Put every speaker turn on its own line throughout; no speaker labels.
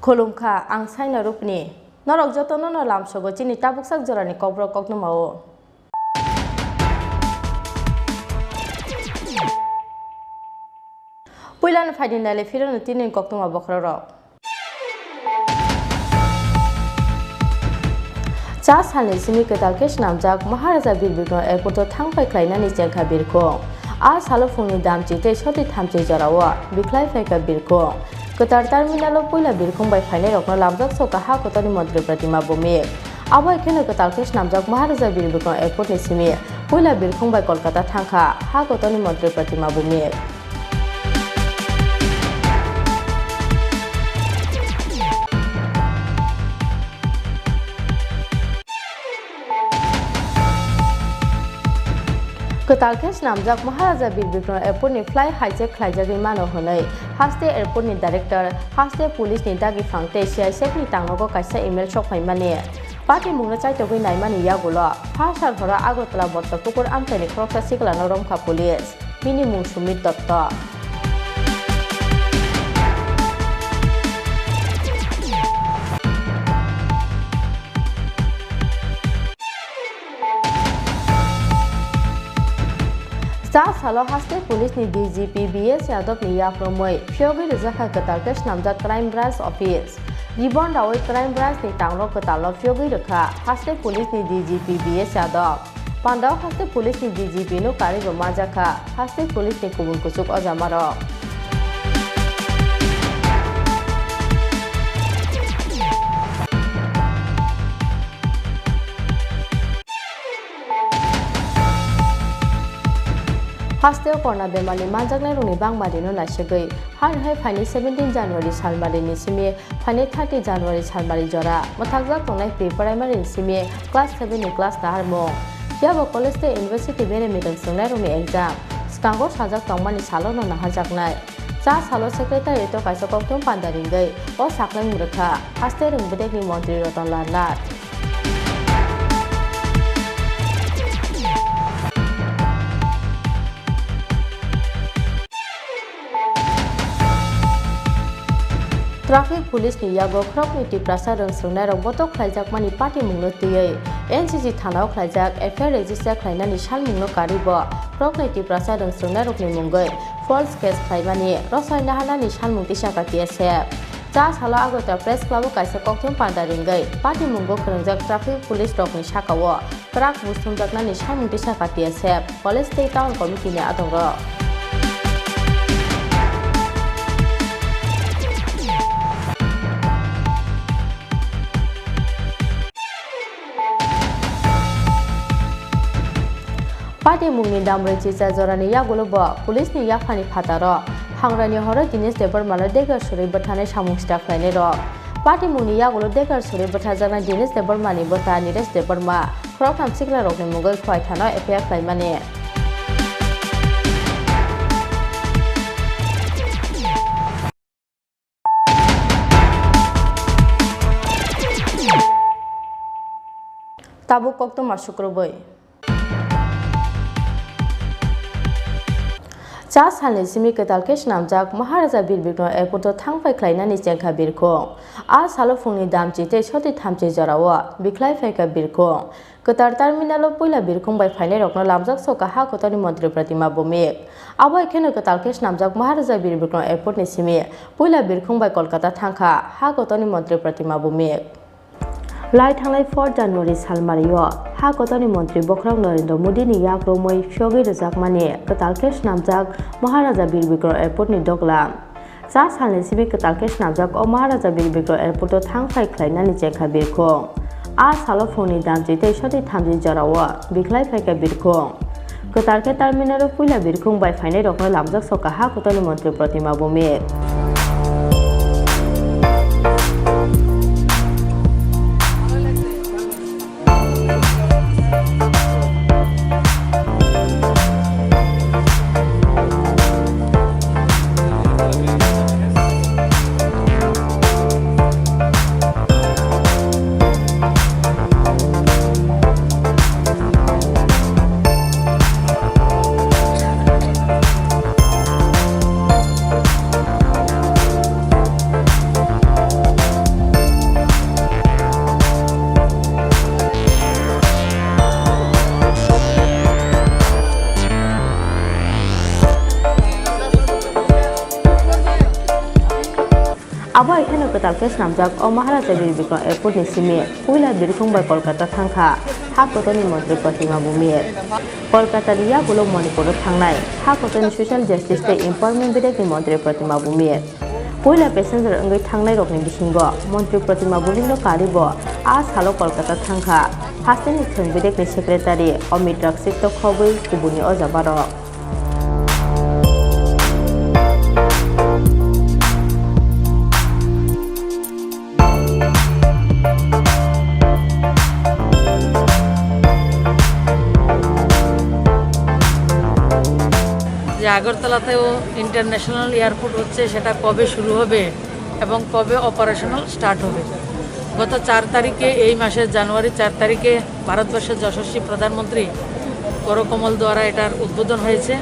Kolumka ang saina rupni norok jotono no lamsogo Tini tabuksak jorani Kokborok Koktwma o Puilan faidinale firon Tini Koktwma bokrorok Cha salni simi ketal kesh namjak Maharaja Birbikno airport thangpai khlainani chengkha birko a salo phungni damchi te soti thamchi jorawa biklai phaika birko Ketar terminal puila birkhung bai phaine rokno lamjak soka ha kotani mantri pratima bumi abo ekhene ketal kesh namjak Maharaja Birbikno airport ni simi puila birkhung bai Kolkata thangkha ha kotani mantri pratima bumi Ketal kesh namjak Maharaja Birbikno airport ni fly hijack khlaijagui mano honai haste airport ni director haste police ni dagi phangte CISF ni tangnogo kaisa email sokpai mani party mungna chaitogui naimani yagulo phasar hora agotla bottapukur amtani kroksa siglano romkha police mini mung sumit dotto Sa salo haste police ni DGP BS Yadav ni yapromoi phyogi rizakha ketal kesh namjak crime branch office Ribon rawai crime branch ni tangro ketalo phyogi rakha haste police ni DGP BS Yadav Pandao haste police ni DGP no kari romajakha haste police ni kubun kusuk ojamaro Hasteo korna bemani manjaknai rungni bangmari no naisegui har hai phani 17 January salmari ni simi phani 30 January salmari jora mothakjak tongnai pre primary ni simi class 7 ni class nahar mo yabo college te university bere middle songnai rungni exam skango sajak tongmani salo no naharjaknai cha salo secretary to kaisa Koktwma pandaringai o saklai murkha haste rungbedek ni mantri Rotan Lat Traffic police ni yago krok ni Tripura rong sungnai rok botok khlaijak mani party mungno tiyei NCC thanao khlaijak FIR register khlainani sal mungno karibo krok ni Tripura rong sungnai rok ni mungoi false case khlaimani rosai nahanani sal mungti saka TSF cha salo agota press club kaisa Koktwma pandaringai party mungo khrungjak traffic police rok ni sakao krak busungjaknani sal mungti saka TSF college state town committee ni adongo Party mungni damre chicha jorani yagulo bo police ni yakhani phataro hangrani horo dinesh debar mala dekar suri bathane samung staff laine ro party mungni yagulo dekar suri bathajana dinesh debar mani bota niresh debar ma khrokham sikla rokni mugoi khwai thano FIR khlaimani Tabu Koktwma Sukrobai Cha salni simi ketal kesh namjak Maharaja Birbikno airport thangpai khlainani chengkha birko a salo phungni damchi te soti thamchi jorawa biklai phaika birko ketar terminal puila birkhung bai phaine rokno lamjak soka ha kotani mantri pratima bumi abo ekhene ketal kesh namjak Maharaja Birbikno airport ni simi puila birkhung bai Kolkata thangkha ha kotani mantri pratima bumi Lai thanglai 4 January salmario ha kotani mantri Bokrang Narendra Modi ni yakromoi phyogi rizak mani ketal kesh namjak Maharaja Birbikno airport ni doglam cha salni simi ketal kesh namjak o Maharaja Birbikno airport thangpai khlainani chengkha birko a salo phoni damchi te soti thamji jorawa biklai phaika birko ketar ke terminal puila birkhung bai phaine rokno lamjak soka ha kotani mantri pratima bumi ketalke snamjak o Maharaja Birbikno Airport ni simi puila birkhung by Kolkata thangkha ha kotoni Mantri Koktwma bumi Kolkata ria bulok Manipur thangnai ha kotoni social justice tei empowerment bidek ni Mantri Koktwma bumi puila passenger ngai thangnai rokni bisingo Mantri Koktwma bumi no karibo a salo Kolkata thangkha hasteni thung bidek ni secretary Amit Raksit to khobui kubuni o jabarok
যে আগরতলাতেও international airport হচ্ছে সেটা কবে শুরু হবে এবং কবে operational start হবে। গত 4 তারিখে এই মাসের জানুয়ারি 4 তারিখে ভারতবর্ষের যশস্বী প্রধানমন্ত্রী করকমল দ্বারা এটার উদ্বোধন হয়েছে।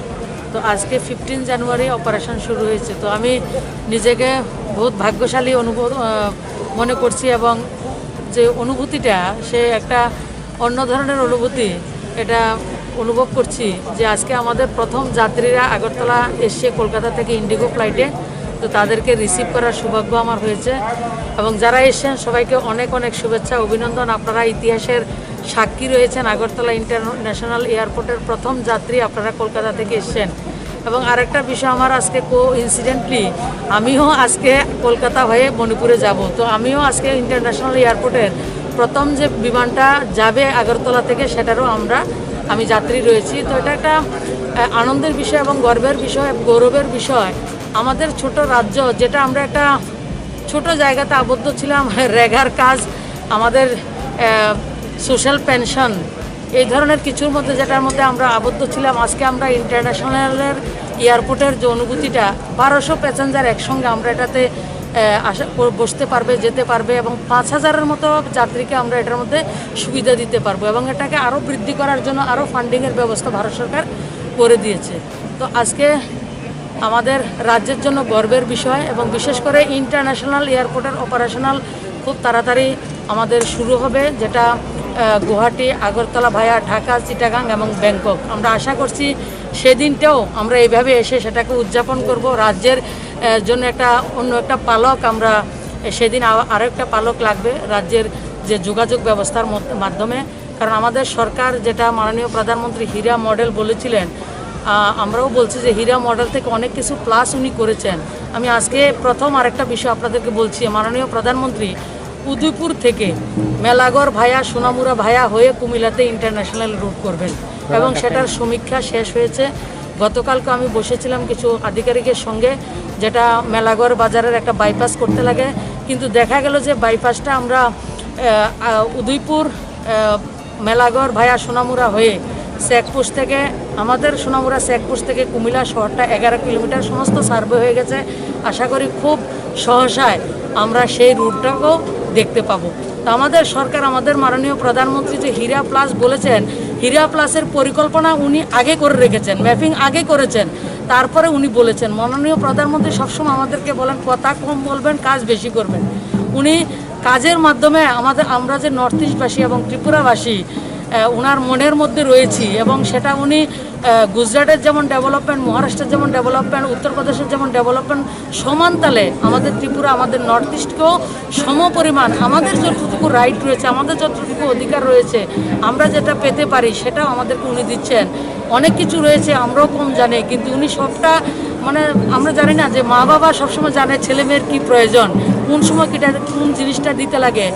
তো আজকে 15 জানুয়ারি অপারেশন শুরু হয়েছে। তো আমি নিজেকে বহুত ভাগ্যশালী মনে করছি এবং যে অনুভূতিটা সে একটা অন্য ধরনের অনুভূতি এটা অনুভব করছি যে আজকে আমাদের প্রথম যাত্রীরা আগরতলা এসে কলকাতা থেকে ইন্ডিগো ফ্লাইটে তো তাদেরকে রিসিভ করার সৌভাগ্য আমার হয়েছে এবং যারা এসেছেন সবাইকে অনেক অনেক শুভেচ্ছা অভিনন্দন। আপনারা ইতিহাসের সাক্ষী রয়েছেন। আগরতলা ইন্টারন্যাশনাল এয়ারপোর্টের প্রথম যাত্রী আপনারা কলকাতা থেকে এসেছেন এবং আরেকটা বিষয় আমার আজকে ইনসিডেন্টলি আমিও আজকে কলকাতা হয়ে মণিপুরে যাব। তো আমিও আজকে ইন্টারন্যাশনাল এয়ারপোর্টের প্রথম যে বিমানটা যাবে আগরতলা থেকে সেটারও আমি যাত্রী রয়েছি। তো এটা একটা আনন্দের বিষয় এবং গর্বের বিষয় গৌরবের বিষয়। আমাদের ছোট রাজ্য যেটা আমরা একটা ছোট জায়গাতে আবদ্ধ ছিলাম, রেগার কাজ, আমাদের সোশ্যাল পেনশন, এই ধরনের কিছুর মধ্যে যেটার মধ্যে আমরা আবদ্ধ ছিলাম, আজকে আমরা ইন্টারন্যাশনালের এয়ারপোর্টের যে অনুভূতিটা 1200 প্যাসেঞ্জার একসঙ্গে আমরা এটাতে বসতে পারবে, যেতে পারবে এবং 5000-এর মতো যাত্রীকে আমরা এটার মধ্যে সুবিধা দিতে পারবো এবং এটাকে আরও বৃদ্ধি করার জন্য আরও ফান্ডিংয়ের ব্যবস্থা ভারত সরকার করে দিয়েছে। তো আজকে আমাদের রাজ্যের জন্য গর্বের বিষয় এবং বিশেষ করে ইন্টারন্যাশনাল এয়ারপোর্টের অপারেশনাল খুব তাড়াতাড়ি আমাদের শুরু হবে, যেটা গুয়াহাটি, আগরতলা ভায়া ঢাকা, চিটাগাং এবং ব্যাংকক। আমরা আশা করছি সেদিনটাও আমরা এইভাবে এসে সেটাকে উদযাপন করব। রাজ্যের জন্য অন্য একটা পালক আমরা সেদিন আরও একটা পালক লাগবে রাজ্যের যে যোগাযোগ ব্যবস্থার মাধ্যমে। কারণ আমাদের সরকার যেটা মাননীয় প্রধানমন্ত্রী হীরা মডেল বলেছিলেন, আমরাও বলছি যে হীরা মডেল থেকে অনেক কিছু প্লাস উনি করেছেন। আমি আজকে প্রথম আরেকটা বিষয় আপনাদেরকে বলছি, মাননীয় প্রধানমন্ত্রী উদয়পুর থেকে মেলাগড় ভায়া সোনামুড়া ভায়া হয়ে কুমিল্লাতে ইন্টারন্যাশনাল রুট করবেন এবং সেটার সমীক্ষা শেষ হয়েছে। গতকালকে আমি বসেছিলাম কিছু আধিকারিকের সঙ্গে, যেটা মেলাগড় বাজারের একটা বাইপাস করতে লাগে, কিন্তু দেখা গেল যে বাইপাসটা আমরা উদয়পুর মেলাগড় ভায়া সোনামুড়া হয়ে চেকপোস্ট থেকে আমাদের সোনামুড়া চেকপোস্ট থেকে কুমিল্লা শহরটা 11 কিলোমিটার সমস্ত সার্ভে হয়ে গেছে। আশা করি খুব সহসায় আমরা সেই রুটটাকেও দেখতে পাবো। তো আমাদের সরকার, আমাদের মাননীয় প্রধানমন্ত্রী যে হীরা প্লাস বলেছেন, হীরা প্লাসের পরিকল্পনা উনি আগে করে রেখেছেন, ম্যাপিং আগে করেছেন, তারপরে উনি বলেছেন। মাননীয় প্রধানমন্ত্রী সবসময় আমাদেরকে বলেন কথা কম বলবেন, কাজ বেশি করবেন। উনি কাজের মাধ্যমে আমরা যে নর্থ ইস্টবাসী এবং ত্রিপুরাবাসী ওনার মনের মধ্যে রয়েছি এবং সেটা উনি গুজরাটের যেমন ডেভেলপমেন্ট, মহারাষ্ট্রের যেমন ডেভেলপমেন্ট, উত্তরপ্রদেশের যেমন ডেভেলপমেন্ট, সমান তালে আমাদের ত্রিপুরা, আমাদের নর্থ ইস্টকেও সমপরিমাণ আমাদের যতটুকু রাইট রয়েছে, আমাদের যতটুকু অধিকার রয়েছে, আমরা যেটা পেতে পারি সেটাও আমাদেরকে উনি দিচ্ছেন। অনেক কিছু রয়েছে আমরাও কম জানি, কিন্তু উনি সবটা আমরা জানি না যে মা বাবা সবসময় জানে ছেলে মেয়ের কী প্রয়োজন, কোন সময় কোন জিনিসটা দিতে লাগে।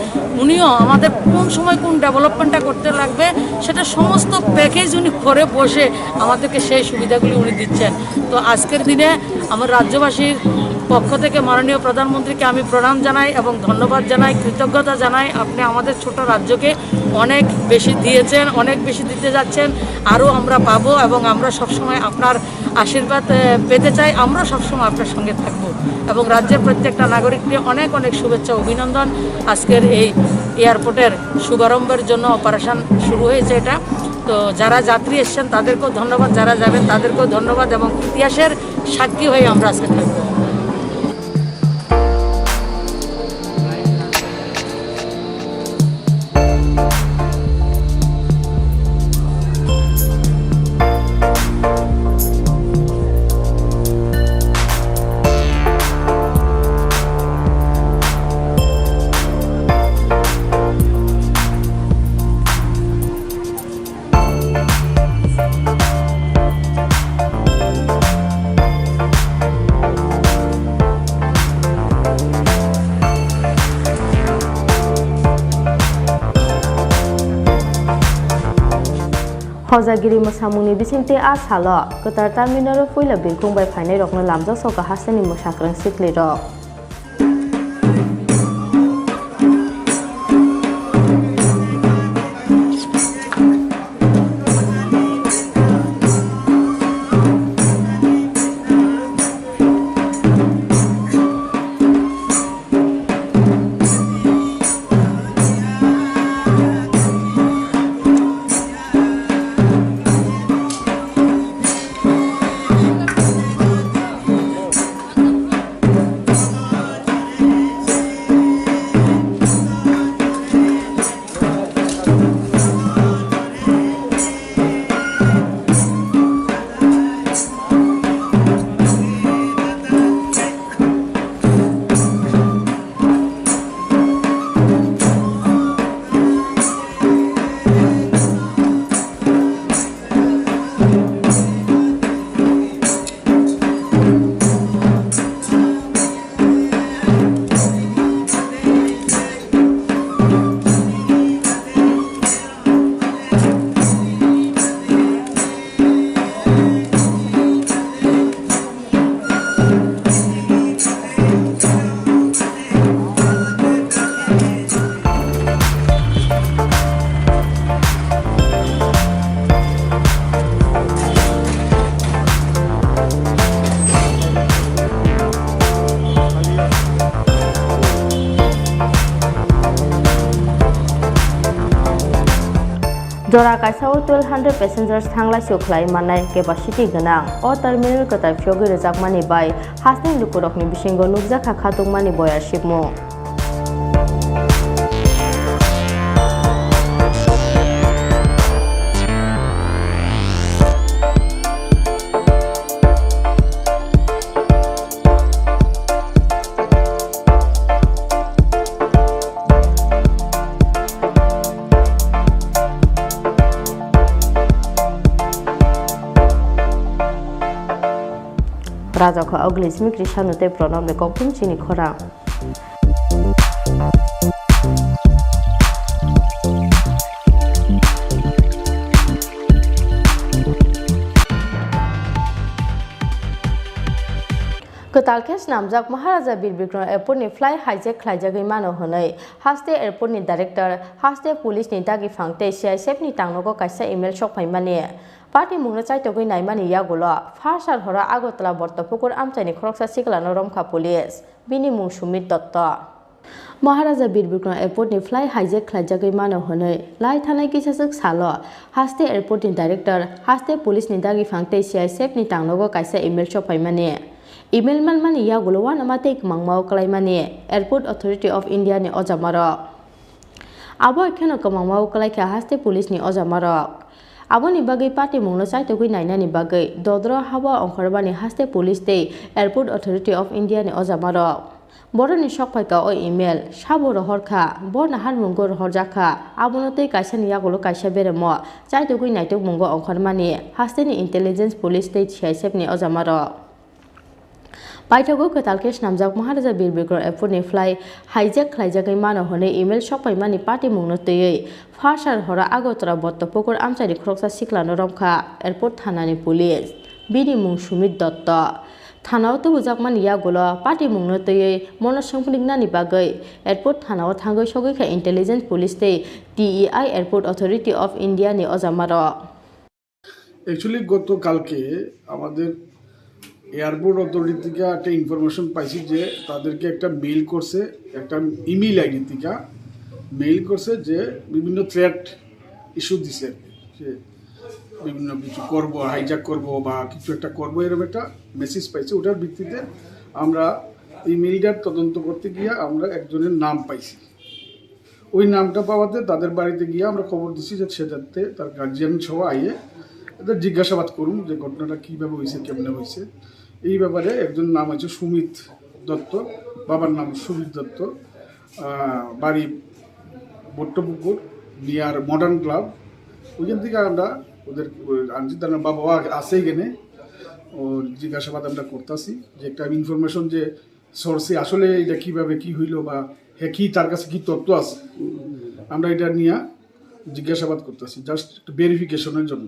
উনিও আমাদের কোন সময় কোন ডেভেলপমেন্টটা করতে লাগবে সেটা সমস্ত প্যাকেজ উনি করে বসে আমাদেরকে সেই সুবিধাগুলি উনি দিচ্ছেন। তো আজকের দিনে আমার রাজ্যবাসীর পক্ষ থেকে মাননীয় প্রধানমন্ত্রীকে আমি প্রণাম জানাই এবং ধন্যবাদ জানাই, কৃতজ্ঞতা জানাই। আপনি আমাদের ছোট রাজ্যকে অনেক বেশি দিয়েছেন, অনেক বেশি দিতে যাচ্ছেন, আরও আমরা পাবো এবং আমরা সবসময় আপনার আশীর্বাদ পেতে চাই। আমরা সবসময় আপনার সঙ্গে থাকব এবং রাজ্যের প্রত্যেকটা নাগরিককে অনেক অনেক শুভেচ্ছা অভিনন্দন। আজকের এই এয়ারপোর্টের শুভারম্ভের জন্য অপারেশন শুরু হয়েছে এটা। তো যারা যাত্রী এসছেন তাদেরকেও ধন্যবাদ, যারা যাবেন তাদেরকেও ধন্যবাদ এবং ইতিহাসের সাক্ষী হয়ে আমরা আজকে থাকবো।
Hojagiri mosamungni bisingte a salo ketar terminal foila birkung bai phainai rokno lamjak soka hasteni mosakrang sikli rok. Jora kaisa 1200 passengers thanglai suklai manai capacity ganang o terminal katai phyogi rejakmani bai hasni lukurokni bisingo nukjaka khatungmani boyar shipmo. Raja ko aglismi krishanute pranam ne Koktwma chini khora. Ketalkes namjak Maharaja Birbikram Airport ni fly hijack khlaijagai mano honai haste airport ni director haste police ni dagi phangte CISF ni tangnogo kaisa email shok phaimani Party mungna chaitogoi naimani yagulo farsar hora agotla bortopukur amchaini khoroksa siklano romkha police bini mung Sumit Dotto Maharaja Birbikram Airport ni fly hijack khlaijagai mano honai lai thanai kisasuk salo haste airport ni director haste police ni dagi phangte CISF ni tangnogo kaisa email shok phaimani Email man mani yagulo wan amate mangmao kalaimani Airport Authority of India ni ojamaro abo ekheno kamangmao kalaikha haste police ni ojamaro abo ni bagai party mungno chaitogoi nainani bagai dodro hawa ongkharbani haste police tei Airport Authority of India ni ojamaro boroni sokpaika o email saboro horkha borna harmungo horjakha abonote kaisa ni yagulo kaisa beremo chaitogoi naitok mungo ongkharbani haste ni intelligence police tei CISF ni ojamaro Paithago ketalkes namjak Maharaja Birbikram Airport ni fly hijack khlaijagai mano honai email shokpaimani party mungno tei farsar hora agotra bortopukur amchaini khoroksa siklano romkha airport thanani police bini mung Sumit Dotto thanao tu bujakmani yagulo party mungno tei mono songpniknani bagai airport thanao thangoi sogoi kha intelligence police tei DEI Airport Authority of India ni ojamaro
Actually গত কালকে আমাদের airport authority থেকে একটা information পাইছি যে তাদেরকে একটা mail করছে একটা ইমেইল আইডি থেকে মেইল করছে যে বিভিন্ন থ্রেট ইস্যু দিছে যে বিভিন্ন কিছু করব হাইজ্যাক করব বা কিছু একটা করব এরকম একটা মেসেজ পাইছি ওটার ভিত্তিতে আমরা ইমেইলটার তদন্ত করতে গিয়ে আমরা একজনের নাম পাইছি ওই নামটা পাওয়াতে তাদের বাড়িতে গিয়ে আমরা খবর দিছি যে সেটাতে তার গার্জিয়ান সহ আইয়ে এদের জিজ্ঞাসাবাদ করুন যে ঘটনাটা কীভাবে হয়েছে কেমনে হয়েছে এই ব্যাপারে একজন নাম আছে সুমিত দত্ত বাবার নাম সুমিত দত্ত বাড়ি বট্টপুকুর নিয়ার মডার্ন ক্লাব ওইখান থেকে আমরা ওদের আনছি তার বাবা আছে এখানে ওর জিজ্ঞাসাবাদ আমরা করতেছি যে একটা ইনফরমেশন যে সোর্সে আসলে এটা কীভাবে কী হইলো বা হ্যাঁ কী তার কাছে কী তথ্য আছে আমরা এটা নিয়ে জিজ্ঞাসাবাদ করতেছি জাস্ট ভেরিফিকেশনের জন্য।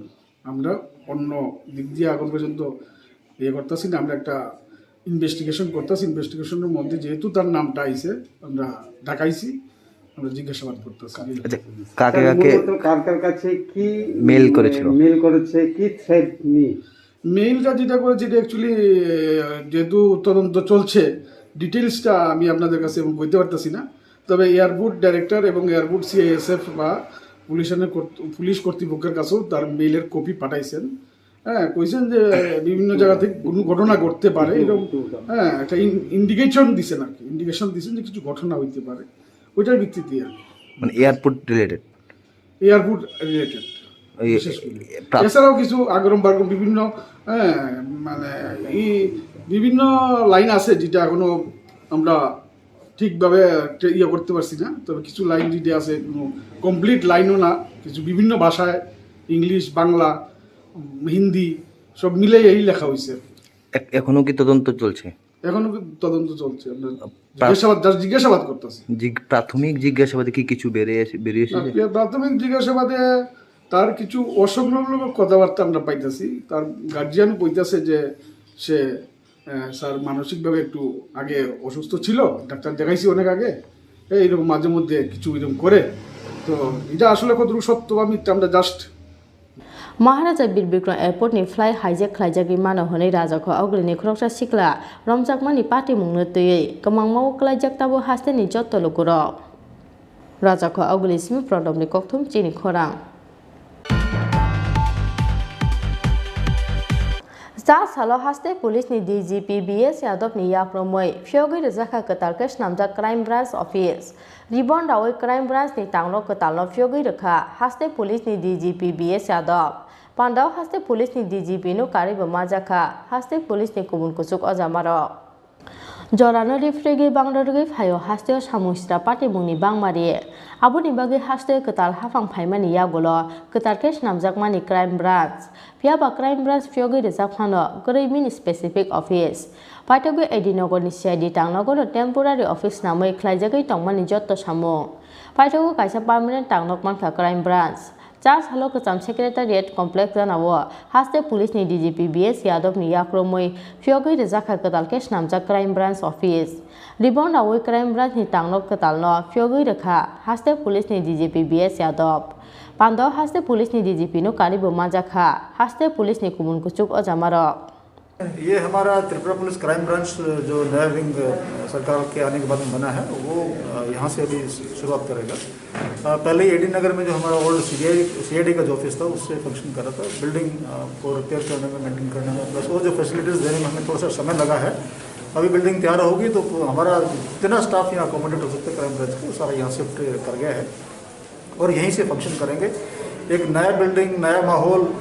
আমরা অন্য দিক দিয়ে এখন পর্যন্ত করতেছি না, আমরা একটা ইনভেস্টিগেশন করতেছি। ইনভেস্টিগেশনের মধ্যে যেহেতু তার নামটা আইছে আমরা ঢাকাইছি, আমরা জিজ্ঞাসাবাদ করতেছি।
আচ্ছা, কাকে কাকে
কার কার কাছে কি
মেল করেছিল?
মেল করেছে, কি থ্রেড নিয়ে?
মেইলটা যেটা করেছে এটা অ্যাকচুয়ালি যেহেতু তদন্ত চলছে, ডিটেলসটা আমি আপনাদের কাছে বলতে পারতেছি না। তবে এয়ারপোর্ট ডাইরেক্টর এবং এয়ারপোর্ট সিআইএসএফ বা পুলিশ কর্তৃপক্ষের কাছেও তার মেইলের কপি পাঠাইছেন। হ্যাঁ, কইছেন যে বিভিন্ন জায়গা থেকে কোনো ঘটনা ঘটতে পারে এরকম, হ্যাঁ একটা ইন্ডিকেশন দিছেন আর কি, ইন্ডিকেশন দিছেন যে কিছু ঘটনা হইতে পারে, ওইটার ভিত্তিতে আর কি।
মানে এয়ারপোর্ট রিলেটেড,
এয়ারপোর্ট রিলেটেড এছাড়াও কিছু আগরম বাগরম বিভিন্ন মানে এই বিভিন্ন লাইন আছে যেটা এখনো আমরা ঠিকভাবে করতে পারছি না। তবে কিছু লাইন যেটা আছে কোনো কমপ্লিট লাইনও না, কিছু বিভিন্ন ভাষায় ইংলিশ, বাংলা, হিন্দি সব মিলে এই লেখা হয়েছে।
এখনো কি তদন্ত চলছে?
এখনো তদন্ত চলছে, আমরা জিজ্ঞাসাবাদ করতেছি।
প্রাথমিক জিজ্ঞাসাবাদে কি কিছু বেরিয়েছে?
প্রাথমিক জিজ্ঞাসাবাদে তার কিছু অসংলগ্ন কথাবার্তা আমরা পাইতেছি। তার গার্জিয়ান কইতাছে যে সে স্যার মানসিকভাবে একটু আগে অসুস্থ ছিল, ডাক্তার দেখাইছি অনেক আগে, এইরকম মাঝে মধ্যে কিছু এরকম করে। তো এটা আসলে কতটুকু সত্য বা মিথ্যা আমরা জাস্ট
महाराजा बिरबिक्रम एयरपोर्टनि फ्लाइ हाइजेक खालायजागि मानो हनै राजाखौ आवग्रिनि खरकसा सिख्ला रमजाकमानि पार्टी मुंनो तैयै कमांमाव कलायजाक्ताबो हास्तेनि जत्तलुकुरक राजाखौ आवग्रिसिम प्रदमनि कक्थुम चिनि खरां जा सालो हास्ते पुलिसनि डीजीपी बीएस यादवनि याफ्रमै फियोगै रोजाखा कतालकेस नामजाक क्राइम ब्रान्च अफिस रिबन दावै क्राइम ब्रान्चनि तांनो कतालनो फियोगै रोखा हास्ते पुलिसनि डीजीपी बीएस यादव पान्डाव हास्ते पुलिसनि डीजीपी नो कारिबो माजाखा हास्ते पुलिसनि गुबुन कुचुक अजामारो जरानो रिफ्रेगि बांद्रागै फायो हास्ते सामुस्रा पार्टी मुंनि बांमारि आबुनि बागै हास्ते कताल हाफां फाइमानि यागुलो कतालकेस नामजाकमानि क्राइम ब्रान्च फियाबा क्राइम ब्रान्च फियोगै रोजाफानो गरैमिनि स्पेसिफिक अफिस पाइथगै एडिनगरनि सीआईडी तांनगरो टेम्परारि अफिस नामै ख्लायजागै तंमानि जत्त सामुं पाइथगै कायसा पार्मानेन्ट तांनक मानखा क्राइम ब्रान्च जा सालो कचाम सेक्रेटारियेट कमप्लेक्स जानावो हास्ते पुलिसनि डीजीपी बीएस यादवनि याफ्रमै फियोगै रोजाखा कतालकेस नामजाक क्राइम ब्रान्च अफिस रिबन दावै क्राइम ब्रान्चनि तांनक कतालनो फियोगै रोखा हास्ते पुलिसनि डीजीपी बीएस यादव पान्डाव हास्ते पुलिसनि डीजीपी नो कारिबो माजाखा हास्ते पुलिसनि गुबुन कुचुक अजामारो
ये हमारा त्रिपुरा पुलिस क्राइम ब्रांच जो नया विंग सरकार के आने के बाद में बना है वो यहाँ से अभी शुरुआत करेगा। पहले ही एडी नगर में जो हमारा ओल्ड सीआईडी का जो ऑफिस था उससे फंक्शन कर रहा था। बिल्डिंग को रिपेयर करने में, मेंटेन करने में, प्लस वो जो फैसिलिटीज़ देने में हमें थोड़ा सा समय लगा है। अभी बिल्डिंग तैयार होगी तो हमारा जितना स्टाफ यहाँ अकोमोडेट हो सकता है क्राइम ब्रांच को सारा यहाँ शिफ्ट कर गया है और यहीं से फंक्शन करेंगे। एक नया बिल्डिंग, नया माहौल,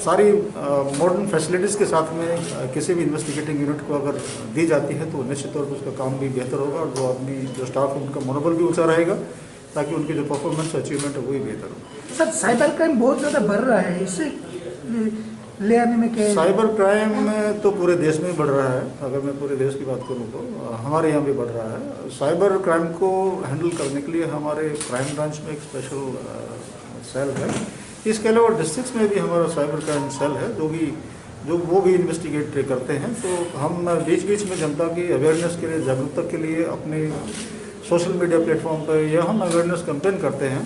सारी मॉडर्न फैसिलिटीज़ के साथ में किसी भी इन्वेस्टिगेटिंग यूनिट को अगर दी जाती है तो निश्चित तौर पर उसका काम भी बेहतर होगा और जो आदमी जो स्टाफ है उनका मनोबल भी ऊंचा रहेगा ताकि उनकी जो परफॉर्मेंस अचीवमेंट है वही बेहतर हो।
सर साइबर क्राइम बहुत ज़्यादा बढ़ रहा है, इससे ले आने में क्या?
साइबर क्राइम तो पूरे देश में बढ़ रहा है। अगर मैं पूरे देश की बात करूँ तो हमारे यहाँ भी बढ़ रहा है। साइबर क्राइम को हैंडल करने के लिए हमारे क्राइम ब्रांच में एक स्पेशल सेल है। इसके अलावा डिस्ट्रिक्ट्स में भी हमारा साइबर क्राइम सेल है जो वो भी इन्वेस्टिगेट करते हैं। तो हम बीच बीच में जनता की अवेयरनेस के लिए, जागरूकता के लिए अपने सोशल मीडिया प्लेटफॉर्म पर यह हम अवेयरनेस कैंपेन करते हैं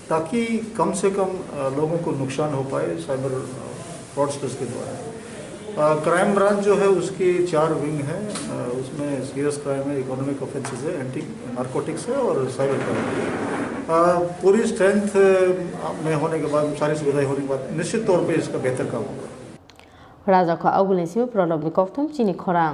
ताकि कम से कम लोगों को नुकसान हो पाए साइबर फ्रॉडस्टर्स के द्वारा। क्राइम ब्रांच जो है उसकी 4 विंग है, उसमें सीरियस क्राइम है, इकोनॉमिक ऑफेंसेस है, एंटी नारकोटिक्स है और साइबर क्राइम है। पूरी स्ट्रेंथ में होने के बाद, सारी सुविधाएं होने के बाद निश्चित तौर पे इसका बेहतर काम होगा।
राजाखौ आवग्रिनिसिम प्रदमनि कक्थुम चिनि खरां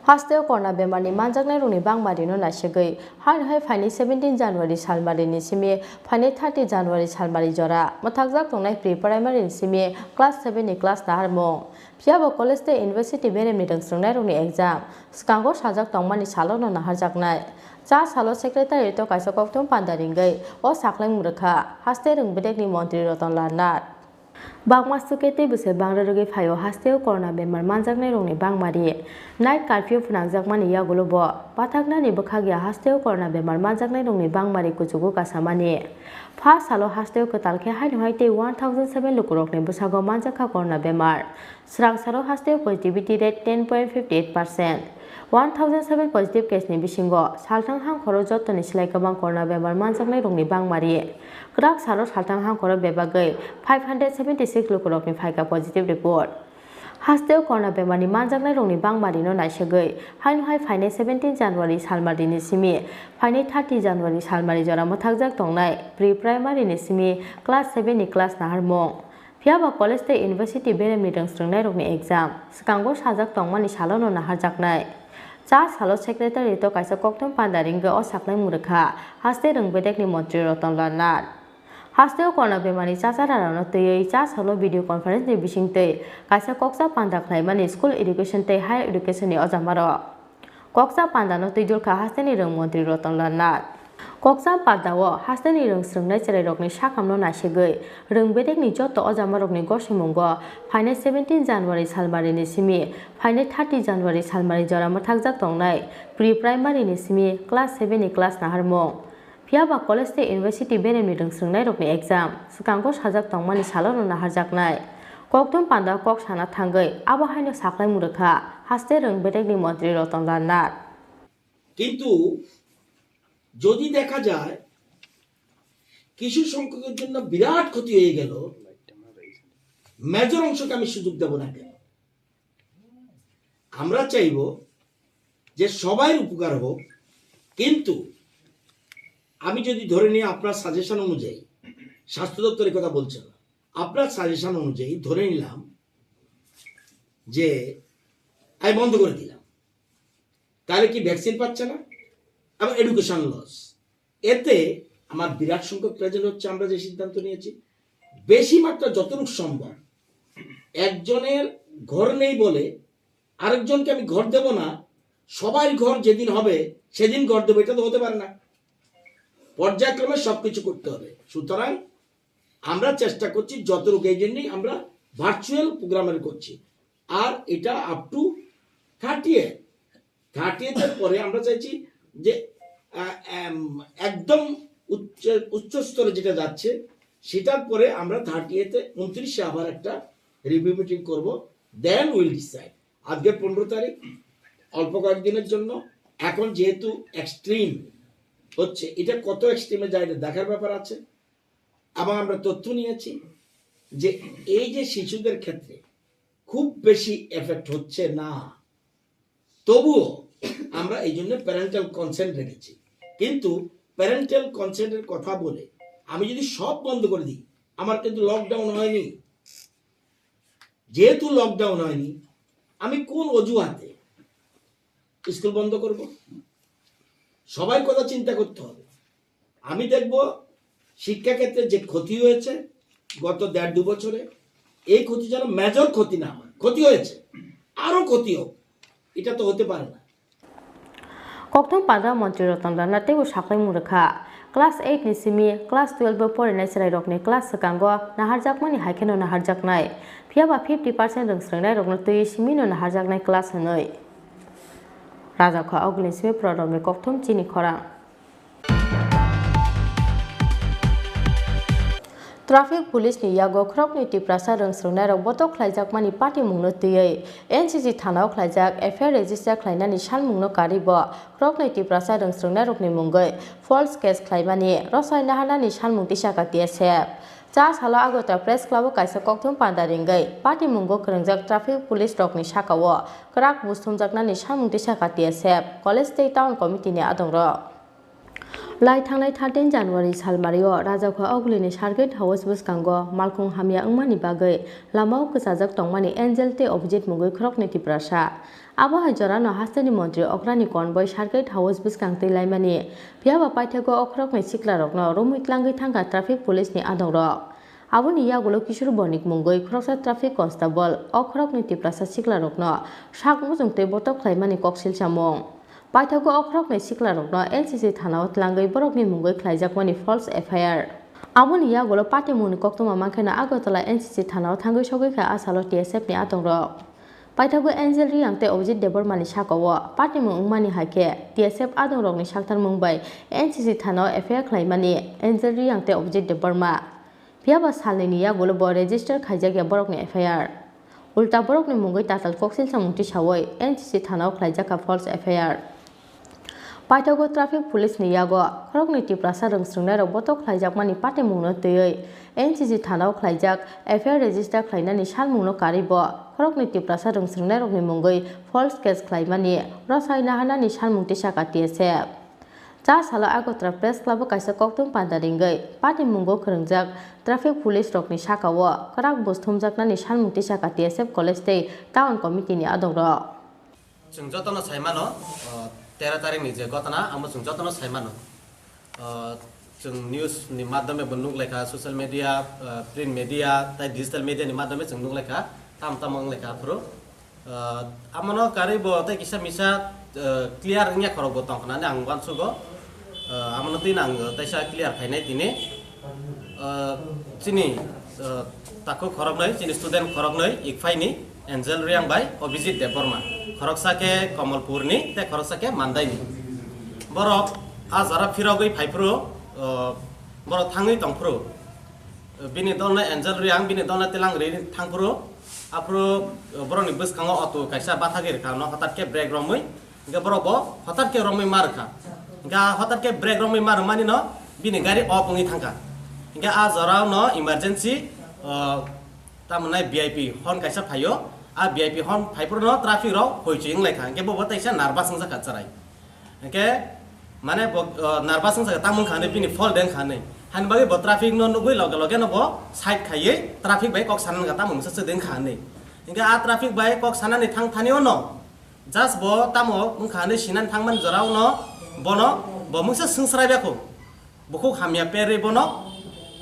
हास्ते कोरोना बेमारनि मानजाकनाय रंनि बांमारिनो नासिगै हाय फाइनि 17 जानुवारि सालमारिनि सिमे फाइनि 30 जानुवारि सालमारि जरा मथाकजाक तंनाय प्रि प्राइमारि सिमे क्लास 7 नि क्लास नाहारमो फियाबो कलेज ते इउनिभार्सिटी बेरेमनि दोंस्रोंनाय रंनि एग्जाम स्कांगो साजाक तंमानि सालोनो नाहारजाकनाय जा सालो secretariat कायसा कक्थुम पान्दारिंगै O साख्लाय मुरखा हास्ते रोंबेदेकनि Mantri Ratan Lal Nath Bangmasukete buse bangrege phayo hasteo corona bemar manjaknai rongni bangmari night curfew phunangjakmani yagolobo pathaknani bkhagya hasteo corona bemar manjaknai rongni bangmari kuchugo kasamani first salo hasteo katalke hainhaite 1007 lukurokni busago manjakha corona bemar srang salo hasteo positivity rate 10.58%. 1007 positive case ni bisingo saltang hang khoro jotoni silai kabang corona bemar manjaknai rongni bangmari krak salo saltang hang khoro bebagai 576 lukurokni phaika positive report hasteo corona bemar ni manjaknai rongni bangmari no naisagai hainhai phaine 17 January salmari ni simi phaine 30 January salmari jora mothakjak tongnai pre primary ni simi class 7 ni class naharmong Phiaba college te university berem ni rangstrangnai rokni exam skango sajak tongmani salono naharjaknai cha salo secretary to kaisa Koktwma pandaring o saklai murkha haste rungbedek ni montri Rotan Lanat haste corona bemani chachara rano tei cha salo video conference ni bisingtei kaisa koksa panda khlaimani school education tei higher education ni ojamaro koksa panda no tei dulkha haste ni rung montri Rotan Lanat Koksa padao hasteni rung srungnai cherai rokni sakamno nasigei rungbedek ni joto ojama rokni gosimungo phaine 17 January salmari ni simi phaine 30 January salmari jora mathakjak tongnai pre primary ni simi class 7 ni class naharmong Phiaba college te university berem ni rung srungnai rokni exam skango sajak tongmani salono naharjaknai Koktwma panda kok sana thangai abo haino saklai murkha haste rungbedek ni montri Rotan Lanat
কিন্তু যদি দেখা যায় কিছু সংখ্যকের জন্য বিরাট ক্ষতি হয়ে গেল major অংশকে আমি সুযোগ দেব না কেন আমরা চাইব যে সবাই উপকার হোক কিন্তু আমি যদি ধরে নিই আপনার সাজেশন অনুযায়ী স্বাস্থ্য দপ্তরের কথা বলছে না আপনার সাজেশন অনুযায়ী ধরে নিলাম যে আমি বন্ধ করে দিলাম তাহলে কি ভ্যাকসিন পাচ্ছে না এবং এডুকেশন লস এতে আমার বিরাট সংখ্যক রেজাল্ট হচ্ছে আমরা যে সিদ্ধান্ত নিয়েছি বেশি মাত্রা যতটুকু সম্ভব একজনের ঘর নেই বলে আরেকজনকে আমি ঘর দেব না সবার ঘর যেদিন হবে সেদিন ঘর দেবো এটা তো হতে পারে না পর্যায়ক্রমে সবকিছু করতে হবে সুতরাং আমরা চেষ্টা করছি যতটুকু এই জন্যই আমরা ভার্চুয়াল প্রোগ্রামের করছি আর এটা আপ টু 30th পরে আমরা চাইছি যে একদম উচ্চ স্তরে যেটা যাচ্ছে সেটার পরে আমরা 29 আবার একটা রিভিউ মিটিং করব দেন উইল ডিসাইড আজকে 15 তারিখ অল্প কয়েকদিনের জন্য এখন যেহেতু এক্সট্রিম হচ্ছে এটা কত এক্সট্রিমে যায় এটা দেখার ব্যাপার আছে এবং আমরা তথ্য নিয়েছি যে এই যে শিশুদের ক্ষেত্রে খুব বেশি এফেক্ট হচ্ছে না তবুও আমরা এই জন্য প্যারেন্টাল কনসেন্ট রেখেছি কিন্তু প্যারেন্টাল কনসেন্টের কথা বলে আমি যদি সব বন্ধ করে দিই আমার কিন্তু লকডাউন হয়নি যেহেতু লকডাউন হয়নি আমি কোন অজুহাতে স্কুল বন্ধ করব সবাই কথা চিন্তা করতে হবে আমি দেখব শিক্ষা ক্ষেত্রে যে ক্ষতি হয়েছে গত 1.5-2 বছরে এই ক্ষতি যেন মেজর ক্ষতি না হয় ক্ষতি হয়েছে আরো ক্ষতি হোক এটা তো হতে পারে না
Koktwma panda montri Rotan Lanat te saklai murkha class 8 ni simi class 12 bo porinai cherai rokni class sakango naharjakmani haikeno naharjaknai phiaba 50% rungsrangnai rokno tui simi no naharjaknai class hanoi raja kha ogni simi prodome Koktwma Tini khorang Traffic police ni yago khrok ni Tripura rungsrungnai rok botok khlaijakmani party mungno tiyei NCC thanao khlaijak FIR register khlainani salmungno karibo khrok ni Tripura rungsrungnai rokni mungai false case khlaimani rosai nahanani salmung tisaka TSF cha salo agota press club kaisa Koktwma panda ringai party mungo krengjak traffic police rokni sakao krak bustumjaknani salmung tisaka TSF college state town committee ni adongrok Lai thangnai 13 January salmario rajakha oglini circuit house buskango malkhung hamya wngmani bagai lamao kwchajak tongmani angel te opposite mungoi khrokni Tripura abo hajora no hasteni montri okrani convoy circuit house buskangtei laimani phiaba paithago okhrokni siklarokno rumiklangai thangka traffic police ni adongrok aboni yagulo kishor bonik mungoi khroksa traffic constable okhrokni Tripura siklarokno sakmujungtei botok khlaimani koksil samung Paithago okhrokni siklarokno NCC thanao tlangai borokni mungoi khlaijakmani false FIR Amoni yagolo party muni Koktwma mankena agotala NCC thanao thangoi sogoi kha asalo TSF ni atongrok. Paithago Angel Riangte Objit Debormani Sakawo party mungmani hake TSF adongrok ni saktar mungbai NCC thanao affair khlaimani Angel Riangte Objit Deborma. Piaba salini yagolo bo register khaijage borokni FIR. Ulta borokni mungoi tatal koksil samungti sawoi NCC thanao khlaijaka false FIR. Paithago traffic police ni yago khorokni Tripura sarung srungnai rok botok khlaijakmani party mungno tei NCC thanao khlaijak FIR register khlainani salmungno karibo khorokni Tripura sarung srungnai rokni mungoi false case khlaimani rosai nahanani salmungti saka TSF. Cha sala agotra press club kaisa Koktwma pandaringai party mungo khrongjak traffic police rokni sakao karak bosthumjaknani salmungti saka TSF college tei town committee ni adongrok.
जों जतन साइमानो 13 तारिख नि जे गतना आम जों जतन साइमानो जों news नि माध्यमे बनुक लेखा सोशल मीडिया प्रिंट मीडिया ताइ डिजिटल मीडिया नि माध्यमे जों नुक लेखा ताम ताम लेखा फ्रो आमनो कारि बो ताइ किसा मिसा क्लियर nya खरब तंखना ने आं वानसुगो आमनो दिन आं ताइसा क्लियर खाइनाय दिने चिनि ताको खरब नै चिनि स्टुडेन्ट खरब नै इकफाइनि एंजल रियांग बाय अभिजित देबबर्मा खरकसाके कमलपुरनि ते खरकसाके मान्दाइनि बरक आजारा फिरागै फाइफ्रो बरक थाङै तंफ्रो बिनि दलना एंजल रियांग बिनि दलना तेलांगरि थांफ्रो आफ्रो बरनि बसखाङो अटो काइसा बाथागिर का न हतारके ब्रेक रमै गे बरक हतारके रमै मारखा गा हतारके ब्रेक रमै मार मानि न बिनि गारि अपङै थांका गे आजारा न इमार्जेंसी तामनाय वीआईपी हन काइसा फायो आ वीआईपी हन फाइफ्रो न ट्रैफिक रो होइचिं लेखा के बबो ताइसा नार्भास संजा काचराय के माने नार्भास संजा तामुं खाने बिनि फल देन खाने हान बागे ब ट्रैफिक न नुगै लगे लगे न ब साइड खायै ट्रैफिक बाय कक सानन का तामुं ससे देन खाने इनके आ ट्रैफिक बाय कक सानानि थां थानियो न जास्ट ब तामो मुं खाने सिनान थांमान जराव न बनो ब मुंसे संसरायबाखौ बखौ हामिया पेरे बनो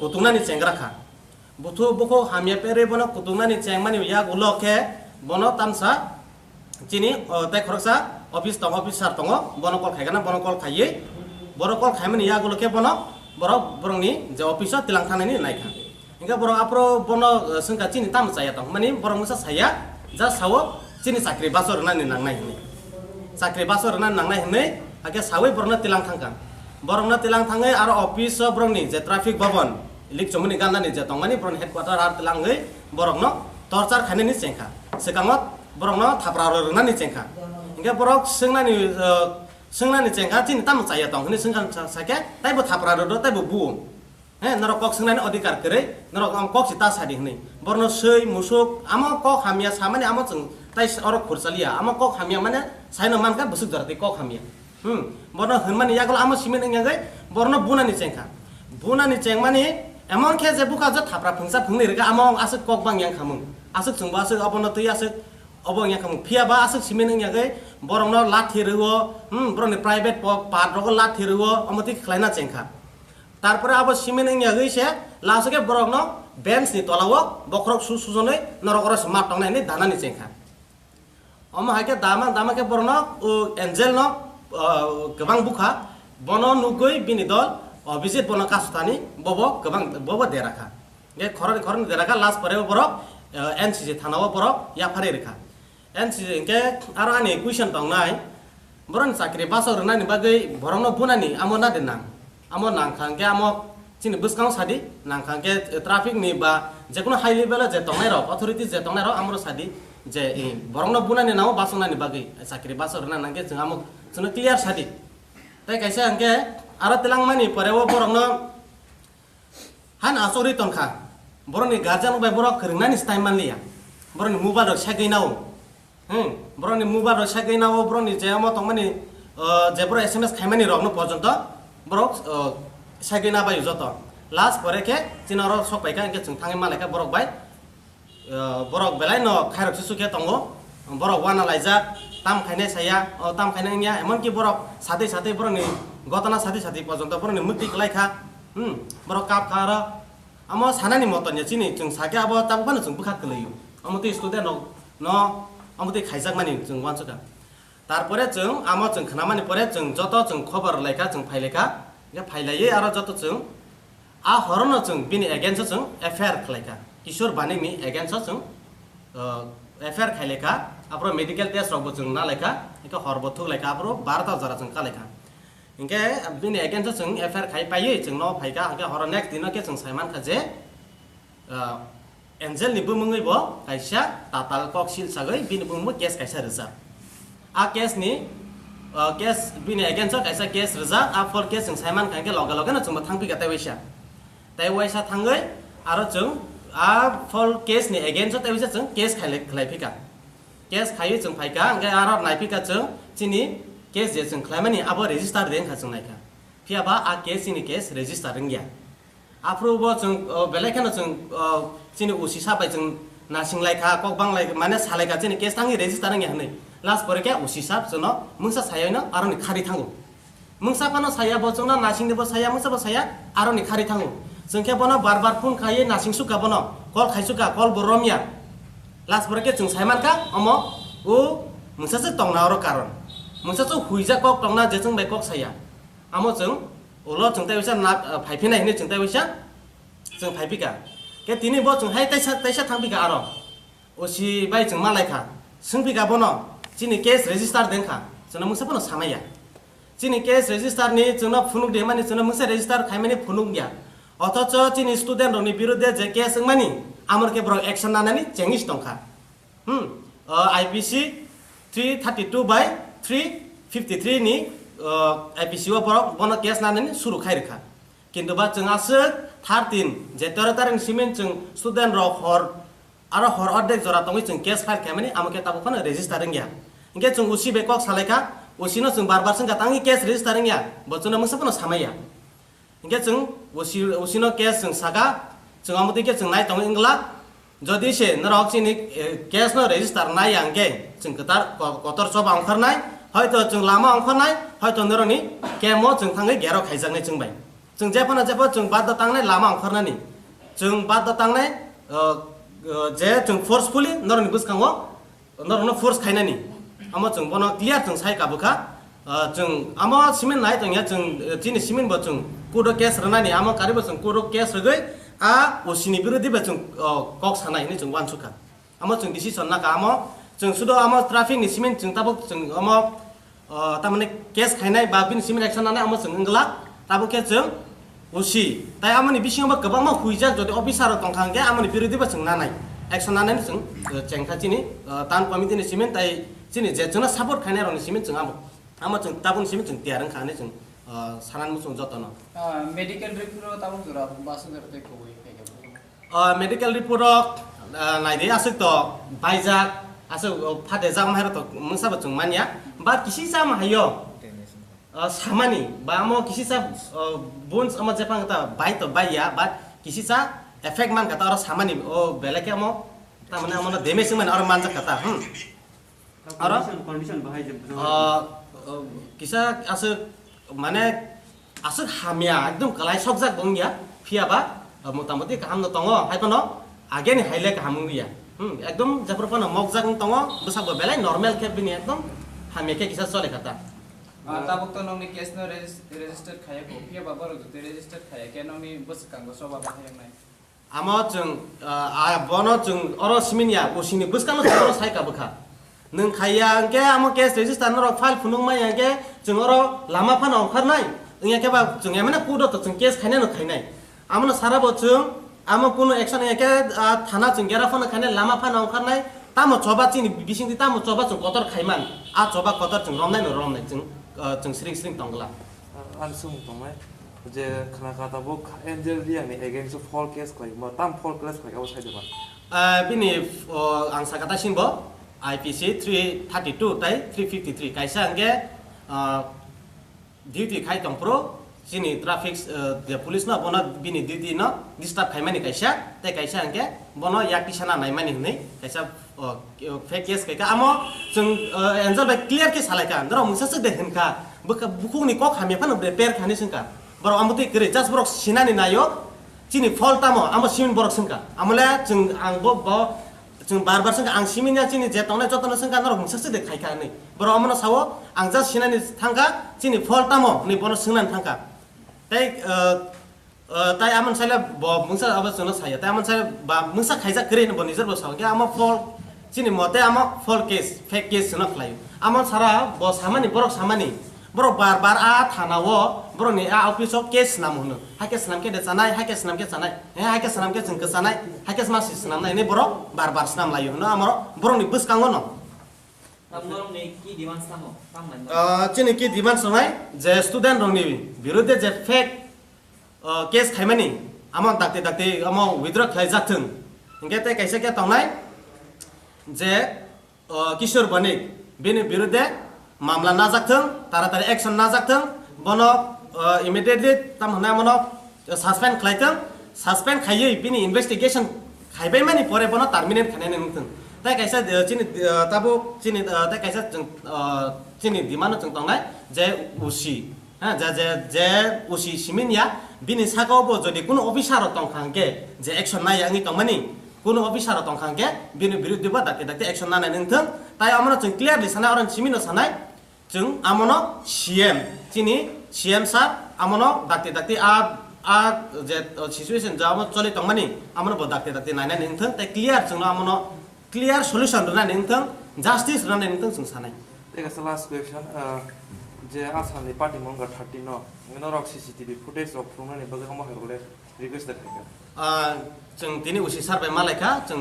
कुतुंनानि चेंग्राखा बुथु बखौ हामिया पेरे बनो कुतुंनानि चेंगमानि या गुलके बनो तामसा चिनि ताइ खरकसा ऑफिस तंग ऑफिसर तंग बनो कल खायगाना बनो कल खायै बरो कल खायमानि या गुलके बनो बरो बरंनि जे ऑफिसर तिलां थानायनि नायखा इनका बरो आपरो बनो संका चिनि ताम चाया तंग मानि बरो मुसा साया जा सावो चिनि साख्रि बासर नानि नांनाय हने साख्रि बासर नानि नांनाय हने आके सावै बरनो तिलां थांका बरनो तिलां थाङै आरो ऑफिस बरंनि जे ट्रैफिक भवन लिक चमनि गान्दानि जे तंमानि बरन हेडक्वार्टर आर तिलाङै बरकनो टर्चार खानेनि चेंखा सेकांगत बरकनो थाप्रा रनानि चेंखा इनका बरक सोंनानि चेंखा चिनि ताम चाया तंग हने सोंखा साके ताइबो थाप्रा रो ताइबो बु हे नर कक सोंनानि अधिकार करे नर आम कक सिता सादि हने बरनो सै मुसुक आम कक हामिया सामानि आम जों ताइ अर खुरसालिया आम कक हामिया माने साइनो मानका बुसुक जरते कक हामिया बरनो हनमानि यागल आम सिमेन इंगागै बरनो बुनानि चेंखा बुनानि चेंमानि एमन के जे बुका ज थाप्रा फंसा फंनै रेगा आम आसक कक बां yang खामु आसक जोंबा आसक अबनो तै आसक अबो yang खामु फियाबा आसक सिमेन इंगागै बरनो लाथि रेवो बरनो प्राइवेट पार्ट रगो लाथि रेवो अमति खलाइना चेंखा तारपरे आबो सिमेन इंगागै से लासके बरनो बेंच नि तलावो बखरक सुसुजनै नरकरस मा टंनायनि दानानि चेंखा अम हाके दामा के बरनो एंजेल न गोबां बुखा बनो नुगै बिनि दल अभिजित बनो कासुतानि बबो गोबां बबो देराखा ये खरन देराखा लास्ट परे बरक एनसीसी थानाव बरक याफारे रेखा एनसीसी इनके आरो आनि क्वेश्चन तंनाय बरन साख्रि बासर रनानि बागै बरनो बुनानि आमो ना देना आमो नांखांके आमो चिनि बसकां सादि नांखांके ट्रैफिक नि बा जेकुनो हाई लेवल जे तंनाय र अथॉरिटी जे तंनाय र आमरो सादि जे बरनो बुनानि नाव बासनानि बागै साख्रि बासर रनानि जों आमो जों क्लियर सादि ताइ काइसा अंके आरो तेलांमानि परेवो बरनो हान आसरि तनखा बरनि गार्जियन बाय बरक खरनानि टाइम मानलिया बरनि मोबाइल र सागैनाव बरनि मोबाइल र सागैनाव बरनि जेम तंमानि जेब्र एसएमएस खाइमानि रगनो पर्यन्त बरक सागैना बाय जत लास्ट परेके चिनर सपाइका अंके जों थाङै मालायका बरक बाय बरक बेलाय न खायरक सुसुके तंगो बरक वाना लाइजा ताम खाइनाय साया ताम खाइनाय निया एमनकि बरक साथै साथै बरनि गतना साथै साथै पर्यन्त बरनि मुक्ति लाइखा बरक काप खार आम सानानि मतनिया चिनि जों साके अब ताबुबानो जों बुखा कलैयो अमते स्टुडेन्ट न अमते खाइजाक मानि जों वानसका तारपरे जों आम जों खानामानि परे जों जत जों खबर लाइखा जों फाइलेखा या फाइलायै आरो जत जों आ हरनो जों बिनि एगेन्स्ट जों एफआईआर खालायखा किशोर बानिनि एगेन्स्ट जों एफआईआर खालायखा आप्रो मेडिकल टेस्ट रबो जों ना लेखा इका हरबो थुक लेखा आप्रो 12 जरा जों खालायखा इनके बिनि एगेन्स्ट जों एफआईआर खाय पायो जों न फायका इनके हर नेक्स्ट दिन के जों सायमान खाजे एंजेल नि बुमुङै बो कायसा ताताल कक सिल सागै बिनि बुमुङै केस कायसा रोजा आ केस नि केस बिनि एगेन्स्ट कायसा केस रोजा आ फर केस जों सायमान खायके लगे लगे न जों थांफिगा तायवैसा तायवैसा थाङै आरो जों आ फल केस नि एगेन्स्ट तायवैसा जों केस खालायफिका केस खायो जों फायका इनके आरो नायफिका जों चिनि केस जे जों खालायमानि आबो रेजिस्टार देंखा जों नायका फियाबा आ केस नि केस रेजिस्टार गैया आफ्रोबो जों बेलेखानो जों चिनि उसी साबाय जों नासिं लायखा ककबां लाय माने सालायका चिनि केस थाङि रेजिस्टार गैया हनै लास्ट परेके उसी साब जों मुंसा सायायनो आरो नि खारि थाङो मुंसा पानो साया बो जों नासिंनिबो साया मुंसाबो साया आरो नि खारि थाङो जों के बनो बार बार फोन खायो नासिं सुका बनो कल खायसुका कल बरमिया लास्ट परेके जों सायमानका अमो उ मुंसासे तंना आरो कारण मुंसासे हुइजा कक तंना जे जों बे कक साया आमो जों उलो जों तायवैसा ना फाइफिनाय हिने जों तायवैसा जों फाइफिका के तिनि बो जों हाय तायसा थांफिका आरो ओसी बाय जों मालायखा सोंफिका बनो चिनि केस रेजिस्टार देंखा जों मुंसा बनो सामाया चिनि केस रेजिस्टार नि जों फुनुक दे माने जों मुंसा रेजिस्टार खायमानि फुनुक गया अथच चिनि स्टुडेन्ट रनि बिरुद्धे जे केस मानि आमर के ब्रो एक्शन नानानि चेंगिस दंखा आईपीसी 332/353 नि आईपीसी ओ बनो केस नानानि सुरु खायरखा किन्तु बा जों आसो 13 जे 13 तारिख सिमेन जों स्टुडेन्ट रक हर आरो हर अर्धेक जरा तंगै जों केस फाइल खायमानि आमके ताबो फन रेजिस्टार गया इनके जों उसी बेकक सालायखा उसीनो जों बार बार जों गातांगि केस रेजिस्टार गया बचनो मुसफनो सामाया इनके जों उसीनो केस जों सागा जों आमते के जों नाय तंगै इंगला जदि से नरक चिनि केस न रेजिस्टार नाय आंगे जों कतार कतर सब अंखरनाय हयतो जों लामा अंखरनाय हयतो नरनि केमो जों थांगै गेरो खायजांनाय जों बाय जों जेफोना जेफो जों बाद तांनाय लामा अंखरनानि जों बाद तांनाय जे जों फोर्सफुली नरनि बुसखाङो नरनो फोर्स खायनानि आमो जों बनो क्लियर जों सायकाबोखा जों आमो सिमेन नाय तंया जों चिनि सिमेन बो जों कुडो केस रनानि आमो कारिबो जों कुडो केस रगै आ ओसिनि बिरुद्धे बे जों कक सानाय नि जों वानसुका आमो जों डिसिसन नाका आमो जों सुदो आमो ट्राफिक नि सिमेन जों ताबो जों आमो तामाने केस खायनाय बा बिन सिमेन एक्शन नानै आमो जों इंगला ताबो के जों उसी ताय आमोनि बिसिङाव गोबां मा हुइजा जदि अफिसार तंखांगे आमोनि बिरुद्धे बे जों नानाय एक्शन नानै जों चेंखा चिनि तान कमिटि नि सिमेन ताय चिनि जे जों सपोर्ट खायनाय रनि सिमेन जों आमो जों ताबुन सिमेन जों तियारं खाने जों सानान मुसुं जतन
मेडिकल रिपोर्ट ताबुन जरा बासु जरते कोइ
मेडिकल रिपोर्ट नायदे आसो तो बायजाक आसो फादे जाम हारो तो मुसाबो जों मानिया बा किसी जाम हायो सामानि बा मो किसी सा बोन्स अम जेपां ता बाय तो बायया बा किसी सा इफेक्ट मान कता और सामानि ओ बेलेके मो ता माने हमन डेमेज माने और मानजा कता और कंडीशन बाहाय जे किसा आसो माने आसो हामिया एकदम कलाय सकजाक बंगिया फियाबा मोटामोटी काम न तंगो हायपनो आगे नि हाइले काम गया एकदम जफरपन मगजाक तंगो बसाबो बेलाय नॉर्मल के बिनि एकदम हामिया के किसा चले खाता
ताबुक तो नंनि केस न रेजिस्टर खाया को फियाबा बरो जते रेजिस्टर खाया के नंनि बस कांगो सबा बाहायनाय
आमो जों आ बनो जों अरो सिमिनिया ओसिनि बसकानो जों सायका बखा नों खाया के आमो केस रेजिस्टर न फाइल फुनुं माय के जों अरो लामा फान ओंखारनाय इया के बा जों माने कुदो तो जों केस खायना न खायनाय आमनो सारा बचुं आमो कुनो एक्शन एके थाना जों गेराफन खाने लामा फान ओंखारनाय तामो चबा चिनि बिसिंति तामो चबा जों कतर खायमान आ चबा कतर जों रमनाय न रमनाय जों स्रिं स्रिं तंगला
आनसुं तंनाय जे खाना काता बो एंजेल रियानि अगेंस्ट फॉल केस खाय म ताम फॉल केस खाय आव साइदबा
बिनि आं साकाता सिनबो आईपीसी 332 ताय 353 कायसा अंगे ड्यूटी खाय तंप्रो चिनि ट्रैफिक जे पुलिस न बना बिनि ड्यूटी न डिस्टर्ब खायमानि कायसा ते कायसा अंगे बनो याक्टिसाना नायमानि हनै कायसा फेक केस कायका आमो जों एंजल बाय क्लियर के सालायका नर मुसासे देहनका बुखुनि कक हामे फान रिपेयर खानि संका बर आमते करे जस्ट बरक सिनानि नायो चिनि फल्ट आमो आमो सिमिन बरक संका आमले जों आंबो जों बार बार संका आं सिमिनिया चिनि जे तंनाय जतन संका नर मुसासे देखायका नै बर आमनो सावो आं जस्ट सिनानि थांका चिनि फल्ट आमो नै बनो सोंनानि थांका ताई তাই আমন সাইলে মুংসা আবার জন্য সাইয়া তাই আমন সাইলে বা মুংসা খাইজা করে নেব নিজের বসাও কে আমার ফল চিনি মতে আমার ফল কেস ফেক কেস জন্য খাই আমার সারা বস সামানি বরক সামানি বরক বার আ থানাও বরক নি আ অফিসও কেস নাম হনো হাকেস নাম কে দেছানাই হাকেস নাম কে চানাই হে হাকেস নাম কে জंक চানাই হাকেস মাসিস নাম নাই নে বরক বার নাম লাयो হনো আমার বরক নি বসকাंगो ন চিনি কি ডিমান্ড সমাই যে স্টুডেন্ট রংনি বিরুদ্ধে যে ফেক केस खाइमानि आमो दाक्ते आमो विथड्र खाइजाथों इंगे कैसे के तंनाय जे किशोर बनिक बेनि विरुद्धे मामला नाजाथों तारातारि एक्शन नाजाथों बनो इमिडिएटली तामहना मनो सस्पेंड खाइथों सस्पेंड खाइयै बेनि इनभेस्टिगेशन खाइबाय मानि परे बनो टर्मिनेट खानाय नोंथों ताइ कैसे चिनि ताबो चिनि ताइ कैसे चिनि डिमान्ड जों तंनाय जे उसी हाँ जे उसी सिमिनिया बिनि सागावबो जदि कुनो अफिसार तंखांगे जे एक्शन नाय आंनि तंमानि कुनो अफिसार तंखांगे बिनि बिरुद्धेबो दाक्ते एक्शन नाय नोंथों ताइ आमनो जों क्लियारलि सानाय अरन सिमिनो सानाय जों आमनो सीएम चिनि सीएम सार आमनो दाक्ते आ जे सिचुएशन जामो चलि तंमानि आमनो दाक्ते नाय नोंथों ताइ क्लियार जों आमनो क्लियार सल्यूशन नाय नोंथों जस्टिस नाय नोंथों जों सानाय
Take a last question. जे आसामनि पार्टी मंगा 13 नो नरक सीसीटीवी फुटेज अफ फ्रमनि बगे हम हेरगले रिक्वेस्ट थायो
जों दिनै उसी सारबाय मालायखा जों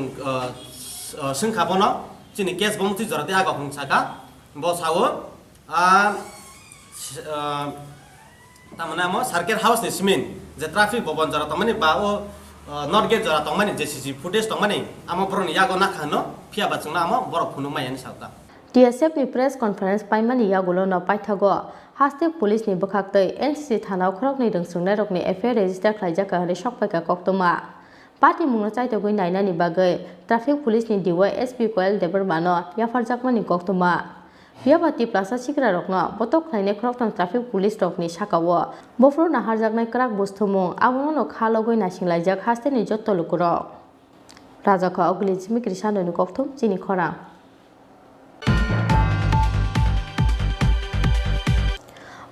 सोंखाबनो जोंनि केस बमथि जरते आगा हमसाका बसावो तामाने आमो सार्किट हाउस नि सिमिन जे ट्राफिक भवन जरा तमानि बाओ नर्थ गेट जरा तमानि जे सीसीटीवी फुटेज तमानि आमो बरनि यागो नाखानो फियाबा जोंना आमो बरफ फुनु मायानि सावता
TSF ni press conference paimani yagulo no paithago haste police ni bokhaktei NCC thanao khorok ni rungsungna rokni FIR register khlaijaka hane sokpaika Koktwma party mungno chaitogoi naina ni bagai traffic police ni DYSP Koel Debarmano yafarjakmani Koktwma Biabati plaza sikra rokno botok khlaine khoroktam traffic police rokni sakawo bofro naharjaknai krak bosthumung abono no khalogoi nasinglajak haste ni jotto lukurok Rajaka ogli jimi krisano ni Koktwm chini khora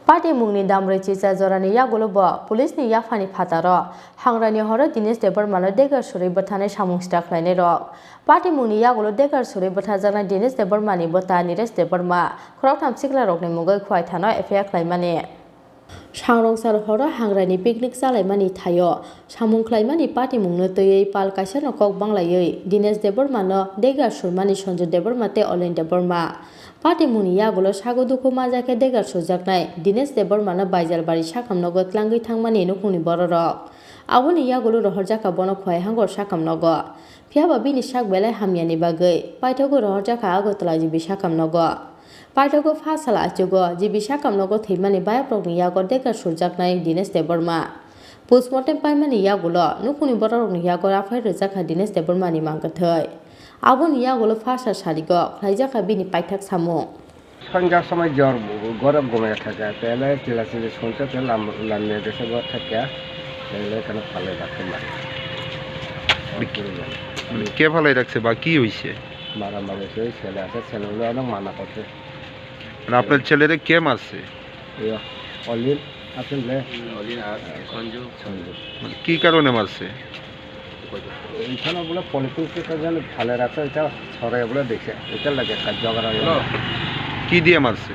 Party mungni damrei chicha jorani yagolobo police ni yafani phataro hangrani horo Dinesh Debarmano degar suri bathane samungstra khlainai rok Party mungni yagolo degar suri bathajana Dinesh Debarmani bota Niresh Debarma khoroktham sikla rokni mungoi khwai thano FIR khlaimani Sangrongsar horo hangrani picnic chalaimani thayo samung khlaimani party mungno töyei pal kaisa nokok banglaiei Dinesh Debarmano degar surmani Sanju Debarma te Olen Debarma Party muni yagulo sago duko majake degar sojaknai Dinesh Debarmano baijalbari sakamnogo tlangai thangmani nukungni bororok aboni yagulo rohorjaka bono khwai hangor sakamnogo phiaba bini sak belai hamyani bagai paithago rohorjaka agotla jibi sakamnogo paithago phasala achugo jibi sakamnogo theimani bayaprokni yagor degar sojaknai Dinesh Debarma postmortem paimani yagulo nukungni bororokni yagor afai rojaka Dinesh Debarmani mangkathai Aboni yagulo phasa sarigo khlaijaka bini paithak samo
সন্ধ্যার সময় জ্বর গরম ঘুমিয়ে থাকে তাহলে ক্লাসে শুনতে লামিয়ে দেশে ঘর থাকে তাহলে এখানে ফালে রাখতে মারে
কে ফালাই রাখছে বা কি হয়েছে
মারামারি হয়েছে ছেলে আছে ছেলেগুলো অনেক মানা করছে
মানে আপনার ছেলেরে কে মারছে
অলিন আছেন
সঞ্জু মানে কি কারণে মারছে
এইখানে বলে পলিটিক্স যেন ফালে রাখছে এটা ছড়াই বলে দেখে এটা লাগে একটা ঝগড়া
কি দিয়ে মারছে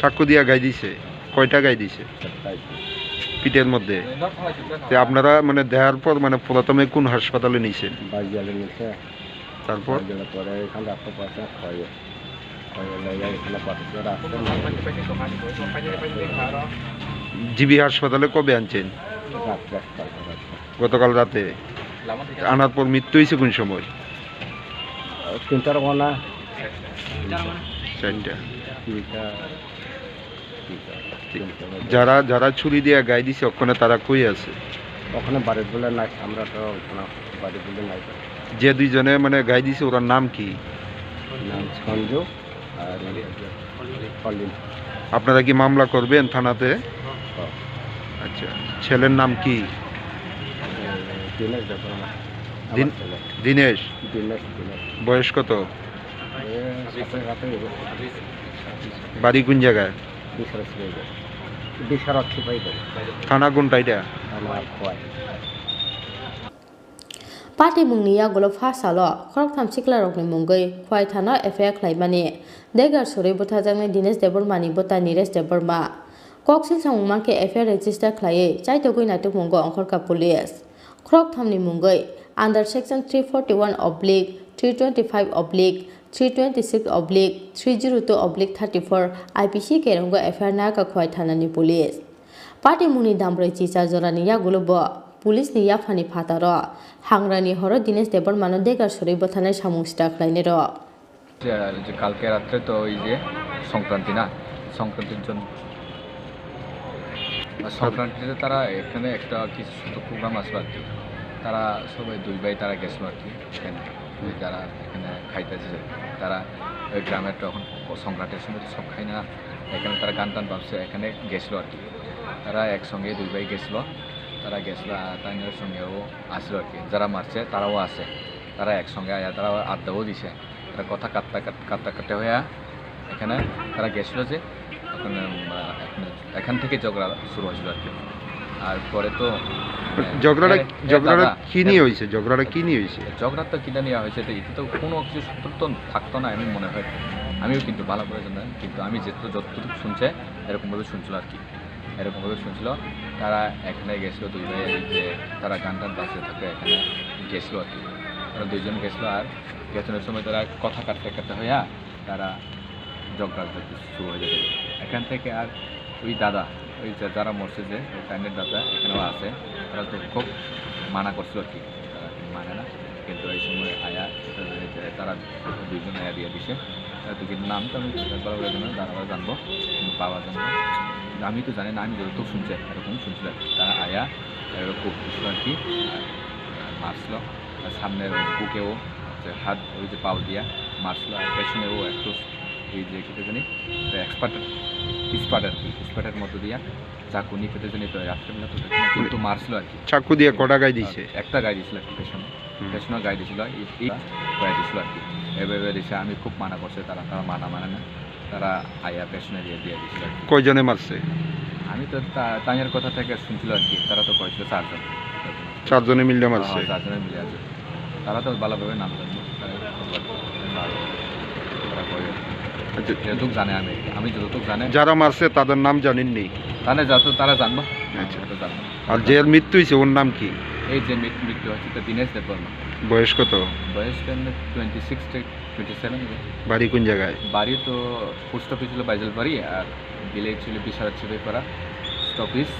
চাকু দিয়া গাই দিছে কয়টা গাই দিছে পিঠের মধ্যে আপনারা মানে দেওয়ার পর মানে প্রথমে কোন হাসপাতালে নিয়েছেন তারপর
পরে এখানে রাখতে পারছে খাওয়াই
জিবি হাসপাতালে কবে আনছেন গতকাল রাতে আনার পর মৃত্যু হয়েছে কোন সময়
3টার ঘন্টা
4টা যারা যারা ছুরি দিয়ে গাই দিছে ওখানে তারা কই আছে
ওখানে বাড়ি বলে নাই আমরা তো বাড়ি বলে নাই
যে দুইজনে মানে গাই দিছে ওর নাম কি
নাম সঞ্জু আর অলিন
আপনারা কি মামলা করবেন থানাতে আচ্ছা ছেলের নাম কি
দিনেশ
দিনেশ বয়স কত বাড়ি কোন জায়গায়? থানা কোনটা এটা?
Party mungni ya golo fa salo khorok tham sikla rok ni mungai khwai thana FIR khlaimani degar sori botha jangne Dines Debor mani bota Nires Debor ma koksil samungma ke FIR register khlaiye chai togoi natuk mungo angkhorka police khorok tham ni mungai under section 341/325/326/302/34 IPC ke rongo FIR na ka khwai thana ni police Party mungni dambroi chicha jorani ya golo bo police নিয়া funny ফাতার হাংরানি হর দিনেশ দেবর মানো দেগার সরই বথানায় সামুং Starc লাইনের
যে কালকে রাত্রে তো ওই যে সংক্রান্তি না সংক্রান্তির জন্য সংক্রান্তিতে তারা এখানে একটা কিছু প্রোগ্রাম আসলো আর কি তারা সবাই দুই ভাই তারা গেছিলো আর কি এখানে যারা এখানে খাইতেছে তারা ওই গ্রামের তখন সংক্রান্তির সময় সব খাই না এখানে তারা গান টান ভাবছে এখানে গেছিলো আর কি তারা একসঙ্গে দুই ভাই গেছিলো তারা গেছিলো তাদের সঙ্গেও আসলো আর কি যারা মারছে তারাও আছে তারা একসঙ্গে আয়া তারা আড্ডাও দিছে তারা কথা কাটতে হয়ে এখানে তারা গেছিলো যে এখান থেকে ঝগড়া শুরু হয়েছিল আর কি আর পরে তো
ঝগড়াটা কি নিয়ে হয়েছে ঝগড়া তো
কিনা নেওয়া হয়েছে তো এতে তো কোনো কিছু সতর্ক থাকতো না আমি মনে হয় আমিও কিন্তু ভালো করে জানি কিন্তু আমি যতটুকু শুনছে এরকমভাবে শুনছিল আর কি এরকমভাবে শুনছিল তারা এখানে গেছিলো দুই ভাই যে তারা গান টান বাজতে থাকে এখানে গেছিলো আর কি তারা দুইজন গেছিলো আর গেছনের সময় তারা কথা কাটতে হইয়া তারা ঝগড়া শুরু হয়ে যাবে এখান থেকে আর ওই দাদা ওই যারা মরছে যে ওই টাইমের দাদা এখানেও আছে তারা তো খুব মানা করছিল আর কি তারা মানে না কিন্তু এই সময় আয়া তারা দুইজন আয়া দিয়ে দিছে কিন্তু নাম তো আমি দাদা জানবো বাবা জানবো আমি তো জানি না আমি যতটুকু শুনছি এরকম শুনছিল তারা আয়া এরকম ছিল আর কি মারছিল সামনের বুকেও হাত ওই যে পাও দিয়া মারছিল আর পেছনেও একটু এই যে কেটে জানি স্পাটের মতো দিয়া চাকু নিয়ে কেটে জানি তো রাত্রেবেলা তো কিন্তু মারছিল আর কি
চাকু দিয়ে কটা গায়ে দিছে
একটা গায়ে দিয়েছিল আর কি পেছনে গায়ে দিয়েছিল গায়ে দিয়েছিল আর কি এভাবে দিছে আমি খুব মানা করছে তারা মানে না তারা আয়া পেছনে দিয়ে দিয়েছিল
কয়জনে মারছে
আমি তো তাইয়ের কথা থেকে শুনছিল আর কি তারা তো কয়েছিল
চারজনে মিলে মারছে
চারজনে মিলে আছে তারা তো ভালোভাবে নাম জানবো যতটুক জানে আমি যতটুক জানে
যারা মারছে তাদের নাম জানেননি
তারা জানবো
আর যে মৃত্যু হয়েছে ওর নাম কি
এই যে মৃত্যু হচ্ছে তো দীনেশ দেববর্মা
বয়স কত
বয়স 26-27
বাড়ি কোন জায়গায়
বাড়ি তো পোস্ট অফিস ছিল বাইজলবাড়ি আর ভিলেজ ছিল বিশাল ছবিপাড়া স্টপিস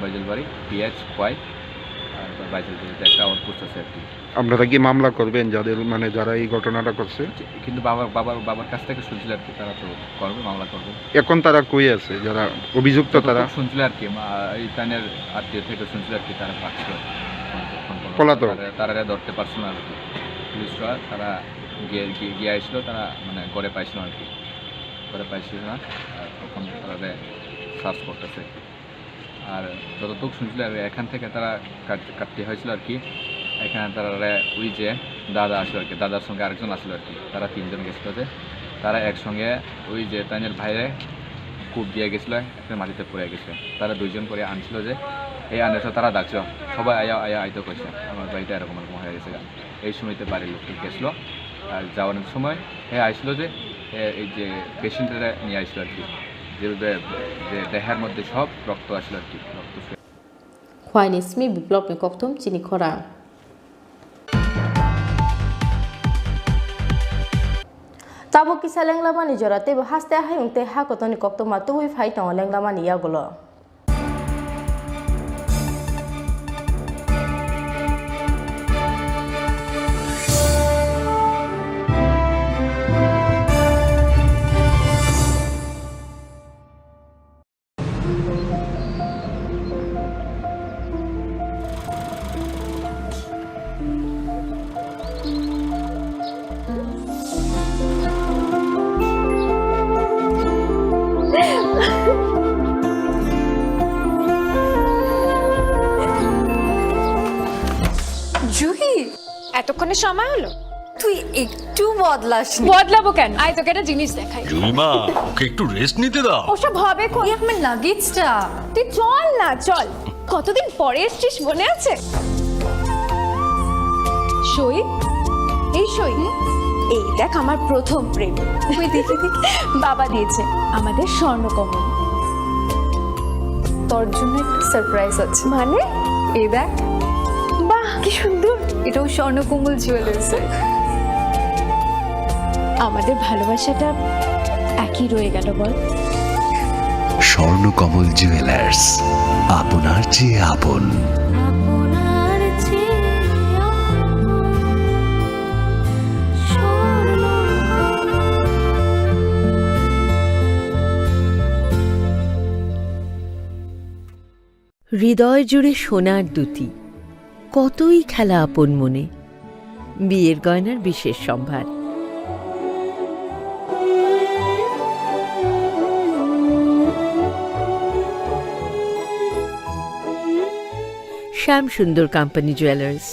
বাইজলবাড়ি পিএচ কোয়াই আর বাইজলবাড়িতে একটা আউটপোস্ট আছে আর কি
আপনারা কি মামলা করবেন যাদের মানে যারা এই ঘটনাটা করছে
কিন্তু বাবার কাছ থেকে শুনছিল আর কি তারা তো করবে মামলা করবে
এখন তারা কই আছে যারা অভিযুক্ত তারা
শুনছিল আর কি এই তানের আত্মীয় থেকে শুনছিল আর কি তারা ভাগছিল
পলাতক
তারা ধরতে পারছিল না আর কি পুলিশরা তারা গিয়ে আসছিল তারা মানে ঘরে পাইছিল আর কি ঘরে পাইছিল না আর তখন তারা সার্চ করতেছে আর যতটুকু শুনছিল আর এখান থেকে তারা কাটতে হয়েছিল আর কি এখানে তারা ওই যে দাদা আসলো আর কি দাদার সঙ্গে আরেকজন আসলো আর কি তারা তিনজন গেছিলো যে তারা একসঙ্গে ওই যে তাইনের ভাইরে কূপ দিয়ে গেছিলো একটা মাটিতে পড়ে গেছে তারা দুইজন করে আনছিল যে এই আনেছে তারা ডাকছিল সবাই আয়া আইতে কইছে আমার বাড়িতে এরকম হয়ে গেছে এই সময়তে বাড়ির লোক গেছিলো আর যাওয়ার সময় আইসলো যে এই যে পেশেন্টরা নিয়ে আসলো আর কি যে দেহের মধ্যে সব রক্ত আসলো আর কি রক্ত
খোয়াইনি স্মি বিপ্লব কক্তম চিনি খরা তাবো কিসা লেংলামানি জরাতে হাসতে হাইংতে হা কতনি কক্তমা তুই ফাই তং লেংলামানি ইয়াগুলো
জুহি এতক্ষণে সময় হলো তুই একটু বদলাস
বদলাবো কেন? আয় তোকে একটা জিনিস দেখাই।
জুলিমা ওকে একটু রেস্ট নিতে দাও।
ওসব হবে কই?
আমার লাগেজটা
তুই চল না, চল। কতদিন পরে এসছিস, মনে আছে? সই, এই সই, এই দেখ আমার প্রথম প্রেম।
তুই দেখে
বাবা দিয়েছে, আমাদের স্বর্ণকমল।
তোর জন্য একটা সারপ্রাইজ আছে।
মানে?
এই দেখ,
বাহ কি সুন্দর।
এটাও স্বর্ণকমল জুয়েলার্সের।
আমাদের ভালোবাসাটা একই রয়ে গেল বল।
স্বর্ণকমল জুয়েলার্স, আপনার চেয়ে আপন।
হৃদয় জুড়ে সোনার দুটি, কতই খেলা আপন মনে। বিয়ের গয়নার বিশেষ সম্ভার। Shyamsundar company jewellers,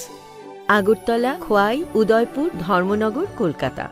Agartala, Khowai, Udaipur, Dharmanagar, Kolkata.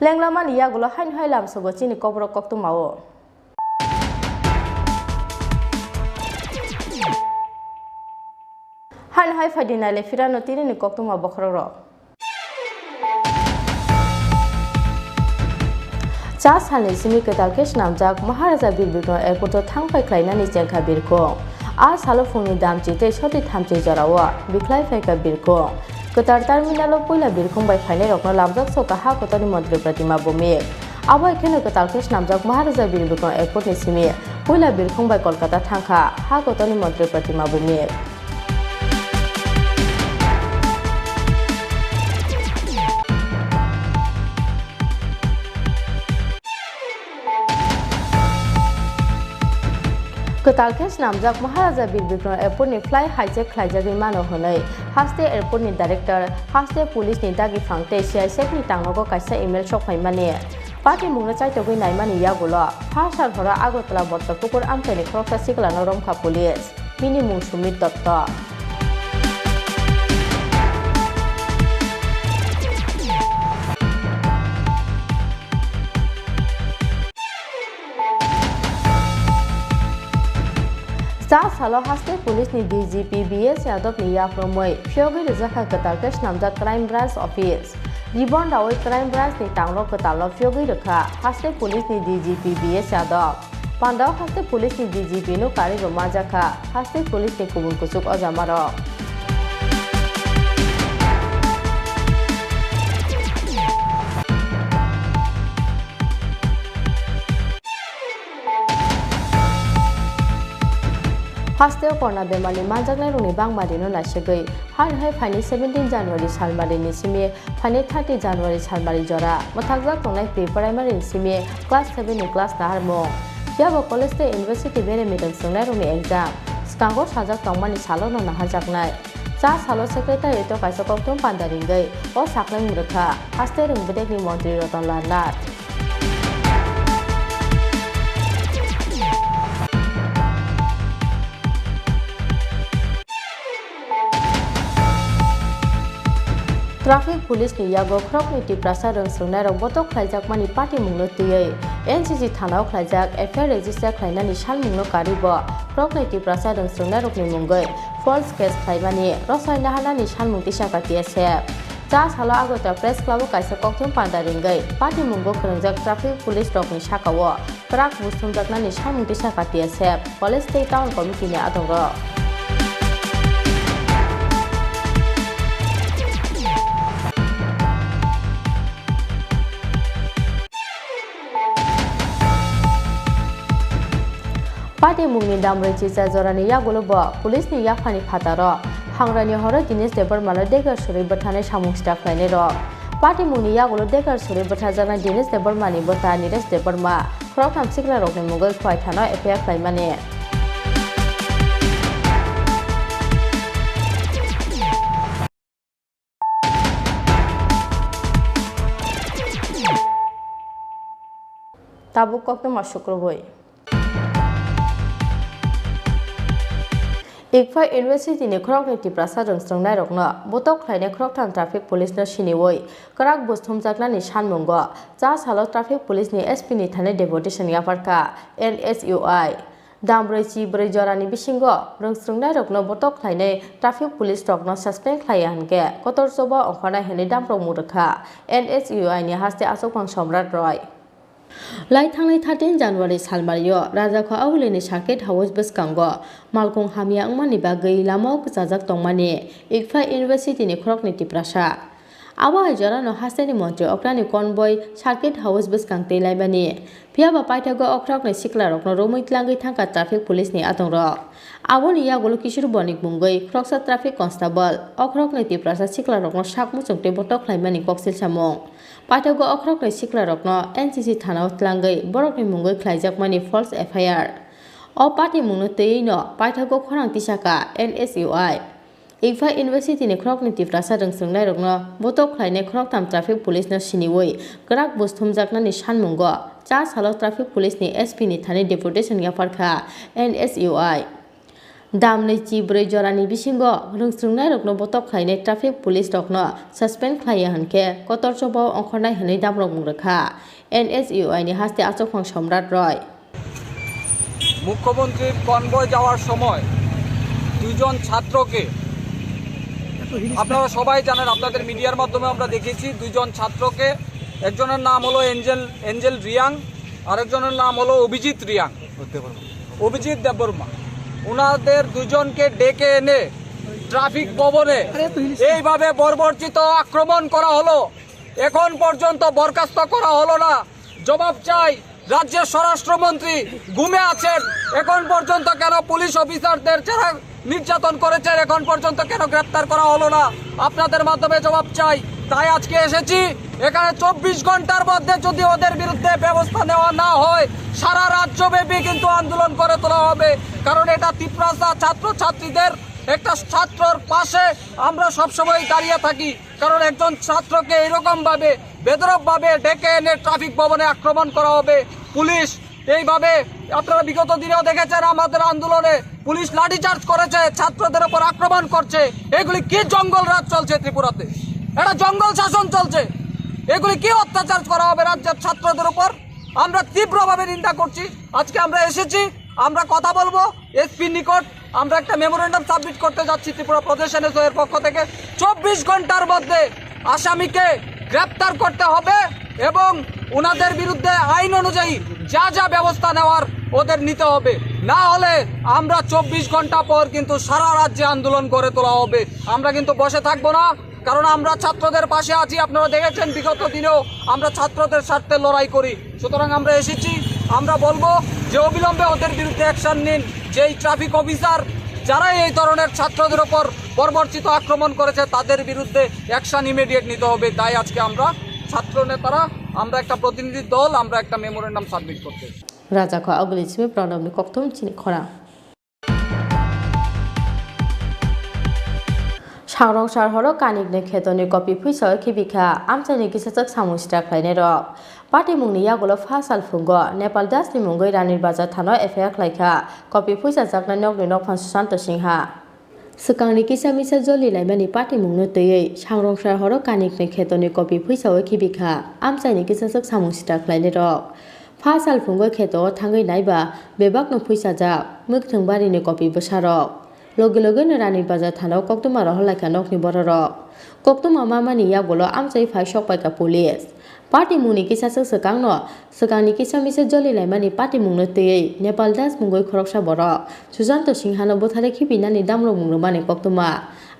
Lenglaman iya gulo hain hai lam sogo chini Kokborok Koktwma o. Hain hai fadina le firano Tini ni Koktwma bokhoro. Cha sani simi ketal kesh namjak Maharaja Birbikno airport thangpai khlainani jengkha birko. A salo phungni dam chite choti thamchi jorawa biklai phaika birko. Ketar terminal poila birkhung bai phainai rokno lamjak soka ha kotani mantri pratima bumi. Abo ekhene ketal kesh namjak Maharaja Birbikno airport ni simi poila birkhung bai Kolkata thangkha ha kotani mantri pratima bumi. Ketal kesh namjak Maharaja Birbikno airport ni fly hijack khlaijagui mano honai haste airport ni director haste police ni dagi phangte CISF ni tangnogo kaisa email sokpai mani party mungna chaitogui naimani yagulo phasar hora Agotala Bortapukur amtani khoroksa siklano romkha police bini mung Sumit Dotto. Sa salo haste police ni DGP BS Yadav ni yapromoi phyogi rizakha ketal kesh namjak crime branch office ribon dawai crime branch ni tanglo ketalo phyogi rakha haste police ni DGP BS Yadav pandao haste police ni DGP no kari roma jakha haste police ni kubun kusuk ojamaro. Haste korna bemani manjaknai rungni bangmari no nasegui har hai phani 17 January salmari ni simi phani 30 January salmari jora mothakjak tongnai pre-primary ni simi class 7 ni class naharmo yabo college te university bere middle sungnai rungni exam skango sajak tongmani salo no nahajaknai cha salo secretary to kaisa Koktwma pandaringai o saklai murkha haste rungbedek ni mantri Rotan Lanat. Traffic police ni yago khrok ni Tripura rong sungnai rok botok khlaijak mani party mungno tiyei NCC thanao khlaijak FIR register khlainani sal mungno karibo krok nei Tripura sadang sungnai rokni mungoi false case khlaimani rosai nahanani sanmung tisaka TSF cha salo agota press club kaisa Koktwma pandaringai party mungo khrangjak traffic police rokni sakao krak bustumjaknani sanmung tisaka TSF College State Town Committee ni adongo Party mungni damrei chicha jorani yagolobo police ni yakphani phataro hangrani horo dinis debar mala degar suri bathane samung staff laine ro Party mungni yagolo degar suri bathajana dinis debar mani bota nires debar ma krok tham sikla rokni mungoi khwai thano FIR khlaimani Tabuk Koktwma Shukroboi Ikfa University ni krok ni Tripura sadang sungnai rokno botok khlaine krok tham traffic police no siniwoi krak busthumjakna ni sanmungo cha salo traffic police ni SP ni thane deputation yaparka NSUI dambroi chi broi jorani bisingo rungsungnai rokno botok khlaine traffic police rokno suspend khlaiya hanke kotor soba okhana hene damprok murkha NSUI ni haste asokpang somrat roy Lai thangnai 13 January salmario Rajakho Ahulini Circuit House Biskango Malkong Hamia Angmani Bagai Lamau Kjajak Tongmani Ikfa University ni Krok ni Tripura sa Awa Jara no Hasani Montri Okrani Convoy Circuit House Biskang Telaibani Piaba Paitago Okrak ni Sikla Rokno Romoi Tlangai Thangka Traffic Police ni Atongro Awoni Yagolo Kishur Bonik Bungoi Kroksa Traffic Constable Okrok ni Tripura sa Sikla Rokno Sakmu Chungte Botok Khlaimani Koksil Samong Paitago okrok ni sikla rokno NCC thanao tlangai borok ni mungoi khlaijakmani false FIR o party mungno teino paitago khorang tisaka NSUI Ikfa University ni krok ni Tripura sadang sungnai rokno botok khlaine krok tam traffic police no siniwoi krak busthumjakna ni sanmungo cha salo traffic police ni SP ni thane deputation yaparkha NSUI Damnei chi broi jorani bisingo rungsungnai rokno botok khlaine traffic police rokno suspend khlaiya hanke kotor chobo ongkhornai hanei damrok mungrakha NSUI ni haste achokphang somrat roy
মুখ্যমন্ত্রীর convoy যাওয়ার সময় দুইজন ছাত্রকে আপনারা সবাই জানেন আপনাদের মিডিয়ার মাধ্যমে আমরা দেখেছি দুইজন ছাত্রকে একজনের নাম হলো এঞ্জেল রিয়াং আরেকজনের নাম হলো অভিজিৎ দেববর্মা ওনাদের দুজনকে ডেকে এনে ট্রাফিক ভবনে এইভাবে বর্বরচিত আক্রমণ করা হলো এখন পর্যন্ত বরখাস্ত করা হলো না জবাব চাই রাজ্যের স্বরাষ্ট্রমন্ত্রী ঘুমে আছেন এখন পর্যন্ত কেন পুলিশ অফিসারদের যারা নির্যাতন করেছেন এখন পর্যন্ত কেন গ্রেফতার করা হলো না আপনাদের মাধ্যমে জবাব চাই তাই আজকে এসেছি এখানে 24 ঘন্টার মধ্যে যদি ওদের বিরুদ্ধে ব্যবস্থা নেওয়া না হয় সারা রাজ্যব্যাপী কিন্তু আন্দোলন করে তোলা হবে কারণ এটা ত্রিপুরা ছাত্রছাত্রীদের একটা ছাত্রর পাশে আমরা সবসময় দাঁড়িয়ে থাকি কারণ একজন ছাত্রকে এরকম ভাবে বেদরকভাবে ডেকে এনে ট্রাফিক ভবনে আক্রমণ করা হবে পুলিশ এইভাবে আপনারা বিগত দিনেও দেখেছেন আমাদের আন্দোলনে পুলিশ লাঠিচার্জ করেছে ছাত্রদের উপর আক্রমণ করছে এগুলি কি জঙ্গল রাজ চলছে ত্রিপুরাতে এটা জঙ্গল শাসন চলছে এগুলি কি অত্যাচার করা হবে রাজ্যের ছাত্রদের উপর আমরা তীব্রভাবে নিন্দা করছি আজকে আমরা এসেছি আমরা কথা বলবো এসপি নিকট আমরা একটা মেমোরেন্ডাম সাবমিট করতে যাচ্ছি ত্রিপুরা প্রদেশ এনএসও এর পক্ষ থেকে 24 ঘন্টার মধ্যে আসামিকে গ্রেফতার করতে হবে এবং ওনাদের বিরুদ্ধে আইন অনুযায়ী যা যা ব্যবস্থা নেওয়ার ওদের নিতে হবে না হলে আমরা 24 ঘন্টা পর কিন্তু সারা রাজ্যে আন্দোলন করে তোলা হবে আমরা কিন্তু বসে থাকবো না কারণ আমরা ছাত্রদের পাশে আছি আপনারা দেখেছেন বিগত দিনেও আমরা ছাত্রদের স্বার্থে লড়াই করি সুতরাং আমরা এসেছি আমরা বলবো যে অবিলম্বে ওদের বিরুদ্ধে অ্যাকশন নিন যেই ট্রাফিক অফিসার যারা এই ধরনের ছাত্রদের উপর বর্বরচিত আক্রমণ করেছে তাদের বিরুদ্ধে অ্যাকশন ইমিডিয়েট নিতে হবে তাই আজকে আমরা ছাত্র নেতারা আমরা একটা প্রতিনিধি দল আমরা একটা মেমোরেন্ডাম সাবমিট করতে
Rajakho Ahulini Pranabni Koktwma Tini Khora Sangrong Sarhoro Kanikne Khetoni Kopi Puisa Kibika Amchani Kisachak Samustra Khlaine Rok Party Mungni Yagolo Fasal Fungo Nepal Dasni Mungoi Ranir Bajar Thano FIR Khlaika Kopi Puisa Jakna Nokni Nokphan Susanto Singha Sekangni kisa misa joli laimani party mungno teyei sangrong sarhoro kanikne khetoni kopi puisa o kibika amchaini kisachak samung sita khlaine rok फा साल फुंगो खेतो थांगै नायबा बेबाकनो फैसा जा मुख थोंबारिनि कपि बसारक लगे लगे रानी बाजार थानाव कक्तमा रहलायखा नकनि बररक कक्तमा मामानि यागलो आमसाइ फाइ सकपाइका पुलिस पार्टी मुनि किसासो सकांनि किसा मिसे जलिलायमानि पार्टी मुंनो तैयै नेपाल दास मुंगै खरकसा बरक सुशांत सिंहानो बोथारे खिपिनानि दामलो मुंनो माने कक्तमा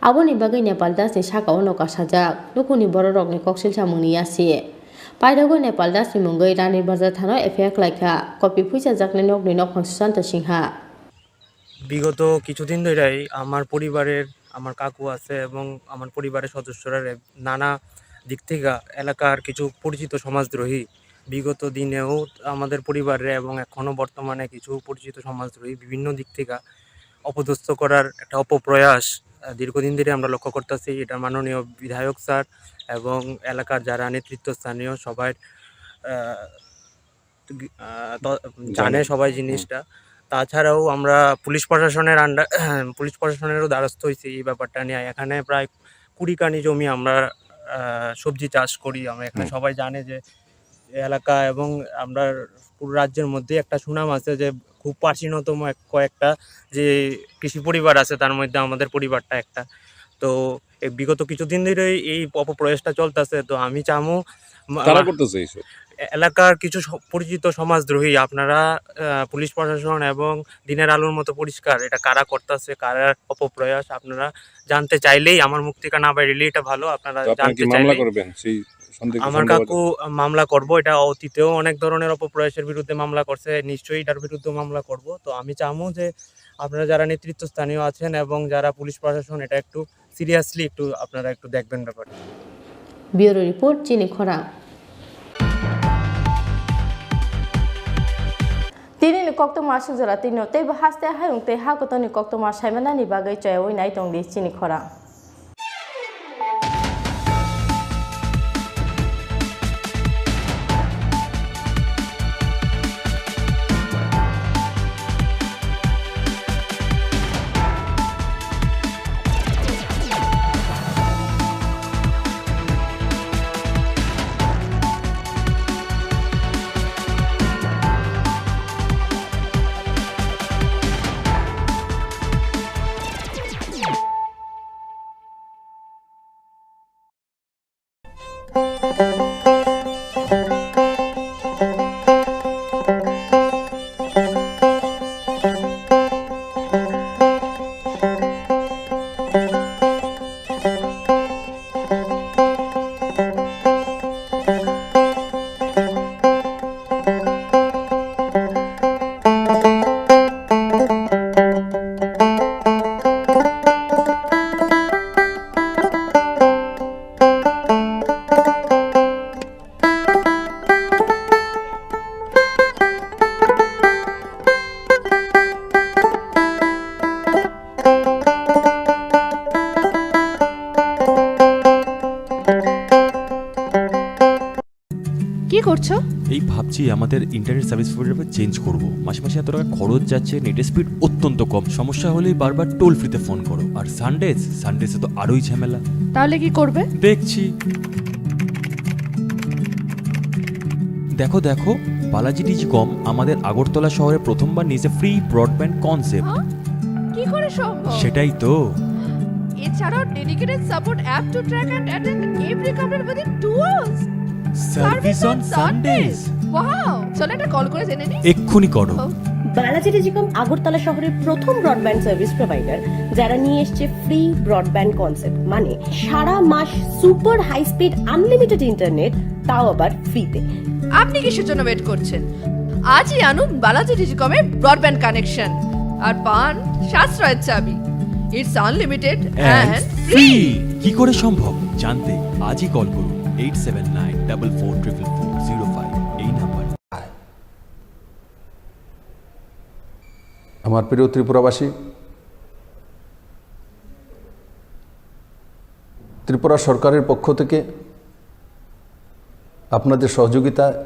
आबोनि बागै नेपाल दासनि साकाव नका साजाक दुखुनि बररकनि कक्सिलसा मुंनि यासि पाइदागो नेपाल दासनि मुंगै रानी बाजार थानाव एफआइआर लायखा कपि फैसा जाकनि नकनि नकफां सुशांत सिंहा
বিগত কিছুদিন ধরেই আমার পরিবারের আমার কাকু আছে এবং আমার পরিবারের সদস্যরা নানা দিক থেকে এলাকার কিছু পরিচিত সমাজদ্রোহী বিগত দিনেও আমাদের পরিবারে এবং এখনও বর্তমানে কিছু পরিচিত সমাজদ্রোহী বিভিন্ন দিক থেকে অপদস্থ করার একটা অপপ্রয়াস দীর্ঘদিন ধরে আমরা লক্ষ্য করতেছি। এটা মাননীয় বিধায়ক স্যার এবং এলাকার যারা নেতৃত্বস্থানীয় সবাই জানে সবাই জিনিসটা। তাছাড়াও আমরা পুলিশ প্রশাসনেরও দ্বারস্থ হয়েছি এই ব্যাপারটা নিয়ে। এখানে প্রায় 20 কানি জমি আমরা সবজি চাষ করি। আমরা এখানে সবাই জানে যে এলাকা এবং আমরা পুরো রাজ্যের মধ্যে একটা সুনাম আছে যে খুব প্রাচীনতম কয়েকটা যে কৃষি পরিবার আছে তার মধ্যে আমাদের পরিবারটা একটা। তো বিগত কিছুদিন ধরে এই অপপ্রয়াসটা চলতেছে। তো আমি চামু এলাকার কিছু পরিচিত সমাজদ্রোহী আপনারা পুলিশ প্রশাসন এবং দিনের আলোর মতো পরিষ্কার এটা কারা করতেছে, কারা অপপ্রয়াস আপনারা জানতে চাইলেই আমার মুখ থেকে না বাইরেলে এটা ভালো। আপনারা জানতে চাইলে আমার কাকু মামলা করব। এটা অতীতেও অনেক ধরনের অপপ্রয়াসের বিরুদ্ধে মামলা করছে, নিশ্চয়ই এটার বিরুদ্ধে মামলা করব। তো আমি চামু যে আপনারা যারা নেতৃত্বস্থানীয় আছেন এবং যারা পুলিশ প্রশাসন এটা একটু সিরিয়াসলি একটু আপনারা একটু দেখবেন ব্যাপারটা।
ব্যুরো রিপোর্ট চিনি খরা Tini ni Koktwma sujara tino te bahaste hayung te hakotoni Koktwma saimanani bagai chayoi nai tongdi chini khora
কি করছো? এই ভাবছি আমাদের ইন্টারনেট সার্ভিস প্রোভাইডার চেঞ্জ করব। মাসে মাসে এত টাকা খরচ যাচ্ছে, নেটের স্পিড অত্যন্ত কম, সমস্যা হলেই বারবার টোল ফ্রিতে ফোন করো। আর সানডেসে তো আরোই ঝামেলা। তাহলে কি করবে? দেখছি। দেখো দেখো, বালাজি ডিজিকম আমাদের আগরতলা শহরে প্রথমবার নিয়েছে ফ্রি ব্রডব্যান্ড কনসেপ্ট।
কি করে সম্ভব?
সেটাই তো।
এছাড়াও dedicated support app to track and attend every complaint within 2 hours.
Service on Sundays.
Wow, চলো একটা কল করে জেনে নিই।
এক্ষুনি করো।
বালাজি ডিজিকম আগরতলা শহরের প্রথম ব্রডব্যান্ড সার্ভিস প্রোভাইডার, যারা নিয়ে এসেছে ফ্রি ব্রডব্যান্ড কনসেপ্ট, মানে সারা মাস super high speed unlimited internet, তাও আবার ফ্রিতে।
আপনি কিসের জন্য ওয়েট করছেন? আজই আনুন বালাজি ডিজিকমের ব্রডব্যান্ড কানেকশন আর পান সাশ্রয়ের চাবি। It's unlimited and free.
কি করে সম্ভব জানতে আজই কল করুন 8794440405 এই নাম্বার।
আমার প্রিয় ত্রিপুরাবাসী, ত্রিপুরা সরকারের পক্ষ থেকে আপনাদের সহযোগিতায়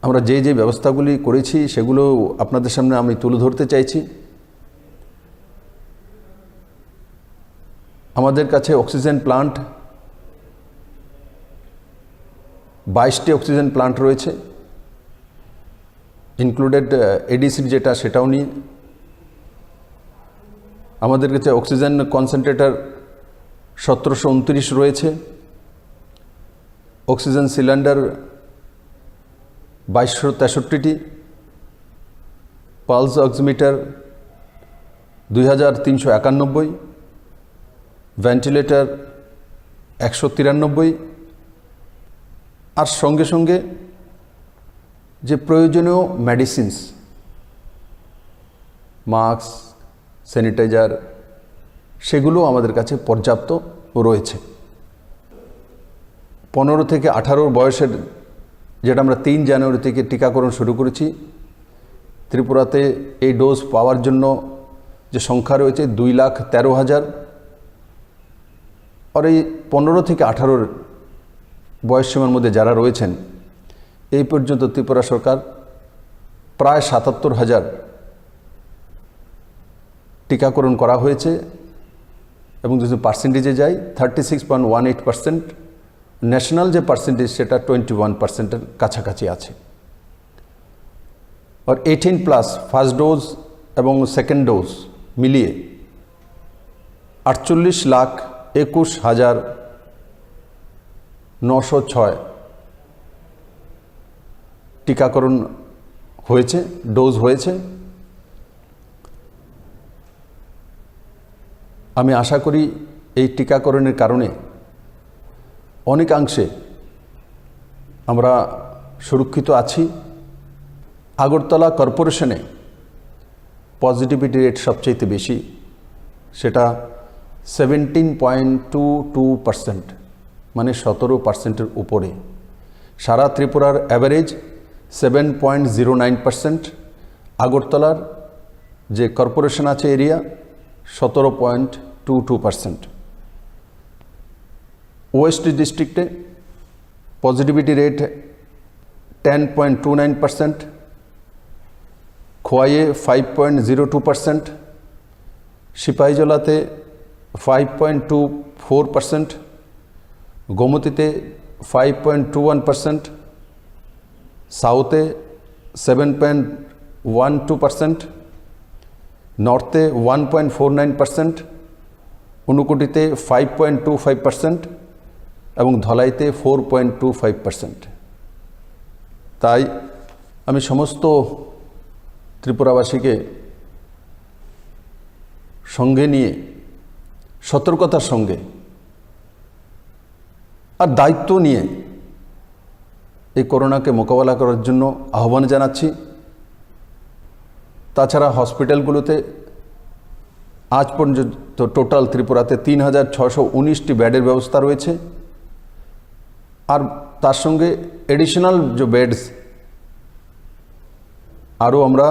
আমরা যে যে ব্যবস্থাগুলি করেছি সেগুলো আপনাদের সামনে আমি তুলে ধরতে চাইছি। আমাদের কাছে অক্সিজেন প্লান্ট 22টি অক্সিজেন প্লান্ট রয়েছে, ইনক্লুডেড এডিসির যেটা সেটাও নিয়ে। আমাদের কাছে অক্সিজেন কনসেন্ট্রেটর 1729 রয়েছে, অক্সিজেন সিলিন্ডার 2263টি, পালস অক্সিমিটার 2391, ভেন্টিলেটর 193, আর সঙ্গে সঙ্গে যে প্রয়োজনীয় মেডিসিনস, মাস্ক, স্যানিটাইজার, সেগুলো আমাদের কাছে পর্যাপ্ত রয়েছে। 15 থেকে 18 বয়সের, যেটা আমরা 3 জানুয়ারি থেকে টিকাকরণ শুরু করেছি, ত্রিপুরাতে এই ডোজ পাওয়ার জন্য যে সংখ্যা রয়েছে 2,13,000। আর এই 15 থেকে 18 বয়স সীমার মধ্যে যারা রয়েছেন, এই পর্যন্ত ত্রিপুরা সরকার প্রায় 77,000 টিকাকরণ করা হয়েছে, এবং যদি পার্সেন্টেজে যাই 36.18%, ন্যাশনাল যে পার্সেন্টেজ সেটা 21%-এর কাছাকাছি আছে। আর 18+ ফার্স্ট ডোজ এবং সেকেন্ড ডোজ মিলিয়ে 48,21,906 টিকাকরণ হয়েছে, ডোজ হয়েছে। আমি আশা করি এই টিকাকরণের কারণে অনেকাংশে আমরা সুরক্ষিত আছি। আগরতলা কর্পোরেশনে পজিটিভিটি রেট সবচেয়ে বেশি, সেটা 17.22%, মানে 17%-এর উপরে। সারা ত্রিপুরার অ্যাভারেজ 7.09%, আগরতলার যে কর্পোরেশন আছে এরিয়া 17.22%। ওয়েস্ট ডিস্ট্রিক্টে পজিটিভিটি রেট 10.29%, খোয়াইয়ে 5.02%, সিপাহীজলাতে 5.24%, গোমতীতে 5.21%, সাউথে 7.12%, নর্থে 1.49%, উনকোটিতে 5.25% এবং ধলাইতে 4.25%। তাই আমি সমস্ত ত্রিপুরাবাসীকে সঙ্গে নিয়ে সতর্কতার সঙ্গে আর দায়িত্ব নিয়ে এই করোনাকে মোকাবেলা করার জন্য আহ্বান জানাচ্ছি। তাছাড়া হসপিটালগুলোতে আজ পর্যন্ত টোটাল ত্রিপুরাতে 3,619টি বেডের ব্যবস্থা রয়েছে, আর তার সঙ্গে এডিশনাল যে বেডস আরও আমরা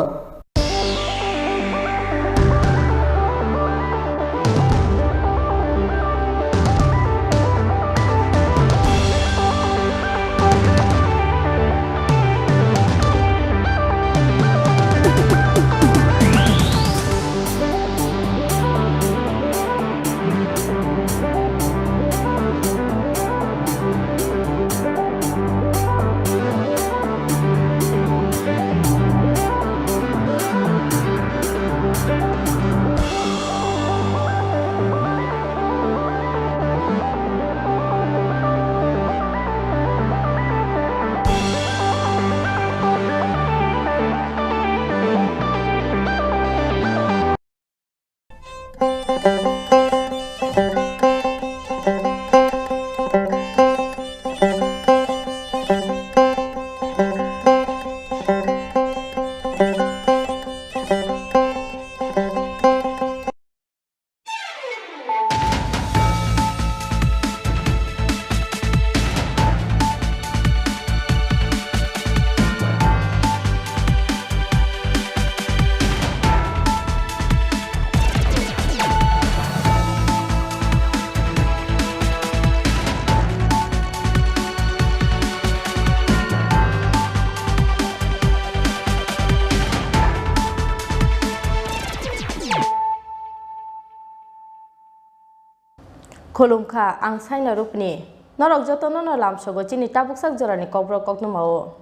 खुलुमखा आं Saina रुपनि Norok jotono no lam sogo Tini tabuksak jorani Kokborok Koktwma o.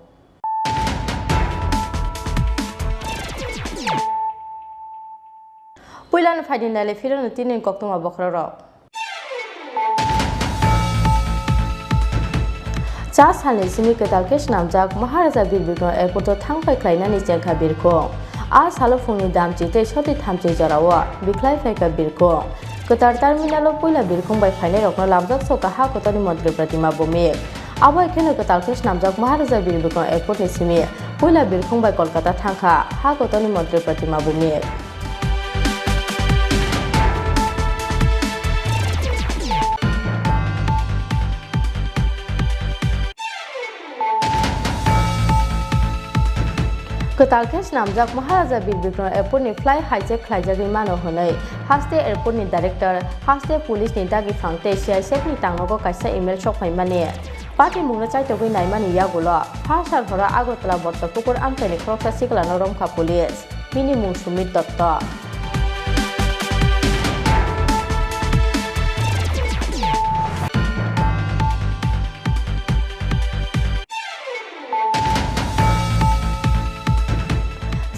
Puilan faidin dale firon Tini Koktwma bokroro. Cha salni simi ketal kesh namjak Maharaja Birbikno airport thangpai khlainani jengkha birko. A salo phungni dam chite soti thamche jorawa biklai faika birko. Ketar terminalo puila birkung bai phainai rokno lamjak soka ha kotani mantri pratima bumi. Abo ekhene ketal kesh namjak Maharaja Birbikno airport ni simi puila birkung bai Kolkata thangkha ha kotani mantri pratima bumi. Ketal kesh namjak Maharaja Birbikno airport ni fly hijack khlaijak mano honai haste airport ni director haste police ni dagi phangte CISF ni tangnogo kaisa email shokpai mani party mungna chaitogoi naimani yagulo phasar hora agotla bottapukur amtani khoroksa siklano romkha police minimum sumit dotto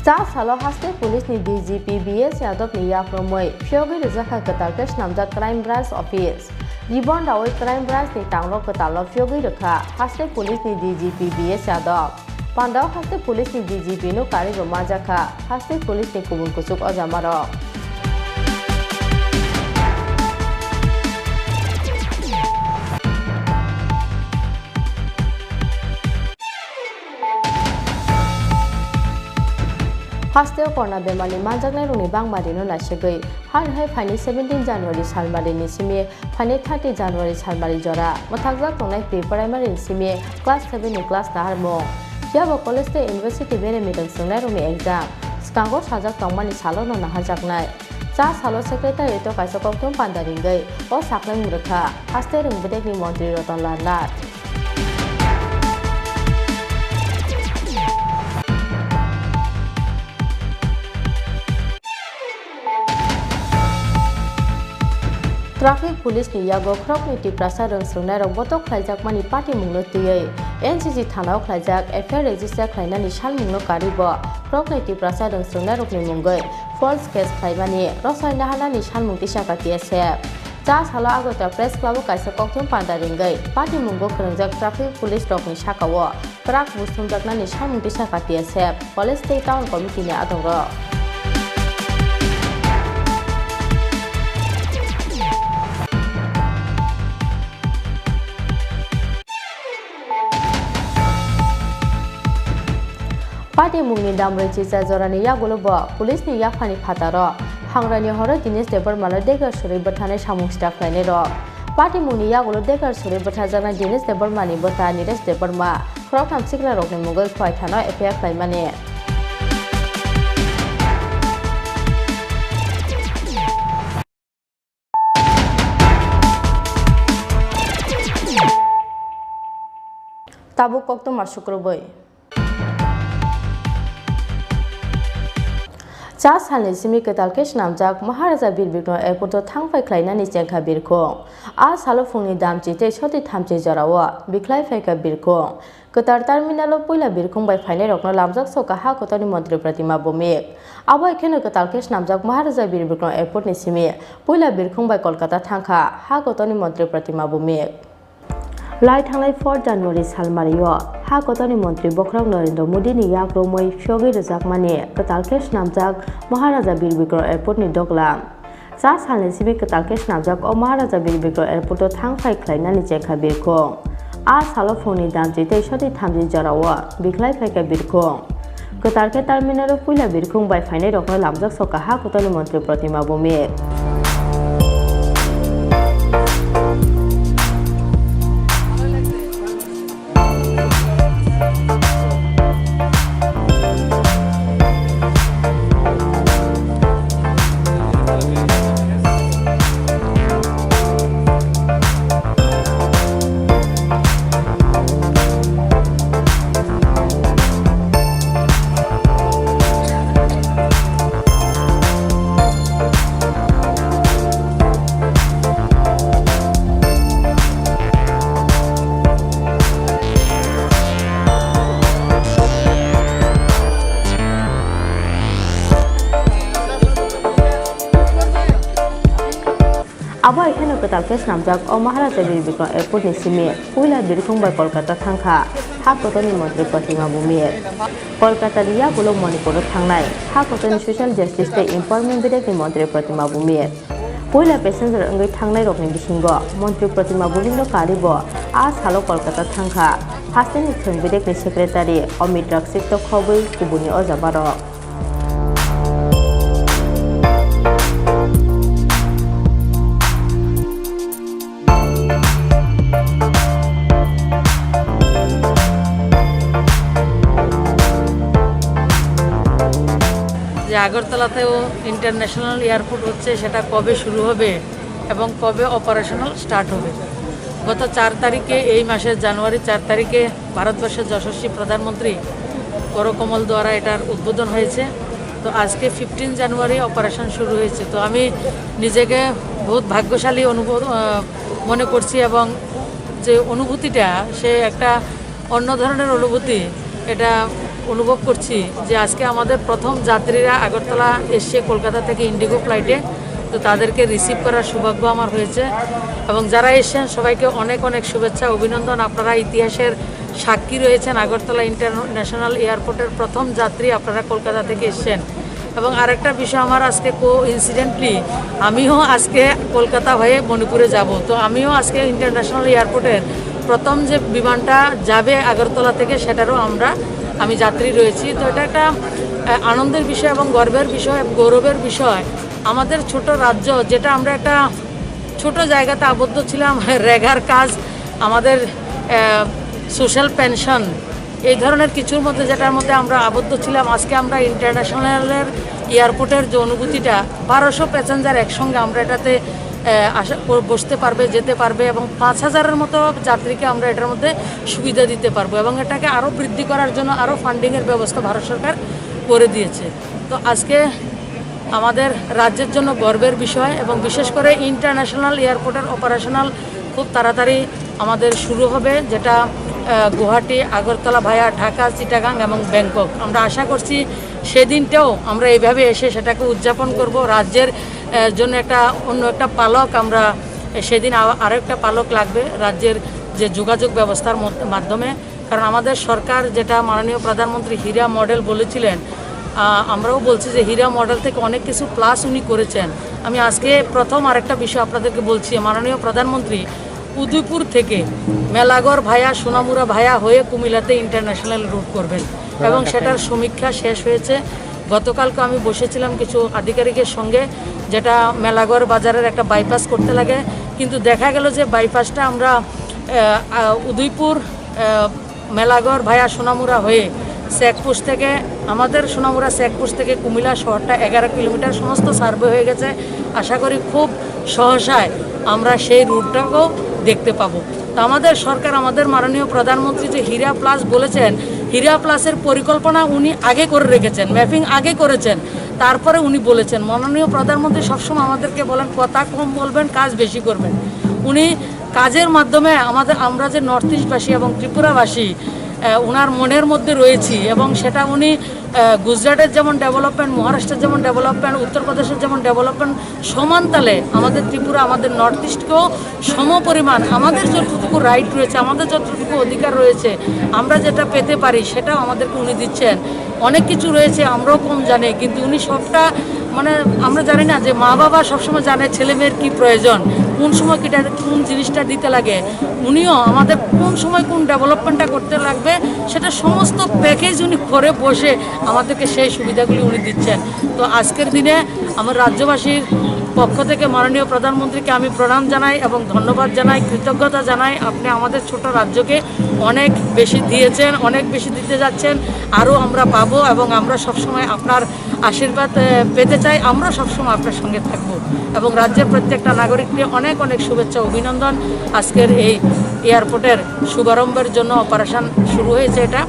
Sa salo haste police ni DGP BS Yadav ni yakromoi phyogi rizakha ketal kesh namjak crime branch office ribon dawai crime branch ni tanglo ketalo phyogi rakha haste police ni DGP BS Yadav pandao haste police ni DGP no kari roma jakha haste police ni kubun kusuk ojamaro Haste korna bemani manjaknai rungni bangmari no nasegoi har hai phani 17 January salmari ni simi phani 30 January salmari jora mothakjak tongnai pre-primary ni simi class 7 ni class nahar mo yabo college te university bere meeting sungnai rungni exam skango sajak tongmani salo no nahajaknai cha salo secretary to kaisa Koktwma pandaringai o saknai murkha haste rungbedek ni mantri Ratan Lat Traffic police ni yago khrok ni Tripura rong sungnai rok botok khlaijak mani party mungno tiyei NCC thanao khlaijak FIR register khlainani salmungno karibo khrok ni Tripura rong sungnai rok ni mungoi false case khlaimani rosai nahanani salmung tisaka TSF cha salo agota press club kaisa Koktwma pandaringai party mungo krengjak traffic police rok ni sakao krak bustumjaknani salmung tisaka TSF College State Town Committee ni adongro Party mungni damre chicha jorani yagulo bo police ni yaphani phataro hangrani horo dinesh debar mala degar suri bathane samung staff laine ro party mungni yagulo degar suri bathajana dinesh debar mani botha niresh debar ma khorok tamsikla rokni mugoi khwai thano FIR khlaimani tabu Koktwma sukrobai Cha salni simi ketal kesh namjak Maharaja Birbikno airport thangpai khlainani jengkha birko a salo phungni dam chite soti thamche jorawa biklai faika birko ketar terminalo puila birkung bai phainai rokno lamjak soka ha kotani mantri pratima bumi abo ekhene ketal kesh namjak Maharaja Birbikno airport ni simi puila birkung bai Kolkata thangkha ha kotani mantri pratima bumi Lai thanglai 4 January salmario ha kotani mantri Bokrang Narendra Modi ni yakromoi phyogi rizak mani ketal kesh namjak Maharaja Birbikno airport ni doglam cha salni simi ketal kesh namjak o Maharaja Birbikno airport thangpai khlainani jengkha birko a salo phone dam chite soti thamji jorawa biklai faika birko ketar ke terminal puila birkung bai phainai rokno lamjak soka ha kotani mantri pratima bumi Abo ekhane ketalke snamjak o Maharaja Bir Bikrong Airport ni simi puila birkhung bai Kolkata thangkha hakotoni mantri Koktwma bumi Kolkata ria bulok Manipur thangnai hakotoni social justice tei empowerment birek ni mantri Koktwma bumi puila passenger ngai thangnai rokni bisingo mantri Koktwma bumindo karibo a salo Kolkata thangkha hasteni thung birek ni secretary Amit Raksit to khobui kubuni o jabaro
যে আগরতলাতেও international airport হচ্ছে সেটা কবে শুরু হবে এবং কবে operational start হবে গত 4 তারিখে এই মাসের জানুয়ারি 4 তারিখে ভারতবর্ষের যশস্বী প্রধানমন্ত্রী করকমল দ্বারা এটার উদ্বোধন হয়েছে তো আজকে 15 জানুয়ারি অপারেশন শুরু হয়েছে তো আমি নিজেকে বহুত ভাগ্যশালী মনে করছি এবং যে অনুভূতিটা সে একটা অন্য ধরনের অনুভূতি এটা অনুভব করছি যে আজকে আমাদের প্রথম যাত্রীরা আগরতলা এসে কলকাতা থেকে ইন্ডিগো ফ্লাইটে তো তাদেরকে রিসিভ করার সৌভাগ্য আমার হয়েছে এবং যারা এসেছেন সবাইকে অনেক অনেক শুভেচ্ছা অভিনন্দন আপনারা ইতিহাসের সাক্ষী রয়েছেন আগরতলা ইন্টারন্যাশনাল এয়ারপোর্টের প্রথম যাত্রী আপনারা কলকাতা থেকে এসেছেন এবং আরেকটা বিষয় আমার আজকে ইনসিডেন্টলি আমিও আজকে কলকাতা হয়ে মণিপুরে যাব তো আমিও আজকে ইন্টারন্যাশনাল এয়ারপোর্টের প্রথম যে বিমানটা যাবে আগরতলা থেকে সেটারও আমি যাত্রী রয়েছি তো এটা একটা আনন্দের বিষয় এবং গর্বের বিষয় গৌরবের বিষয় আমাদের ছোট রাজ্য যেটা আমরা একটা ছোট জায়গাতে আবদ্ধ ছিলাম রেগার কাজ আমাদের সোশ্যাল পেনশন এই ধরনের কিছুর মধ্যে যেটার মধ্যে আমরা আবদ্ধ ছিলাম আজকে আমরা ইন্টারন্যাশনালের এয়ারপোর্টের যে অনুভূতিটা 1200 প্যাসেঞ্জার একসঙ্গে আমরা এটাতে বসতে পারবে যেতে পারবে এবং 5000-এর মতো যাত্রীকে আমরা এটার মধ্যে সুবিধা দিতে পারবো এবং এটাকে আরও বৃদ্ধি করার জন্য আরও ফান্ডিংয়ের ব্যবস্থা ভারত সরকার করে দিয়েছে তো আজকে আমাদের রাজ্যের জন্য গর্বের বিষয় এবং বিশেষ করে ইন্টারন্যাশনাল এয়ারপোর্টের অপারেশনাল খুব তাড়াতাড়ি আমাদের শুরু হবে যেটা গুয়াহাটি আগরতলা ভায়া ঢাকা চিটাগাং এবং ব্যাংকক আমরা আশা করছি সেদিনটাও আমরা এইভাবে এসে সেটাকে উদযাপন করব রাজ্যের জন্য অন্য একটা পালক আমরা সেদিন আরও একটা পালক লাগবে রাজ্যের যে যোগাযোগ ব্যবস্থার মাধ্যমে কারণ আমাদের সরকার যেটা মাননীয় প্রধানমন্ত্রী হীরা মডেল বলেছিলেন আমরাও বলছি যে হীরা মডেল থেকে অনেক কিছু প্লাস উনি করেছেন আমি আজকে প্রথম আরেকটা বিষয় আপনাদেরকে বলছি মাননীয় প্রধানমন্ত্রী উদয়পুর থেকে মেলাগড় ভায়া সোনামুড়া ভায়া হয়ে কুমিল্লাতে ইন্টারন্যাশনাল রুট করবেন এবং সেটার সমীক্ষা শেষ হয়েছে গতকালকে আমি বসেছিলাম কিছু আধিকারিকের সঙ্গে যেটা মেলাগড় বাজারের একটা বাইপাস করতে লাগে কিন্তু দেখা গেল যে বাইপাসটা আমরা উদয়পুর মেলাগড় ভায়া সোনামুড়া হয়ে চেকপোস্ট থেকে আমাদের সোনামুড়া চেকপোস্ট থেকে কুমিল্লা শহরটা 11 কিলোমিটার সমস্ত সার্ভে হয়ে গেছে আশা করি খুব সহসায় আমরা সেই রুটটাকেও দেখতে পাবো তো আমাদের সরকার আমাদের মাননীয় প্রধানমন্ত্রী যে হীরা প্লাস বলেছেন হীরা প্লাসের পরিকল্পনা উনি আগে করে রেখেছেন ম্যাপিং আগে করেছেন তারপরে উনি বলেছেন মাননীয় প্রধানমন্ত্রী সবসময় আমাদেরকে বলেন কথা কম বলবেন কাজ বেশি করবেন উনি কাজের মাধ্যমে আমরা যে নর্থ ইস্টবাসী এবং ত্রিপুরাবাসী ওনার মনের মধ্যে রয়েছি এবং সেটা উনি গুজরাটের যেমন ডেভেলপমেন্ট মহারাষ্ট্রের যেমন ডেভেলপমেন্ট উত্তরপ্রদেশের যেমন ডেভেলপমেন্ট সমান তালে আমাদের ত্রিপুরা আমাদের নর্থ ইস্টকেও সমপরিমাণ আমাদের যতটুকু রাইট রয়েছে আমাদের যতটুকু অধিকার রয়েছে আমরা যেটা পেতে পারি সেটাও আমাদেরকে উনি দিচ্ছেন অনেক কিছু রয়েছে আমরাও কম জানি কিন্তু উনি সবটা মানে আমরা জানি না যে মা বাবা সবসময় জানে ছেলে মেয়ের কী প্রয়োজন কোন সময় কোন জিনিসটা দিতে লাগে উনিও আমাদের কোন সময় কোন ডেভেলপমেন্টটা করতে লাগবে সেটা সমস্ত প্যাকেজ উনি করে বসে আমাদেরকে সেই সুবিধাগুলি উনি দিচ্ছেন তো আজকের দিনে আমার রাজ্যবাসীর পক্ষ থেকে মাননীয় প্রধানমন্ত্রীকে আমি প্রণাম জানাই এবং ধন্যবাদ জানাই কৃতজ্ঞতা জানাই আপনি আমাদের ছোট রাজ্যকে অনেক বেশি দিয়েছেন অনেক বেশি দিতে যাচ্ছেন আরও আমরা পাবো এবং আমরা সবসময় আপনার আশীর্বাদ পেতে চাই আমরা সবসময় আপনার সঙ্গে থাকব এবং রাজ্যের প্রত্যেকটা নাগরিককে অনেক অনেক শুভেচ্ছা অভিনন্দন আজকের এই এয়ারপোর্টের শুভারম্ভের জন্য অপারেশন শুরু হয়েছে এটা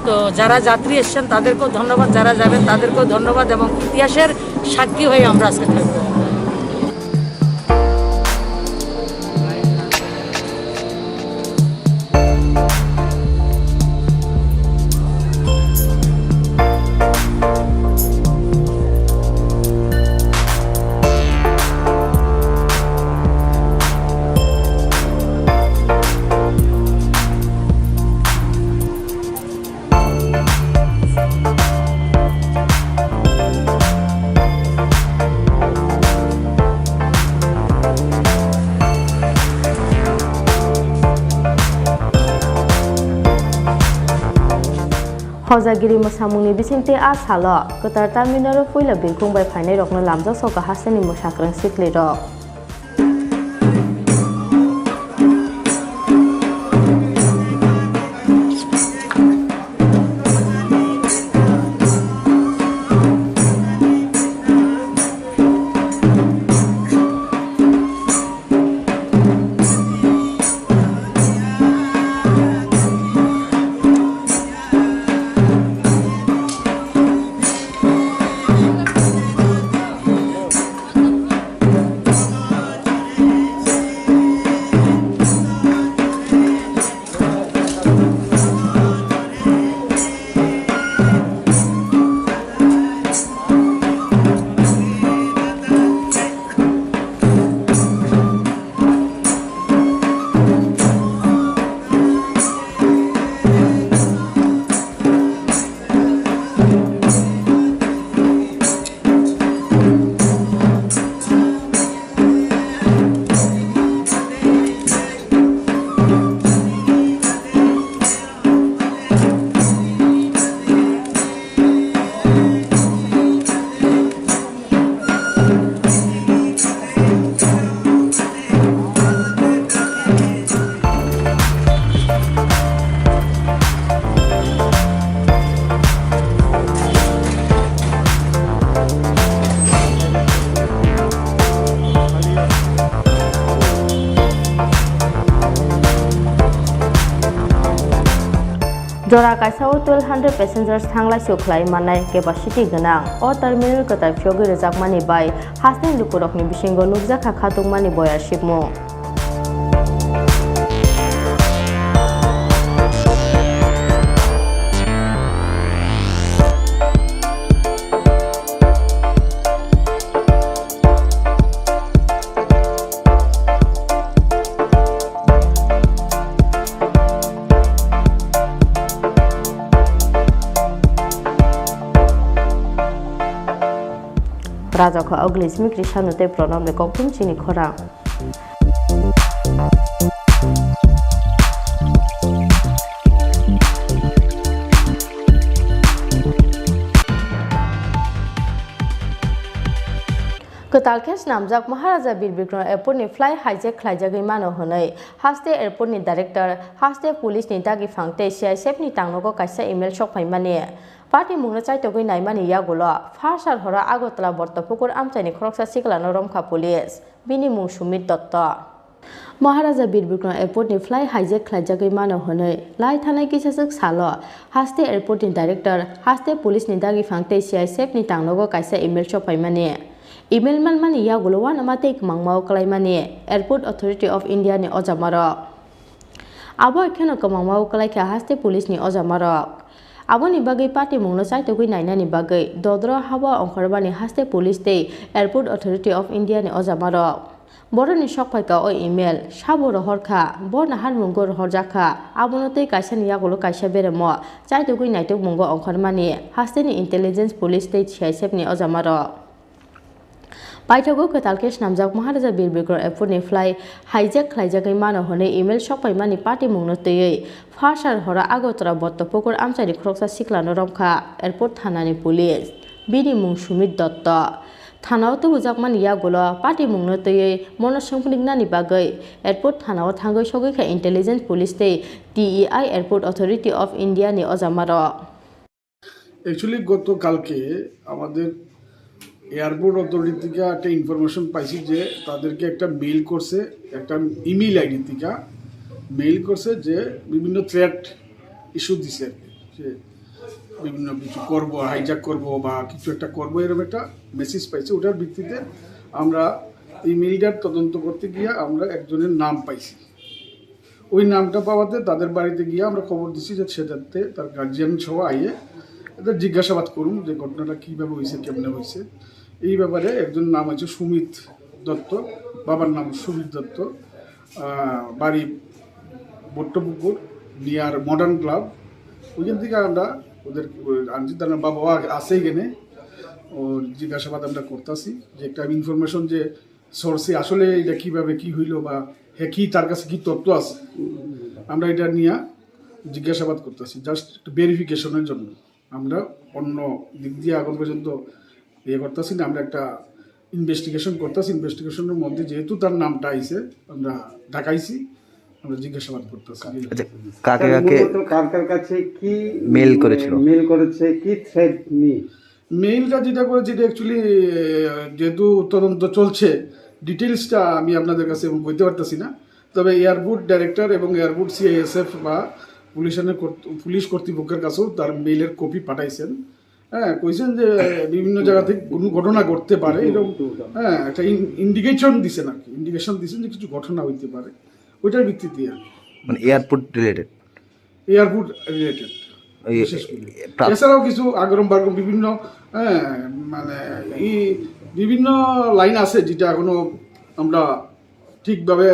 তো যারা যাত্রী এসছেন তাদেরকেও ধন্যবাদ যারা যাবেন তাদেরকেও ধন্যবাদ এবং ইতিহাসের সাক্ষী হয়ে আমরা আজকে থাকবো
Hojagiri mosamungni bisingte a salo ketar terminal puila birkung bai phainai rokno lamjak soka hasteni mosakrang sikli rok. Jora kaisa 1200 passengers thanglai suklai manai capacity ganang o terminal ketar phyogi rejakmani bai hasni lukurokni bisingo nukjaka khatungmani boyar shipmo. Raja ko aglismi krishanute pranam le Koktwma chini khora. Ketalkes namjak Maharaja Birbikram Airport ni fly hijack khlaijagui mano honai haste airport ni director haste police ni dagi phangte CISF ni tangnogo kaisa email shokpai mani Party mungna chaitogui naimani yagulo farsar hora agotla bortopukur amchaini khoroksa siklano romkha police bini mung Sumit Dotto Maharaja Birbikram Airport ni fly hijack khlaijagui mano honai lai thanai kisasuk salo haste airport ni director haste police ni dagi phangte CISF ni tangnogo kaisa email shokpai mani Email man mani yagulo wan amate mangmao kalai mani Airport Authority of India ni ojamaro abo ekheno kamangmao kalai kha haste police ni ojamaro abo ni bagai party mungno chaitogui naina ni bagai dodro hawa ongkharbani haste police tei Airport Authority of India ni ojamaro boroni shokpaika o email saboro horkha borna harmungo horjaka abonote kaisa ni yagulo kaisa beremo chaitogui naitok mungo ongkharbani haste ni intelligence police tei CISF ni ojamaro Paithago ketalkes namjak Maharaja Birbikram Airport ni fly hijack khlaijagai mano honai email shokpai mani party mungno tei farsar hora agotra bortopukur amchaini khoroksa siklano romkha airport thana ni police bini mung Sumit Dotto thanao tu bujakmani yagulo party mungno tei mono songpnikna ni bagai airport thanao thangoi sogoi kha intelligence police tei DEI Airport Authority of India ni ojamaro
Actually গতকালকে আমাদের airport authority থেকে একটা information পাইছি যে তাদেরকে একটা mail করছে একটা ইমেইল আইডি থেকে মেইল করছে যে বিভিন্ন থ্রেট ইস্যু দিছে যে বিভিন্ন কিছু করব হাইজ্যাক করব বা কিছু একটা করব এরকম একটা মেসেজ পাইছে ওটার ভিত্তিতে আমরা ইমেইলটার তদন্ত করতে গিয়ে আমরা একজনের নাম পাইছি ওই নামটা পাওয়াতে তাদের বাড়িতে গিয়ে আমরা খবর দিছি যে সেটাতে তার গার্জিয়ান সহ আইয়ে এটা জিজ্ঞাসাবাদ করুন যে ঘটনাটা কীভাবে হয়েছে কেমনে হয়েছে এই ব্যাপারে একজন নাম আছে সুমিত দত্ত বাবার নাম সুমিত দত্ত বাড়ি বট্টপুকুর নিয়ার মডার্ন ক্লাব ওইখান থেকে আমরা ওদের আনছি তার বাবা আছে এখানে ওর জিজ্ঞাসাবাদ আমরা করতেছি যে একটা ইনফরমেশন যে সোর্সে আসলে এটা কীভাবে কী হইলো বা হ্যাঁ কী তার কাছে কী তথ্য আছে আমরা এটা নিয়ে জিজ্ঞাসাবাদ করতেছি, জাস্ট একটু ভেরিফিকেশনের জন্য। আমরা অন্য দিক দিয়ে এখন পর্যন্ত ইয়ে করতেছি না, আমরা একটা ইনভেস্টিগেশন করতেছি। ইনভেস্টিগেশনের মধ্যে যেহেতু তার নামটা আইছে, আমরা ঢাকাইছি, আমরা জিজ্ঞাসাবাদ করতেছি।
কাকে কাকে কার কাছে কি মেল করেছে কি থ্রেড নিয়ে
মেইলটা যেটা করেছে, এটা অ্যাকচুয়ালি যেহেতু তদন্ত চলছে, ডিটেলসটা আমি আপনাদের কাছে বলতে পারতেছি না। তবে এয়ারপোর্ট ডাইরেক্টর এবং এয়ারপোর্ট সিআইএসএফ বা পুলিশ কর্তৃপক্ষের কাছেও তার মেইলের কপি পাঠাইছেন। হ্যাঁ, কইছেন যে বিভিন্ন জায়গা থেকে কোনো ঘটনা ঘটতে পারে, এরকম হ্যাঁ একটা ইন্ডিকেশন দিছেন আর কি, ইন্ডিকেশন দিছেন যে কিছু ঘটনা হইতে পারে, ওইটার ভিত্তিতে আর কি।
মানে এয়ারপোর্ট রিলেটেড
এছাড়াও কিছু আগরম বাগরম বিভিন্ন মানে এই বিভিন্ন লাইন আছে যেটা এখনো আমরা ঠিকভাবে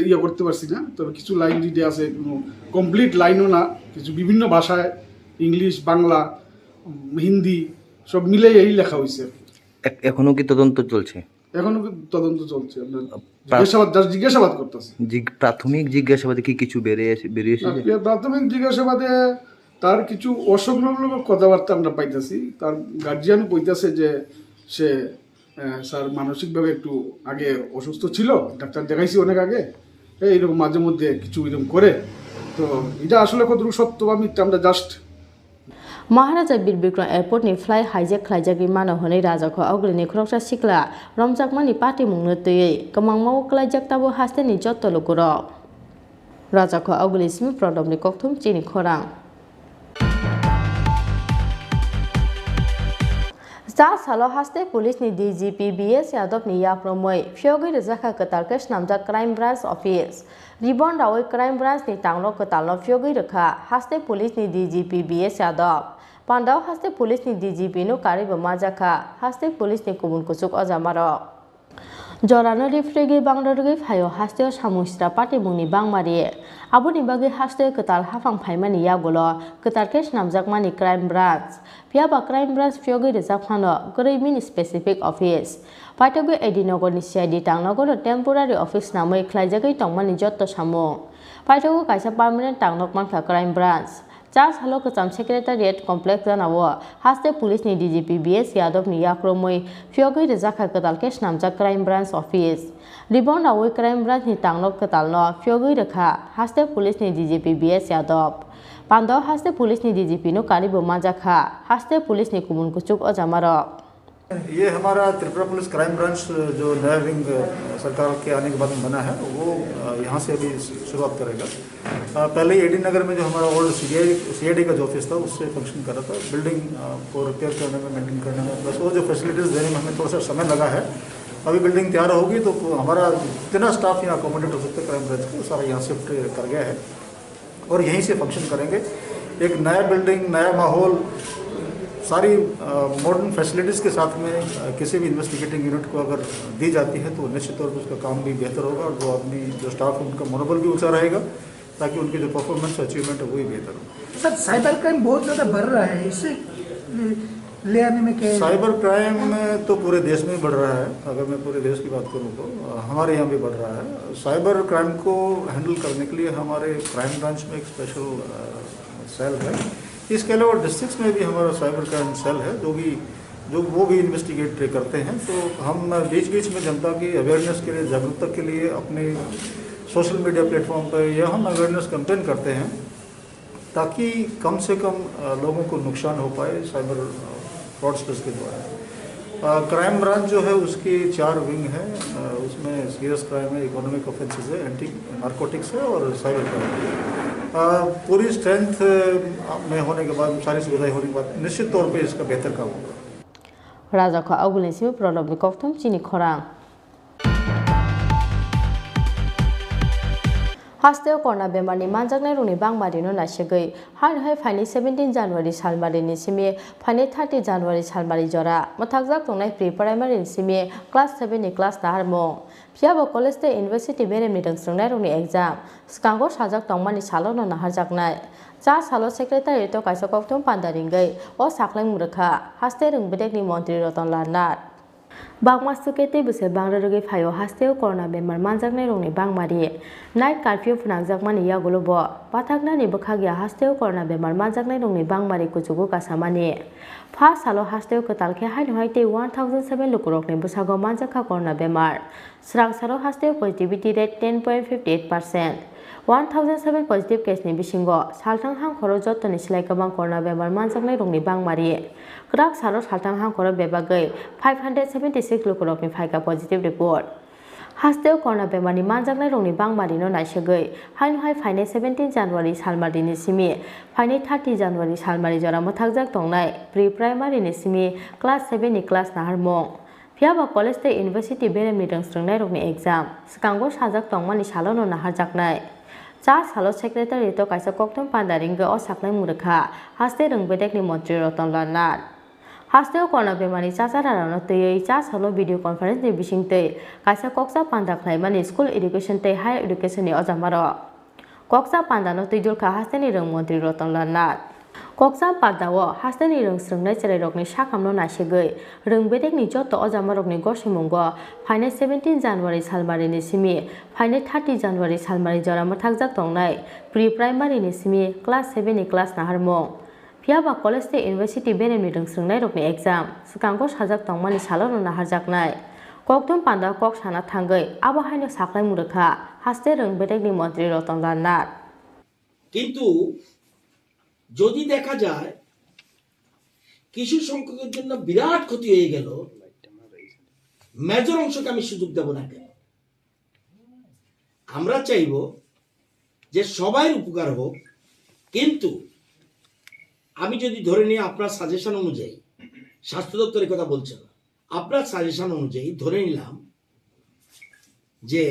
ইয়ে করতে পারছি না। তবে কিছু লাইন যেটা আছে কোনো কমপ্লিট লাইনও না, কিছু বিভিন্ন ভাষায়, ইংলিশ, বাংলা, হিন্দি সব মিলে এই লেখা হয়েছে আর কি।
এখনো কি তদন্ত চলছে?
এখনো তদন্ত চলছে, জিজ্ঞাসাবাদ করতেছে।
প্রাথমিক জিজ্ঞাসাবাদে কি কিছু বেরিয়েছে?
প্রাথমিক জিজ্ঞাসাবাদে তার কিছু অসংলগ্ন কথাবার্তা আমরা পাইতেছি। তার গার্জিয়ান কইতেছে যে সে স্যার মানসিকভাবে একটু আগে অসুস্থ ছিল, ডাক্তার দেখাইছি অনেক আগে, এইরকম মাঝে মধ্যে কিছু এরকম করে। তো এটা আসলে কতটুকু সত্য বা মিথ্যা আমরা জাস্ট
महाराजा बिरबिक्रम एयरपोर्टनि फ्लाइ हाइजेक खालायजागि मानो हनै राजाखौ आवग्रिनि खरकसा सिख्ला रमजाकमानि पार्टी मुंनो तैयै गोमांमाव खालायजाक्ताबो हास्तेनि जत्तलुगुर राजाखौ आवग्रिसिम प्रदमनि कक्थुम चिनि खरां जा सालो हास्ते पुलिसनि डीजीपी बीएस यादवनि याफ्रमै फियोगै रोजाखा कतारकेस नामजाक क्राइम ब्रान्च अफिस रिबन दावै क्राइम ब्रान्चनि तांलो कतालनो फियोगै रोखा हास्ते पुलिसनि डीजीपी बीएस यादव पान्डाव हास्ते पुलिसनि डीजीपी नो कारिबो माजाखा हास्ते पुलिसनि कुबुन कुचुक अजामारो जरानो रिफ्रेगि बांद्रागै फायो हास्ते सामुस्रा पार्टी मुंनि बांमारि आबुनि बागै हास्ते कताल हाफां फाइमानि यागुलो कतारकेस नामजाकमानि क्राइम ब्रान्च फियाबा क्राइम ब्रान्च फियोगै रोजाफानो गरैमिनि स्पेसिफिक अफिस पाइटगै एडिनगरनि सीआईडी तांनगरो टेम्परारि अफिस नामै ख्लायजागै तंमानि जत्त सामुं पाइटगै कायसा पार्मानेन्ट तांनक मानखा क्राइम ब्रान्च जा सालो कचाम सेक्रेटारियेट कमप्लेक्स जानावो हास्ते पुलिसनि डीजीपी बीएस यादवनि याख्रमै फियोगै रोजाखा कतालकेस नामजाक क्राइम ब्रान्च अफिस रिबन दावै क्राइम ब्रान्चनि तांनक कतालनो फियोगै रोखा हास्ते पुलिसनि डीजीपी बीएस यादव पान्डाव हास्ते पुलिसनि डीजीपी नो कारिबो माजाखा हास्ते पुलिसनि कुमुन कुचुक अजामारो
ये हमारा त्रिपुरा पुलिस क्राइम ब्रांच जो नया विंग सरकार के आने के बाद में बना है वो यहाँ से अभी शुरुआत करेगा। पहले एडी नगर में जो हमारा ओल्ड सीआईडी का जो ऑफिस था उससे फंक्शन कर रहा था। बिल्डिंग को रिपेयर करने में, मेंटेन करने में, प्लस वो जो फैसिलिटीज़ देने में हमें थोड़ा सा समय लगा है। अभी बिल्डिंग तैयार होगी तो हमारा जितना स्टाफ यहाँ अकोमोडेट हो सकता है क्राइम ब्रांच को सारा यहाँ शिफ्ट कर गया है और यहीं से फंक्शन करेंगे। एक नया बिल्डिंग, नया माहौल, सारी मॉडर्न फैसिलिटीज़ के साथ में किसी भी इन्वेस्टिगेटिंग यूनिट को अगर दी जाती है तो निश्चित तौर पर उसका काम भी बेहतर होगा और जो आदमी जो स्टाफ उनका मनोबल भी ऊंचा रहेगा ताकि उनकी जो परफॉर्मेंस अचीवमेंट है वो भी बेहतर हो।
सर साइबर क्राइम बहुत ज़्यादा बढ़ रहा है, इससे ले आने में क्या?
साइबर क्राइम तो पूरे देश में बढ़ रहा है। अगर मैं पूरे देश की बात करूँ तो हमारे यहाँ भी बढ़ रहा है। साइबर क्राइम को हैंडल करने के लिए हमारे क्राइम ब्रांच में एक स्पेशल सेल है। इसके अलावा डिस्ट्रिक्ट्स में भी हमारा साइबर क्राइम सेल है जो वो भी इन्वेस्टिगेट करते हैं। तो हम बीच बीच में जनता की अवेयरनेस के लिए, जागरूकता के लिए अपने सोशल मीडिया प्लेटफॉर्म पर यह हम अवेयरनेस कैंपेन करते हैं ताकि कम से कम लोगों को नुकसान हो पाए साइबर फ्रॉडस्टर्स के द्वारा। क्राइम ब्रांच जो है उसकी 4 विंग है, उसमें सीरियस क्राइम है, इकोनॉमिक ऑफेंसेस है, एंटी नारकोटिक्स है और साइबर क्राइम है। पूरी स्ट्रेंथ में होने के बाद, सारी सुविधाएं होने के बाद निश्चित तौर पे इसका बेहतर काम होगा।
राजा को आवग्रिसिम प्रदमनि कक्थुम चिनि खरां हास्ते कोरोना बेमारनि मानजाकनाय रुनि बांमारिनो नासिगै हाय फाइनि 17 जानुवारि सालमारिनि सिमे फाइनि 30 जानुवारि सालमारि जरा मथाकजाक तंनाय प्रि प्राइमारि सिमे क्लास 7 नि क्लास नाहारमो फियाबो कलेज ते इउनिभार्सिटी बेरेमनि दोंस्रोंनाय रुनि एग्जाम स्कांगो साजाक तंमानि सालोनो नाहारजाकनाय जा सालो secretariat कायसा कक्थुम पान्दारिंगै O साख्लाय मुरखा हास्ते रोंबेदेकनि Mantri Ratan Lal Nath Bangmasukete buse bangrege phayo hasteo corona bemar manjaknai rongni bangmari night curfew phunangjakmani yagolobo pathaknani bkhagya hasteo corona bemar manjaknai rongni bangmari kuchugo kasamani first salo hasteo katalkhe haino haite 1007 lukurokni busago manjakha corona bemar srang salo hasteo positivity rate 10.58%. 1007 positive case ni bisingo saltang hang khoro jotoni silai kabang corona bemar manjaknai rongni bangmari krak salo saltang hang khoro bebagai 576 lukurokni phaika positive report hasteo corona bemar ni manjaknai rongni bangmari no naisagoi haino hai phaine 17 January salmari ni simi phaine 30 January salmari jora mothakjak tongnai pre primary ni simi class 7 ni class naharmong Piaba College te University Berem ni rangstrangnai rokni exam skango sajak tongmani salono naharjaknai cha salo secretary to kaisa Koktwma pandaring o saknai murkha haste rungbedek ni montri Roton Lanat hasteo corona bemani chacharano tei cha salo video conference ni bisingtei kaisa koksa panda khlaimani school education tei higher education ni ojamaro koksa pandano tejulkha haste ni rung montri Roton Lanat Koksa Padao hasteni rung srungnai cherai rokni sakamno naisegoi rungbedek ni joto ojama rokni gorsimungo phaine 17 January salmari ni simi phaine 30 January salmari jorama thakjak tongnai pre primary ni simi class 7 ni class naharmong Piaba College te University Berem ni rung srungnai rokni exam skango sajak tongmani salono naharjaknai Koktwma panda kok sana thangai abo haino saklai murkha haste rungbedek ni montri Roton Lanat
কিন্তু যদি দেখা যায় কিছু সংখ্যকের জন্য বিরাট ক্ষতি হয়ে গেল major অংশকে আমি সুযোগ দেব না কেন আমরা চাইব যে সবাই উপকার হোক কিন্তু আমি যদি ধরে নিই আপনার সাজেশন অনুযায়ী স্বাস্থ্য দপ্তরের কথা বলছে না আপনার সাজেশন অনুযায়ী ধরে নিলাম যে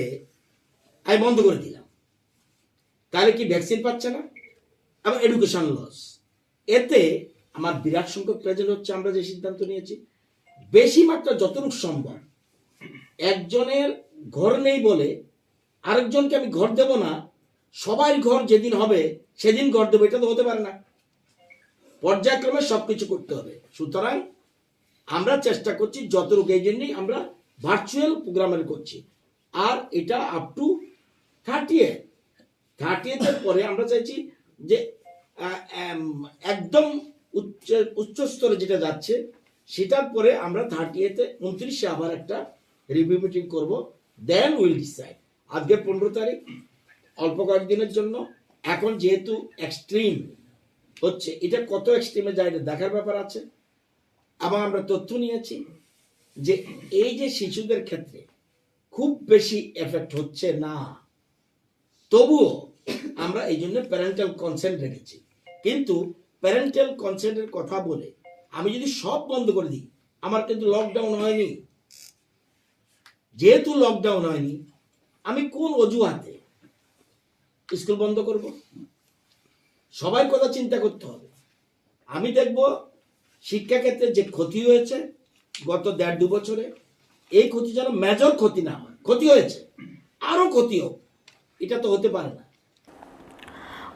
আমি বন্ধ করে দিলাম তাহলে কি ভ্যাকসিন পাচ্ছে না এবং এডুকেশন লস এতে আমার বিরাট সংখ্যক প্রেজেন্ট হচ্ছে আমরা যে সিদ্ধান্ত নিয়েছি বেশি মাত্রা যতটুকু সম্ভব একজনের ঘর নেই বলে আরেকজনকে আমি ঘর দেব না সবার ঘর যেদিন হবে সেদিন ঘর দেবো এটা তো হতে পারে না পর্যায়ক্রমে সবকিছু করতে হবে সুতরাং আমরা চেষ্টা করছি যতটুকু এই জন্যই আমরা ভার্চুয়াল প্রোগ্রামের করছি আর এটা আপ টু 30th পরে আমরা চাইছি যে একদম উচ্চ স্তরে যেটা যাচ্ছে সেটার পরে আমরা 29 আবার একটা রিভিউ মিটিং করব দেন উইল ডিসাইড আজকে 15 তারিখ অল্প কয়েকদিনের জন্য এখন যেহেতু এক্সট্রিম হচ্ছে এটা কত এক্সট্রিমে যায় এটা দেখার ব্যাপার আছে এবং আমরা তথ্য নিয়েছি যে এই যে শিশুদের ক্ষেত্রে খুব বেশি এফেক্ট হচ্ছে না তবুও আমরা এই জন্য প্যারেন্টাল কনসেন্ট রেখেছি কিন্তু প্যারেন্টাল কনসেন্টের কথা বলে আমি যদি সব বন্ধ করে দিই আমার কিন্তু লকডাউন হয়নি যেহেতু লকডাউন হয়নি আমি কোন অজুহাতে স্কুল বন্ধ করব সবাই কথা চিন্তা করতে হবে আমি দেখব শিক্ষা ক্ষেত্রে যে ক্ষতি হয়েছে গত 1.5-2 বছরে এই ক্ষতি যেন মেজর ক্ষতি না হয় ক্ষতি হয়েছে আরো ক্ষতি হোক এটা তো হতে পারে না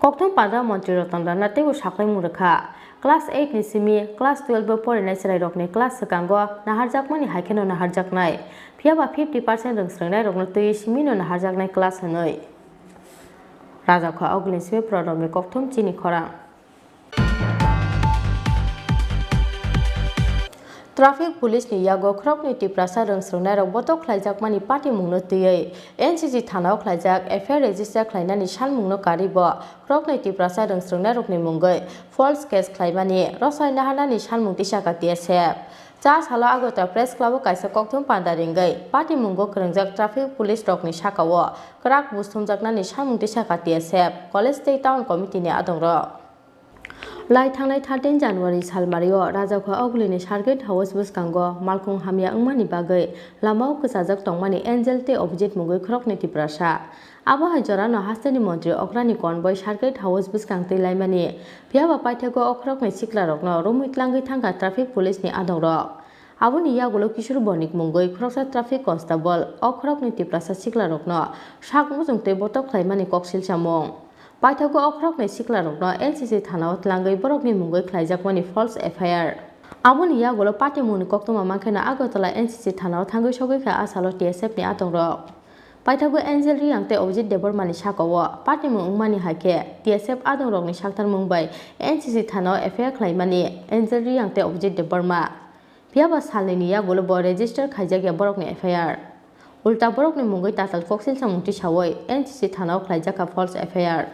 Koktwma pada montri Roton Lanat te saklai murkha class 8 ni simi class 12 porinai cherai rokni class sekango naharjakmani haikeno naharjaknai Piaba 50% rungsrangnai rokno tui simi no naharjaknai class hanoi Raja kha ogni simi prodome Koktwma Tini khorang Traffic police ni yago khrokni Tripura rungsrangnai rok botok khlaijakmani party mungno tui NCC thanao khlaijak FIR register khlainani salmungno karibo khrokni Tripura rungsrangnai rokni mungoi false case khlaimani rosai nahanani salmung tisaka TSF cha salo agota press club kaisa Koktwma pandaringai party mungo krengjak traffic police rokni sakao krak bustumjaknani salmung tisaka TSF college state town committee ni adongra Lai thangnai 13 January salmario rajakha oglini circuit house buskango malkhung hamya wngmani bagai lamao kwchajak tongmani angel te object mungoi khrokni Tripura abo hajora no hasteni montri okrani convoy circuit house buskangtei laimani piaba paithego okhrokni siklarokno rumitlangai thangka traffic police ni adongrok aboni yagulo kishor bonik mungoi khroksa traffic constable okhrokni Tripura siklarokno sakmujungtei botok khlaimani koksil samung Paithago okhrokni siklarokno NCC thanao tlangai borokni mungoi khlaijakmani false FIR Amoni yagolo party muni Koktwma mankena Agotala NCC Thanao Thangui Sogika Asalo TSF ni Atongrok. Paitago Angel Riang te Objit Debormani Shakawa, Party Mungmani Hake, TSF Adongrok ni Shaktan Mumbai, NCC Thanao Affair Claimani, Angel Riang te Objit Deborma. Piaba Salini yagolo bo register Kajak Borok ni FIR. Ulta Borok ni Mungui Tatal Koksil Samuti Shawai, NCC Thanao Klajaka False FIR.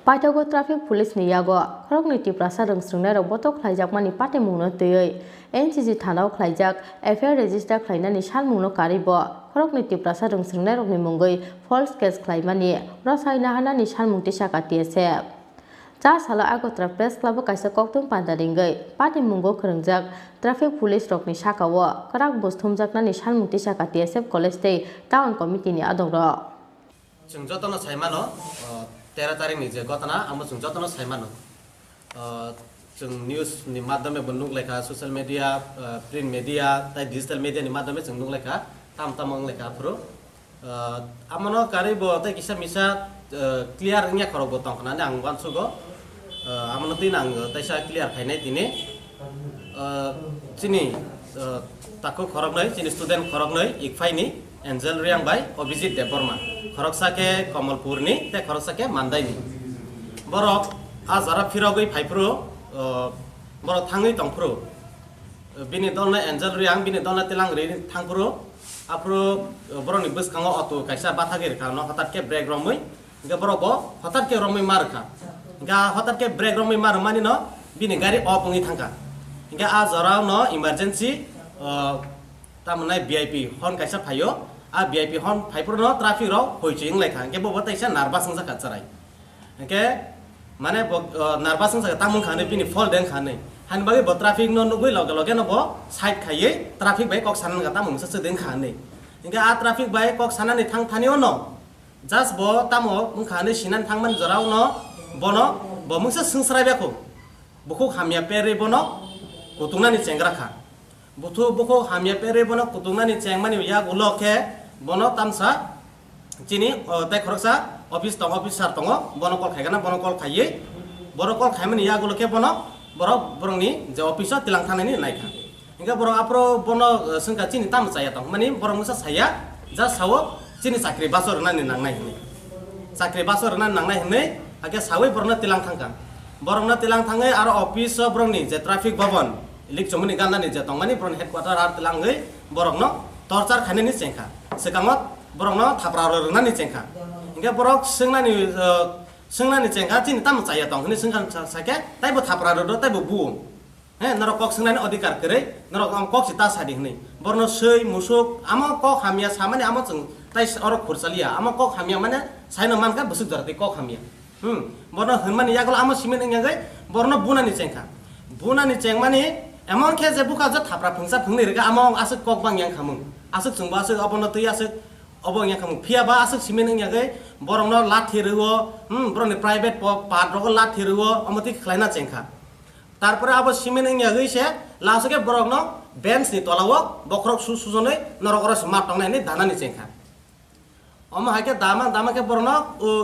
Paitago traffic police ni yago, Krok ni Tripura sarung strungnero botok Klajak mani Party Mungno Tui, NCC Thanao Klajak, FIR register Klainani Shal Mungno Karibo. Krok ni Tripura sarung strungnero ni Mungui, false case Klaimani, Rosai Nahana ni Shal Mungti Shaka TSF. Cha sala Agotra Press Club kaisa Koktwma pandaringai, Party Mungo Krengjak, traffic police rok ni Shakawa, Krak Bosthumjakna ni Shal Mungti Shaka TSF College Day, Town Committee ni Adongrok.
Jotno saimano 13 tarik ni je gotana amo jotno saimano news ni madame bunuk lekha social media print media tai digital media ni madame nuk lekha tam lekha pro amono karibo tai kisa misa clear nya khoro botong kana ang wansugo amono tinang tai sa clear khainai tini chini tako khorok nai chini student khorok nai ikfai ni Angel Riang bai Objit Deborma khorok sake Kamalpur ni te khorok sake Mandai ni borok azara firogoi phaipro borok thangui tongpro bini dolna Angel Riang bini dolna tilang ri thangpro apro borok ni buskango auto kaisa bathagir ka no hatat ke break romoi ga borok bo hatat ke romoi marka ga hatat ke break romoi mar mani no bini gari opungi thangka ga azara no emergency tamunai VIP hon kaisa phayo a VIP hon phaipro no traffic ro hoiching lekha ke bo taisa nervous sangsa kacharai ke mane nervous sangsa tamung khane bini fall den khane han bagi bo traffic no nugui loge no bo side khaiye traffic bai kok sanan ga tamung sa den khane ke a traffic bai kok sanan ni thang thani no just bo tamo mung khane sinan thangman jorau no bono bo mungsa sungsrai beko boko hamya pere bono kutungna ni chengra kha butuh boko hamya pere bono kutungna ni chengmani ya uloke bono tamsa chini tai khoroksa office tong officer tongo bono kol khaigana bono kol khaiye bono kol khaimani ya uloke bono borongni je officer tilang thanani naikha inga borong apro bono sengka chini tam saya tong mani borong musa saya ja sawo chini sakri basor nani nangnai hini sakri basor nani nangnai hini age sawi borona tilang thangka borongna tilang thangai aro office borongni je traffic bhavan lik chomuni ganda ni je tongmani bron headquarter ar tilangai borokno torchar khane ni chengkha sekamot borokno thapra rona ni chengkha inga borok sengnani chengkha chini tam chaya tong ni sengkha sake tai bo thapra ro tai bo bu he naro kok sengnani adhikar kre naro kok sita sadi ni borno sei musuk amo kok hamia samani amo chung tai oro khursalia amo kok hamia mane saino manka busuk jarti kok hamia borno hunmani yagol amo simen ngai borno bunani chengkha bunani chengmani emon ke je buka je thapra phungsa phungni rega among asuk kok bang yang khamung asuk chungba asuk abono tui asuk obong yang khamung phia ba asuk simen yang ge borong no lathi rewo borong ni private part ro lathi rewo amoti khlaina chengkha tarpore abo simen yang ge se lasuke borong no bench ni tolawo bokrok susujone norokoro smart tong ni dana ni chengkha omo hake dama ke borong no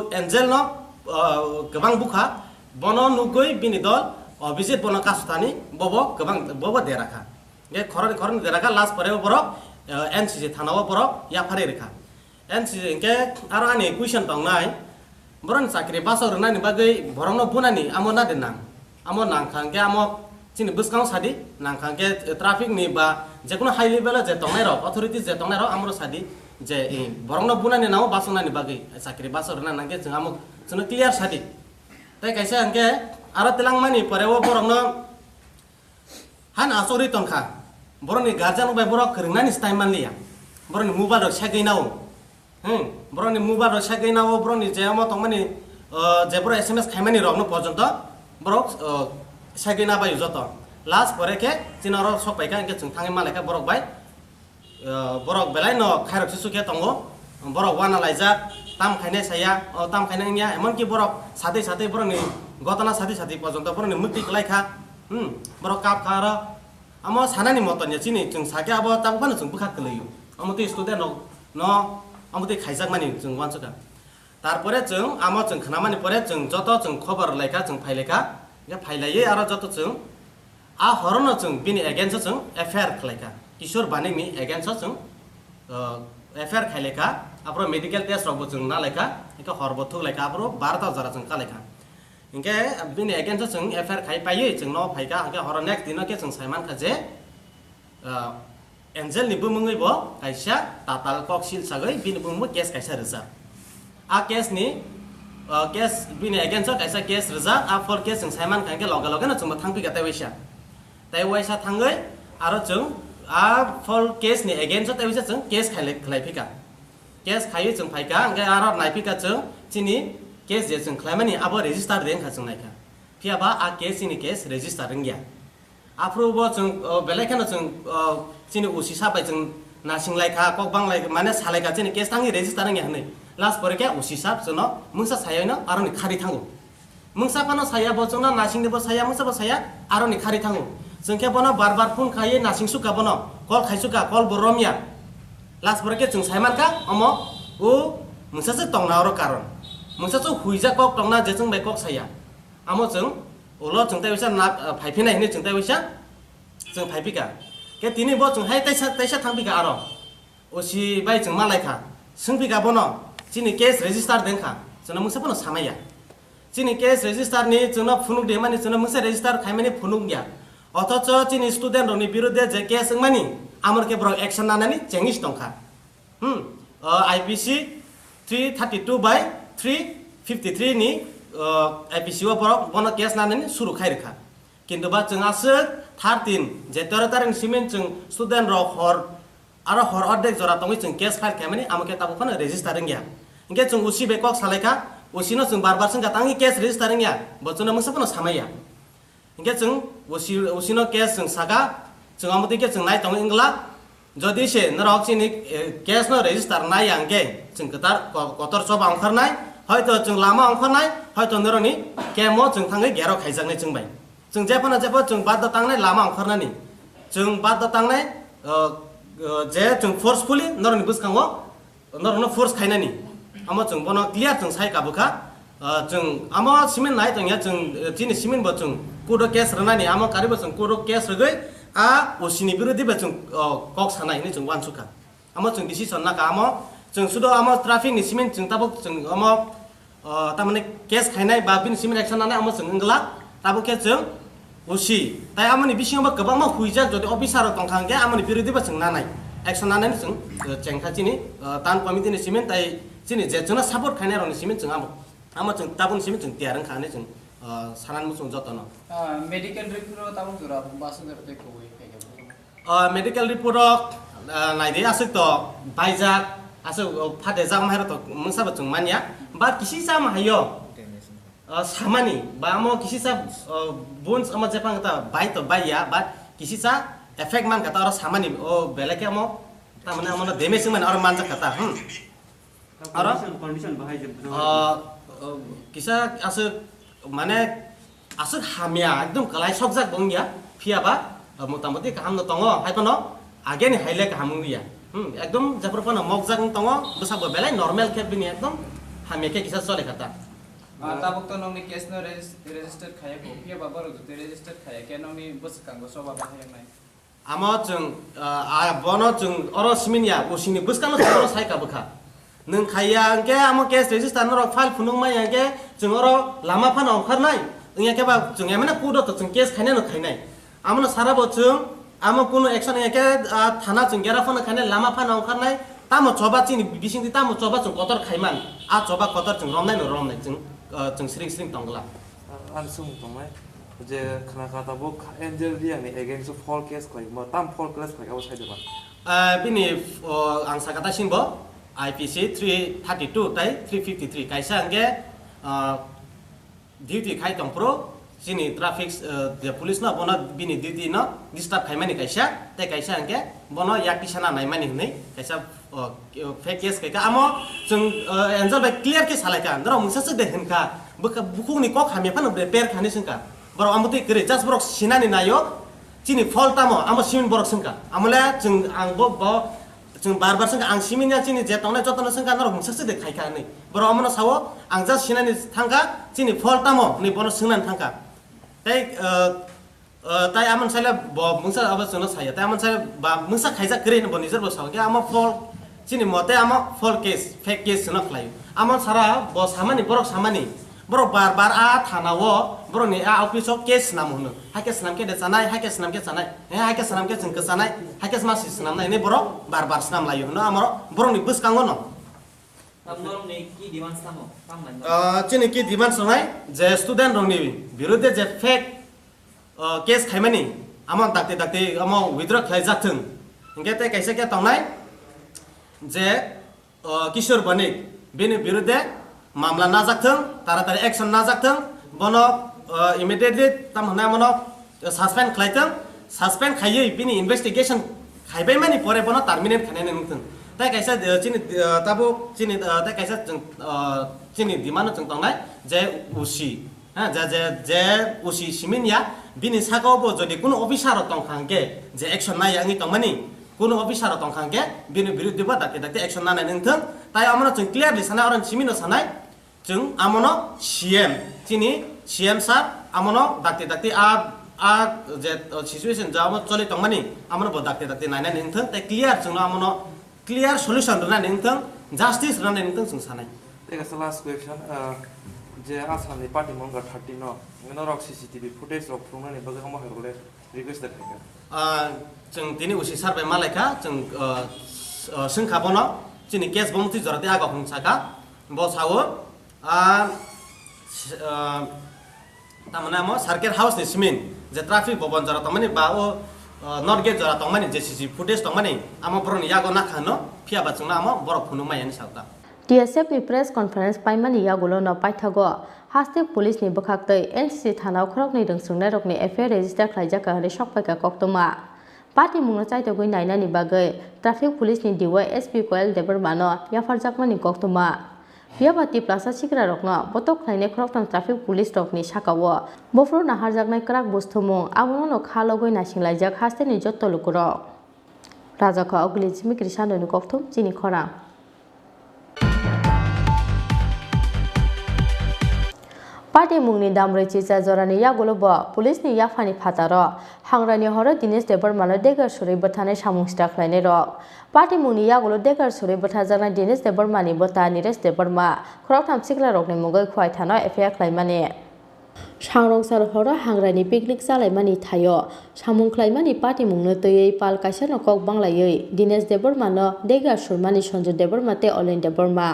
angel no gabang buka bono nugoi bini dol Objit bono kasutani bobo kebang bobo deraka ge khoron deraka last pare borok NCC thanawa borok ya phare rekha NCC ke aro ani question tongnai boron sakri basor nani bagai borongno bunani amo na denang amo nangkhang ge amo chini buskang sadi nangkhang ge traffic ni ba jekono high level je tongnai ro authority je tongnai ro amro sadi je borongno bunani nao basonani bagai sakri basor nani ge amo chunu clear sadi tai kaisa angke aro tilang mani parewo borongno han asori tongkha boroni garjan bai borok kringnani style manliya boroni mobile rok sageinawo boroni mobile rok sageinawo boroni je amo tongmani je boro SMS khaimani rokno porjonto borok sageina bai joto last pore ke chinaro sok paika ke chung thangi maleka borok bai borok belai no khairok susuke tongo borok wana laijak tam khaine saya tam khaine nya emon ki borok sate boroni gotana sati porjonto boroni mukti klaikha borok kap khara amo sanani motonnya chini chung sake abo tabukano chung bukhak keleyo amoti student no amoti khaijak mani chung wansuka tarpore chung amo chung khnamani pore chung joto chung khobor laika chung phaileka ge phailaye aro joto chung आ हरनो जों बिनि against जों FIR खालायखा किशोर बानिकनि against जों FIR खालायखा आप्रो medical test रबो जों ना लेखा इनके हरबो थुक लेखा आप्रो 12 जरा जों खालायखा इनके बिनि एगेन्स्ट जों एफआईआर खाय पायो जों न फायका इनके हर नेक्स्ट दिन के जों साइमान खाजे एंजेल नि बुमुङै बो कायसा ताताल कक्सिल सागै बिनि बुमुङै केस कायसा रोजा आ केस नि केस बिनि एगेन्स्ट कायसा केस रोजा आ फर केस जों साइमान खायके लगे लगे न जों थांफिगा तायवैसा तायवैसा थाङै आरो जों आ फर केस नि एगेन्स्ट तायवैसा जों केस खालायफिका केस खायो जों फायका इनके आरो नायफिका जों चिनि केस जे जों खालायमानि आबो रेजिस्टार देंखा जों नायखा फियाबा आ केस नि केस रेजिस्टार गैया आफ्रोबो जों बेलेखानो जों चिनि उसी साबाय जों नासिंलायखा ककबांलाय माने सालायखा चिनि केस थाङि रेजिस्टार गैया हनै लास्ट परेके उसी साब जों मुंसा सायायनो आरो नि खारि थाङो मुंसा पानो सायाबो जों नासिंनिबो साया मुंसाबो साया आरो नि खारि थाङो जों के बनो बार बार फोन खायो नासिंसुका बनो कल खायसुका कल बरमिया लास्ट परेके जों सायमानका अमो उ मुंसासे तंनारो कारण मुंसासो हुइजा कक तंना जे जों बे कक साया आमो जों उलो जों तायवैसा ना फाइफिनाय हनै जों तायवैसा जों फाइफिका के तिनि बो जों हाय तायसा थांफिका आरो उसी बाय जों मालायखा सोंफिका बनो चिनि केस रेजिस्टार देंखा जों मुंसा बनो सामाया चिनि केस रेजिस्टार नि जों फुनुक दे माने जों मुंसा रेजिस्टार खायमानि फुनुक गया अथच चिनि स्टुडेन्ट रनि बिरुद्धे जे केस मानि आमर के ब्र एक्शन नानानि चेंगिस दंखा आईपीसी 332/353 नि आईपीसी ओ बनो केस नानानि सुरु खायरखा किन्तु बा जों आसो 13 जे 13 तारिख सिमेन जों स्टुडेन्ट र हर आरो हर अर्धेक जरा तंगै जों केस फाइल खायमानि आमके ताबो फन रेजिस्टार गया इनके जों उसी बेकक सालायखा उसीनो जों बार बार संगा तांगि केस रेजिस्टार गया बचनो मुसाफनो सामाया इनके जों उसीनो केस जों सागा जों आमते के जों नाय तंगै इंगला जदि से नरक चिनि केस न रेजिस्टार नाय आंगे जों कतार कतर सबा अंखारनाय हयतो जों लामा अंखारनाय हयतो नरनि केमो जों थांगै गेरो खायजांनाय जों बाय जों जेफोना जेफो जों बाद तांनाय लामा अंखारनानि जों बाद तांनाय जे जों फोर्सफुली नरनि बुसखाङो नरनो फोर्स खायनानि आमो जों बनो क्लियर जों सायकाबोखा जों आमो सिमेन नाय तंया जों चिनि सिमेन बो जों कुडो केस रनानि आमो कारिबो जों कुडो केस रगै आ ओसिनि बिरुद्धे बे जों कक सानाय नि जों वानसुका आमो जों डिसिसन नाका आमो जों सुदो आमो ट्राफिक नि सिमेन जों ताबो जों आमो तामाने केस खायनाय बा बिन सिमेन एक्शन नानाय आमो जों इंगला ताबो के जों उसी ताय आमोनि बिसिङावबो गोबां मा हुइजा जदि अफिसार तंखांगे आमोनि बिरुद्धे जों नानाय एक्शन नानाय जों चेंखा चिनि तान कमिटि नि सिमेन ताय चिनि जे जों सपोर्ट खायनाय रनि सिमेन जों आमो जों ताबुन सिमेन जों तियारं खाने जों सानान मुसुं जतन
मेडिकल रिपोर्ट ताबुन जरा बासु जरा देखो
मेडिकल रिपोर्ट नायदे आसो तो बायजाक आसो फादे जाग माहेर तो मुसाबो जों मानिया बा किसी साम हायो सामानि बा मो किसी सा बोन्स अमा जेपां ता बाय तो बायया बा किसी सा इफेक्ट मान कता और सामानि ओ बेलेके मो ता माने अमन डेमेज मान और मानजा कता और कंडीशन बाहाय जे किसा आसो माने आसो हामिया एकदम कलाय सकजाक बंगिया फियाबा मोटामोटी काम न तंगो हायपनो आगे नि हाइले काम गया एकदम जफरपन मगजाक तंगो बसाबो बेलाय नॉर्मल के बिनि एकदम हामिया के किसा चले कता
ताबुक तो नंनि केस न रेजिस्टर खाया को फियाबा बरो जते रेजिस्टर खाया के नंनि बसकांगो सबा बाहाय नाय
आमो जों आ बनो जों अरो सिमिनिया उसिनि बसकानो जों सायका बखा नों खाया के आमो केस रेजिस्टर न फाइल फुनुं माय के जों अरो लामा फान ओंखारनाय इया के बा जों एमाने कुदो तो जों केस खायना न खायनाय आमनो सारा बचों आमो कुनो एक्शन एके थाना जों गेराफन खायनाय लामा फान ओंखारनाय तामो चबा चिनि बिसिंति तामो चबा जों कतर खायमान आ चबा कतर जों रमनाय न रमनाय जों स्रिं स्रिं तंगला
आं सुं तंनाय जे खाना खाता बो एंजेल रियानि अगेंस्ट फॉल केस खय म ताम फॉल केस खय आव साइदबा
बिनि आं सागाता सिनबो आईपीसी 332 ताई 353 कायसा अंगे ड्यूटी खाय तंप्रो चिनि ट्रैफिक जे पुलिस न बना बिनि ड्यूटी न डिस्टर्ब खायमानि कायसा ते कायसा अंगे बनो याक्टिसाना नायमानि हनै कायसा फेक केस कायका आमो जों एंजल बाय क्लियर के सालायका नर मुसासो देहनका बुकुनि कक हामे फान पेर खानि संका बर आमते करे जस्ट बरक सिनानि नायो चिनि फल्ट आमो आमो सिमिन बरक संका आमले जों आंबो जों बार बार संका आं सिमिनिया चिनि जे तंनाय जतन संका नर मुसासो दे खायका नै बर आमनो सावो आं जस्ट सिनानि थांका चिनि फल्ट आमो नै बनो सोंनानि थांका ताई তাই আমার সাইলে মুসা আবার শুনো সাইয়া তাই আমার সাইলে বা মুসা খাইজা করে নেব নিজের বসাও কে আমার ফল চিনি মতে আমার ফল কেস ফেক কেস শুনো খাই আমার সারা বস সামানি বরক সামানি বরক বার আ থানাও বরক নি আ অফিসও কেস নাম হনো হাইকেস নাম কে দেসানাই হাইকেস নাম কে সানাই হাইকেস নাম কে জंक সানাই হাইকেস মাসি নাম নাই নে বরক বার নাম লাইও হনো আমার বরক নি বুসকাঙ্গো ন চিনি কি ডিমান্ড সনাই যে স্টুডেন্ট রংনি বিরুদ্ধে যে ফেক केस खाइमानि आमा दाक्ते आमा विथड्र खाइ जाथों इंगे कैसे के तंनाय जे किशोर बनिक बेनि विरुद्धे मामला ना जाथों तारातारि एक्शन ना जाथों बनो इमिडिएटली तामहना मनो सस्पेंड खाइथों सस्पेंड खाइयै बेनि इनभेस्टिगेशन खाइबाय मानि परे बनो टर्मिनेट खानाय नोंथों ताइ कैसे चिनि ताबो चिनि ताइ कैसे चिनि डिमान्ड जों तंनाय जे उसी हाँ जे उसी सिमिनिया बिनि सागावबो जदि कुनो अफिसार तंखांगे जे एक्शन नाय आंनि तंमानि कुनो अफिसार तंखांगे बिनि बिरुद्धेबो दाक्ते एक्शन नाय नोंथों ताइ आमनो जों क्लियारलि सानाय अरन सिमिनो सानाय जों आमनो सीएम चिनि सीएम सार आमनो दाक्ते आ जे सिचुएशन जाम चले तंमानि आमनो दाक्ते नाय नोंथों ताइ क्लियार जों आमनो क्लियार सल्यूशन नाय नोंथों जस्टिस नाय नोंथों जों सानाय
Take a last question. जे आसामनि पार्टी मंगा 30 न नरक सीसीटीवी फुटेज रक फुंनानै बगे हम हरले रिक्वेस्ट थायो
जों दिनै उसी सारबाय मालायका जों सोंखाबनो जोंनि केस बमथि जरते आगा हमसाका बसावो तामाने म सार्किट हाउस नि सिमिन जे ट्राफिक भवन जरा तमानि बाओ नर्थ गेट जरा तमानि जे सीसी फुटेज तमानि आम बरनि यागो नाखानो फियाबा जोंना आम बरक फुनु मायानि सावता
TSF ni press conference paimani yagulo no paithago haste police ni bokhaktei NCC thanao khorok ni rungsungna rokni FIR register khlaijaka hane sokpaika Koktwma party mungno chaitogoi naina ni bagai traffic police ni DYSP Koel Debarmano yafarjakmani Koktwma Biabati plaza sikra rokno botok khlaine khoroktam traffic police rokni sakawo bofro naharjaknai krak bosthumung abono no khalogoi nasinglajak haste ni jotto lukurok Rajaka ogli jimi Krishano ni Koktwm chini khora Party mungni damrei chicha jorani yagulobo police ni yafani phataro hangrani horo Dinesh Debarmano degar suri bathane samungstra khlaine rok Party mungni yagulo degar suri bathajana Dinesh Debarmani bota Niresh Debarma khoroktham sikla rokni mungoi khwai thano FIR khlaimani Sangrongsar horo hangrani picnic chalaimani thayo samung khlaimani party mungno töyei pal kaisa nokok banglaiei Dinesh Debarmano degar surmani Sanjay Debarma te Olen Debarma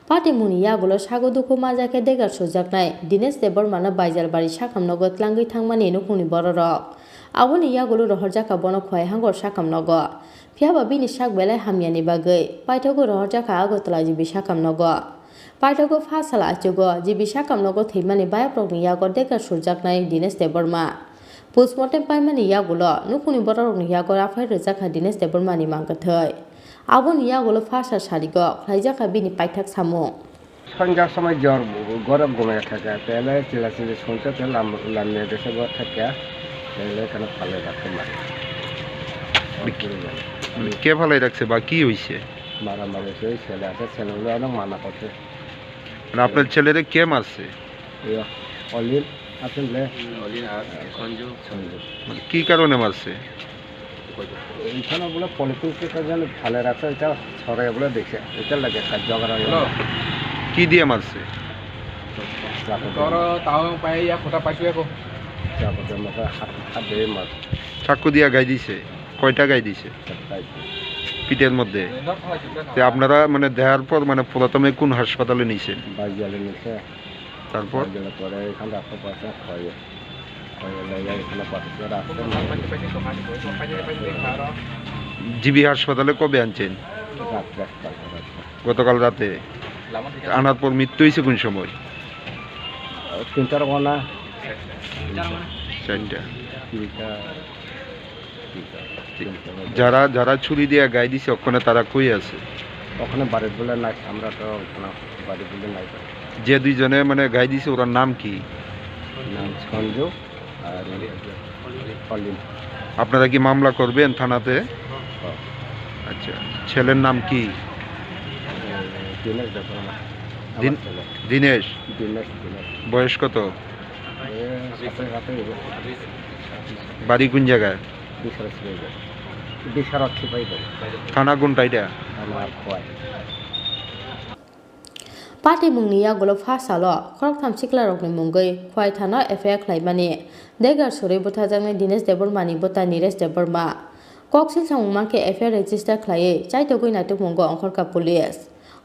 Party muni yagulo sago duku majake degar sujaknai Dinesh Debarmano baizal bari sakamnogo tlangui thangmani nukuni bororok aboni yagulo rohorjaka bono khwai hangor sakamnogo phiaba bini sak belai hamyani bagai paithogo rohorjaka agotla jibi sakamnogo paithogo phasala achugo jibi sakamnogo theimani bayaprokni yagor degar sujaknai Dinesh Debarma postmortem paimani yagulo nukuni bororokni yagor afai rojaka Dinesh Debarmani mangkathai Aboni yagulo phasa sarigo khlaijaka bini paithak samo
সন্ধ্যার সময় জ্বর গরম ঘুমিয়ে থাকে তাহলে চিলাচিলি শুনতে তাহলে লামিয়ে দেশে ঘর থাকে তাহলে এখানে ফালে রাখতে মারে
কে ফালাই রাখছে বা কি হয়েছে
মারামারি হয়েছে ওই ছেলে আছে ছেলেগুলো অনেক মানা করছে
মানে আপনার ছেলেরে কে মারছে
অলিন আছেন
মানে কি কারণে মারছে
এইখানে বলে পলিথিন যেন ফালে রাখছে এটা ছড়াই বলে দেখে এটা লাগে ঝগড়া
কি দিয়ে মারছে চাকু দিয়া গাই দিছে কয়টা গাই দিছে পিঠের মধ্যে আপনারা মানে দেওয়ার পর মানে প্রথমে কোন হাসপাতালে নিয়েছেন তারপর
পরে এখানে রাখতে পারছে
জিবি হাসপাতালে কবে আনছেন গতকাল রাতে আনার পর মৃত্যু হয়েছে কোন সময়
3টার ঘন্টা
4টা যারা যারা ছুরি দিয়ে গাই দিছে ওখানে তারা কই আছে
ওখানে বাড়ির বলে নাই আমরা তো বাড়ির বলে নাই
যে দুইজনে মানে গাই দিছে ওর নাম কি
নাম সঞ্জু আর অলিন
আপনারা কি মামলা করবেন থানাতে আচ্ছা ছেলের নাম কি
দিনেশ দেববর্মা
দিনেশ বয়স কত বাড়ি কোন জায়গায়? থানা কোনটা এটা?
पार्टी मुंगनी यागुलो फासालो खरकथाम सिक्लारकनि मुंगै खवाइ थाना एफआइआर खालायमानि देगार सरै बुथाजांनि दिनेश देबरमानि बुता निरेश देबरमा कक्सिल सामुंमाके एफआइआर रेजिस्टार खालायै चाइतगै नाटक मुंगो अंखरका पुलिस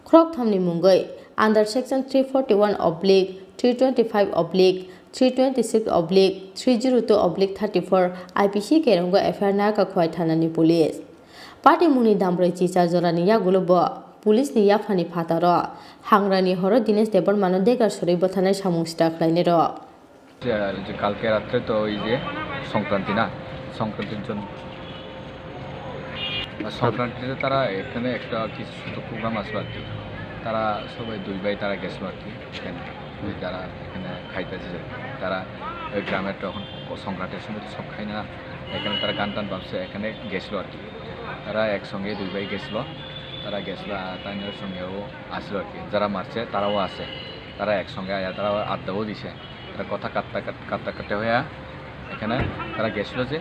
खरकथामनि मुंगै आन्डार सेक्शन 341/325/326/302/34 आईपीसी केरंगो एफआइआर नाका खवाइ थानानि पुलिस पार्टी मुंगनि दामब्रै चिचा जरानि यागुलो पुलिस नि याफानि फातारो हांग्रानि हरो दिनेश देबरमानो देगार सरै बोथानाय सामुं स्टार खालायने र
যে কালকে রাত্রে তো ওই যে সংক্রান্তি না সংক্রান্তির জন্য সংক্রান্তিতে তারা এখানে একটা কিছু ছোট প্রোগ্রাম আসলো আর কি তারা সবাই দুই ভাই তারা গেছিলো আর কি এখানে যারা এখানে খাইতেছে তারা ওই গ্রামের তখন সংক্রান্তির সময় তো সব খাই না এখানে তারা গান টান ভাবছে এখানে গেছিলো আর কি তারা একসঙ্গে দুই ভাই গেছিলো তারা গেছিলো তাদের সঙ্গেও আসলো আর কি যারা মারছে তারাও আসে তারা একসঙ্গে আয়া তারা আড্ডাও দিছে তারা কথা কাটতে হয়ে এখানে তারা গেছিলো যে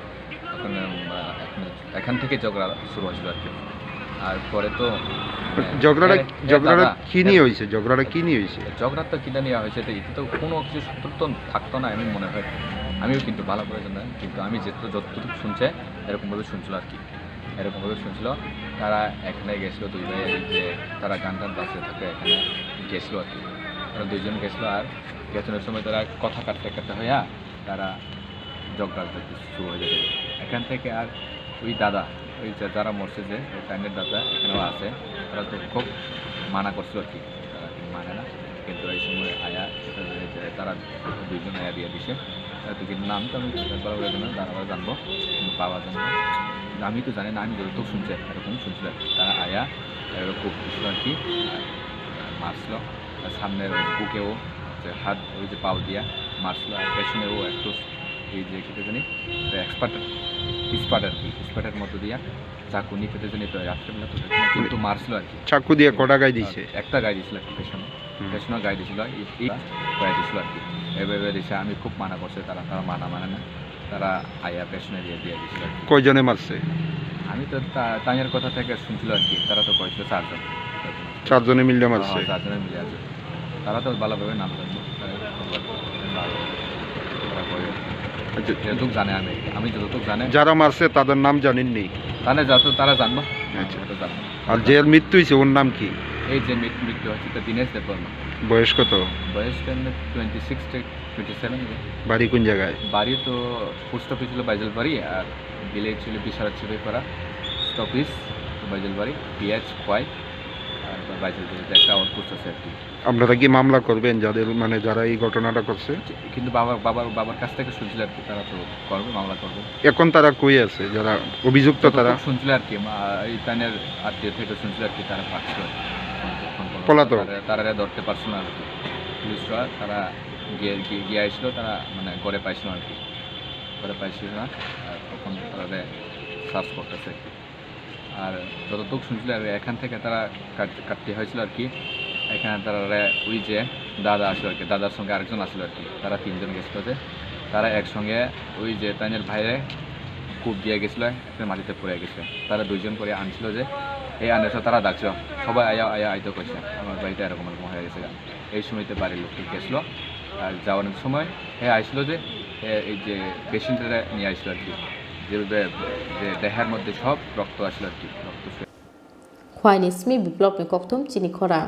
এখান থেকে ঝগড়া শুরু হয়েছিল আর কি আর পরে তো
ঝগড়াটা কি নিয়ে হয়েছে ঝগড়া
তো কিনা নেওয়া হয়েছে তো এতে তো কোনো কিছু সতর্ক থাকতো না আমি মনে হয় আমিও কিন্তু ভালো করে জানি কিন্তু আমি যতটুকু শুনছে এরকমভাবে শুনছিল আর কি এরকমভাবে শুনছিল তারা এখানে গেছিলো দুই ভাই যে তারা গান টান বাজতে থাকে এখানে গেছিলো আর কি তারা দুইজন গেছিলো আর গেছনের সময় তারা কথা কাটতে হইয়া তারা ঝগড়া শুরু হয়ে যাবে এখান থেকে আর ওই দাদা ওই যারা মরছে যে ওই টাইমের দাদা এখানেও আছে তারা তো খুব মানা করছিল আর কি তারা মানে না কিন্তু এই সময় আয়া তারা দুইজন আয়া দিয়ে দিছে কিন্তু নাম তো আমি তারা জানবো পাওয়া জানবো আমি তো জানি না আমি যতটুকু শুনছি এরকম শুনছিল তারা আয়া খুব দিছিল আর কি মারছিল সামনের বুকেও হাত ওই যে পাও দিয়া মারছিল আর পেছনেও একটু এই যে কেটে জানি স্পাটের মতো দিয়া চাকু নিয়ে কেটে জানি রাত্রেবেলা তো কিন্তু মারছিল আর কি
চাকু দিয়ে কটা গায়ে দিছে
একটা গায়ে দিয়েছিল আর কি পেছনে গায়ে দিয়েছিল গায়ে দিয়েছিল আর কি এভাবে দিছে আমি খুব মানা করছে তারা মানে না তারা আয়া পেছনে দিয়ে দিয়েছিল
কয়জনে মারছে
আমি তো তাইয়ের কথা থেকে শুনছিল আর কি তারা তো কয়েছিল
চারজনে মিলে মারছে
চারজনে মিলে আছে তারা তো ভালোভাবে নাম জানবো যতটুকু জানে আমি যতটুকু জানে
যারা মারছে তাদের নাম জানেননি
তারা জানবো
আর যে মৃত্যু হয়েছে ওর নাম কি
এই যে মৃত্যু হচ্ছে তো দিনেশ দেববর্মা
বয়স কত
বয়স 26-27
বাড়ি কোন জায়গায়
বাড়ি তো পোস্ট অফিস ছিল বাইজলবাড়ি আর ভিলেজ ছিল বিশারদ ছবিপাড়া স্টপিস বাইজলবাড়ি পিএচ খোয়াই আর বাইজলবাড়িতে একটা আউটপোস্ট আছে আর কি
আপনারা কি মামলা করবেন যাদের মানে যারা এই ঘটনাটা করছে
কিন্তু বাবার কাছ থেকে শুনছিল আর কি তারা তো করবে মামলা করবে
এখন তারা কই আছে যারা অভিযুক্ত তারা
শুনছিল আর কি এই তানের আত্মীয় থেকে শুনছিল আর কি তারা পাচ্ছিল
পলাতক
তারা ধরতে পারছিল না আর কি পুলিশরা তারা গিয়ে আসছিল তারা মানে ঘরে পাইছিল আর কি ঘরে পাইছিল না আর তখন তারা সার্চ করতেছে আর যতটুকু শুনছিল আর এখান থেকে তারা কাটতে হয়েছিল আর কি এখানে তারা ওই যে দাদা আসলো আর কি দাদার সঙ্গে আরেকজন আসলো আর কি তারা তিনজন গেছিল যে তারা একসঙ্গে ওই যে তাদের ভাইরে কূপ দিয়ে গেছিলো একটা মাটিতে পড়ে গেছে তারা দুইজন করে আনছিল যে এই আনেছে তারা ডাকছিল সবাই আয়া আইতে কইছে আমার বাড়িতে এরকম হয়ে গেছে এই সময়তে বাড়ির লোকটি গেছিলো আর যাওয়ার সময় আইসলো যে এই যে পেশেন্টরা নিয়ে আসলো আর কি যে দেহের মধ্যে সব রক্ত আসলো আর কি রক্ত
খোয়াইনি স্মি বিপ্লব কক্তম চিনি খরা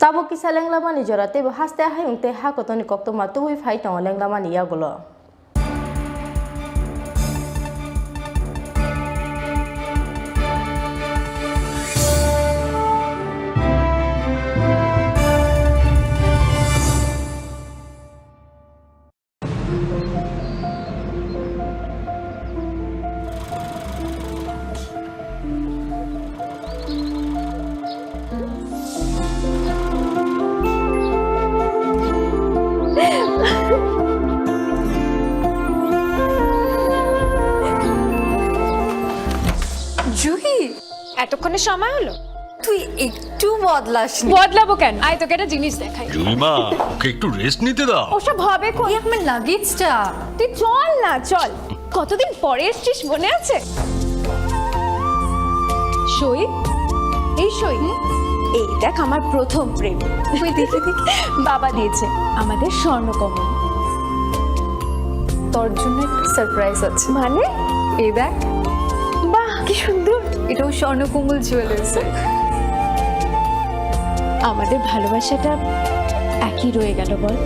তাবো কিসা লেংলামানি জরাতে হাসতে হাইংতে হাকতনি কক্তমা তুই ফাই তং লেংলামানি ইয়াগুলো
জুহি এতক্ষণে সময় হলো তুই তুই একটু বদলাস বদলাবো কেন আয় তোকে একটা জিনিস দেখাই
জুলিমা ওকে একটু রেস্ট নিতে দাও
ওসব হবে কোন আমার লাগেজটা তুই চল না চল কতদিন পরে এসেছিস মনে আছে সই এই সই এই দেখ আমার প্রথম প্রেম তুই দেখে দেখ বাবা দিয়েছে আমাদের স্বর্ণকমল তোর জন্য একটা সারপ্রাইজ আছে মানে এই দেখ বাহ কি সুন্দর এটাও স্বর্ণকমল জুয়েলার্স আমাদের ভালোবাসাটা একই রয়ে গেল বল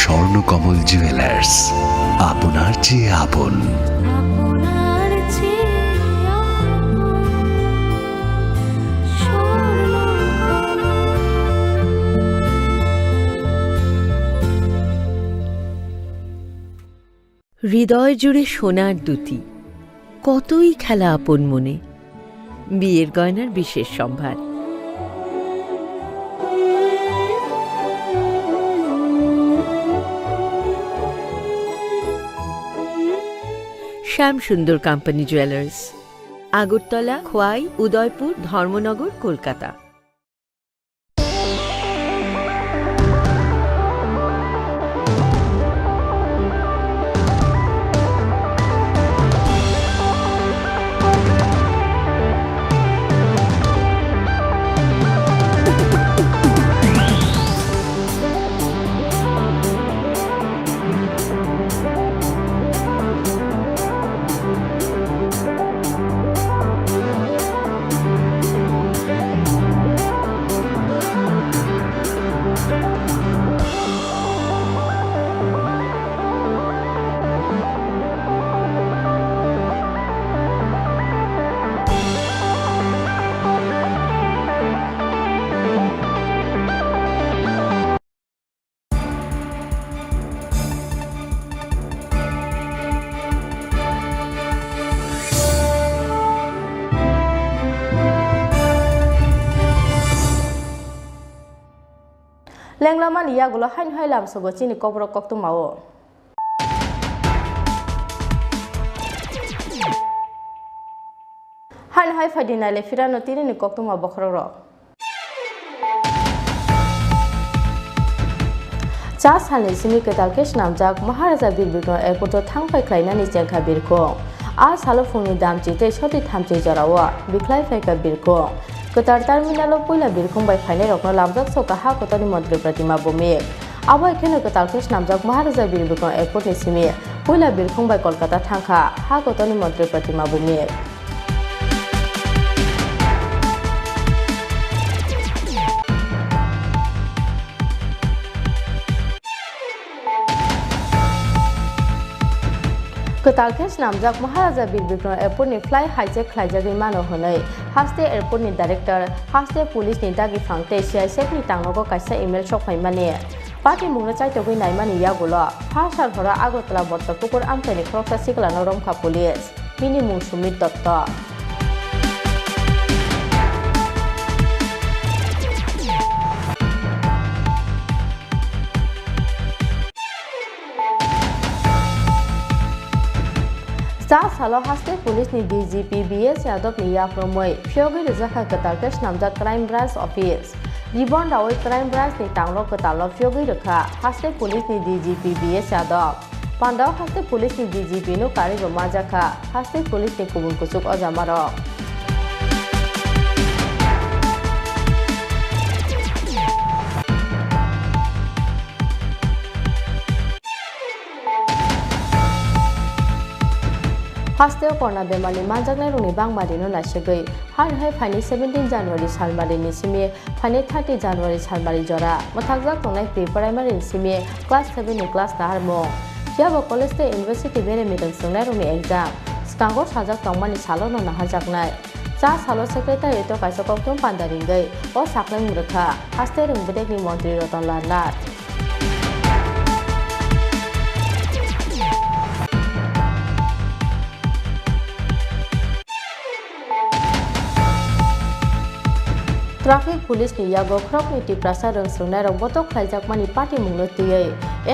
স্বর্ণকমল জুয়েলার্স আপনার চেয়ে আপন
হৃদয় জুড়ে সোনার দুটি কতই খেলা আপন মনে বিয়ের গয়নার বিশেষ সম্ভার Shyamsundar company jewellers Agartala Khowai Udaipur Dharmanagar Kolkata
Lenglaman iya gulo hain hai lam sogo chini Kokborok Koktwma o. Hain hai fadina le firano Tini ni Koktwma bokhoro. Cha salni simi ketalkesh namjak Maharaja Birbikno airport thangpai khlainani jengkha birko. A salo phungni damchite shoti thamchi jorawa biklai faika birko. Ketar terminal poila birkhung bai phainai rokno lamjak soka ha kotani mantri pratima bumi. Abo ekhene ketalkesh namjak Maharaja Birbikno airport ni simi poila birkhung bai Kolkata thangkha ha kotani mantri pratima bumi. Ketalkesh namjak Maharaja Birbikno airport ni fly hijack khlaijagui mano honai haste airport ni director haste police ni dagi phangte CISF ni tangnogo kaisa email sokpai mane party mungna chaitogui naimani yagulo phasar hora Agotala Bortapukur amtani khoroksa sikla noromkha police bini mung Sumit Dotto. Cha salo haste police ni DGP BS Yadav ni yapromoi phyogi rizakha ketalkesh namjak crime branch office ribon dawai crime branch ni tanglo ketalo phyogi rakha haste police ni DGP BS Yadav pandao haste police ni DGP no kari roma jakha haste police ni kubun kusuk ojamaro. Hasteo korna bemani manjaknai rungni bangmari no naisegui har hai phani 17 January salmari ni simi phani 30 January salmari jora mothakjak tongnai pre-primary ni simi class 7 ni class tahar mo yabo college te university bere middle sungnai rungni exam skango sajak tongmani salo no nahajaknai cha salo secretary to kaisa Koktwma pandaringai o saklai murkha haste rungbedek ni mantri Rotan Lat. Traffic police ni yago khrok ni Tripura rong sungnai rok botok khlaijak mani party mungno tiyei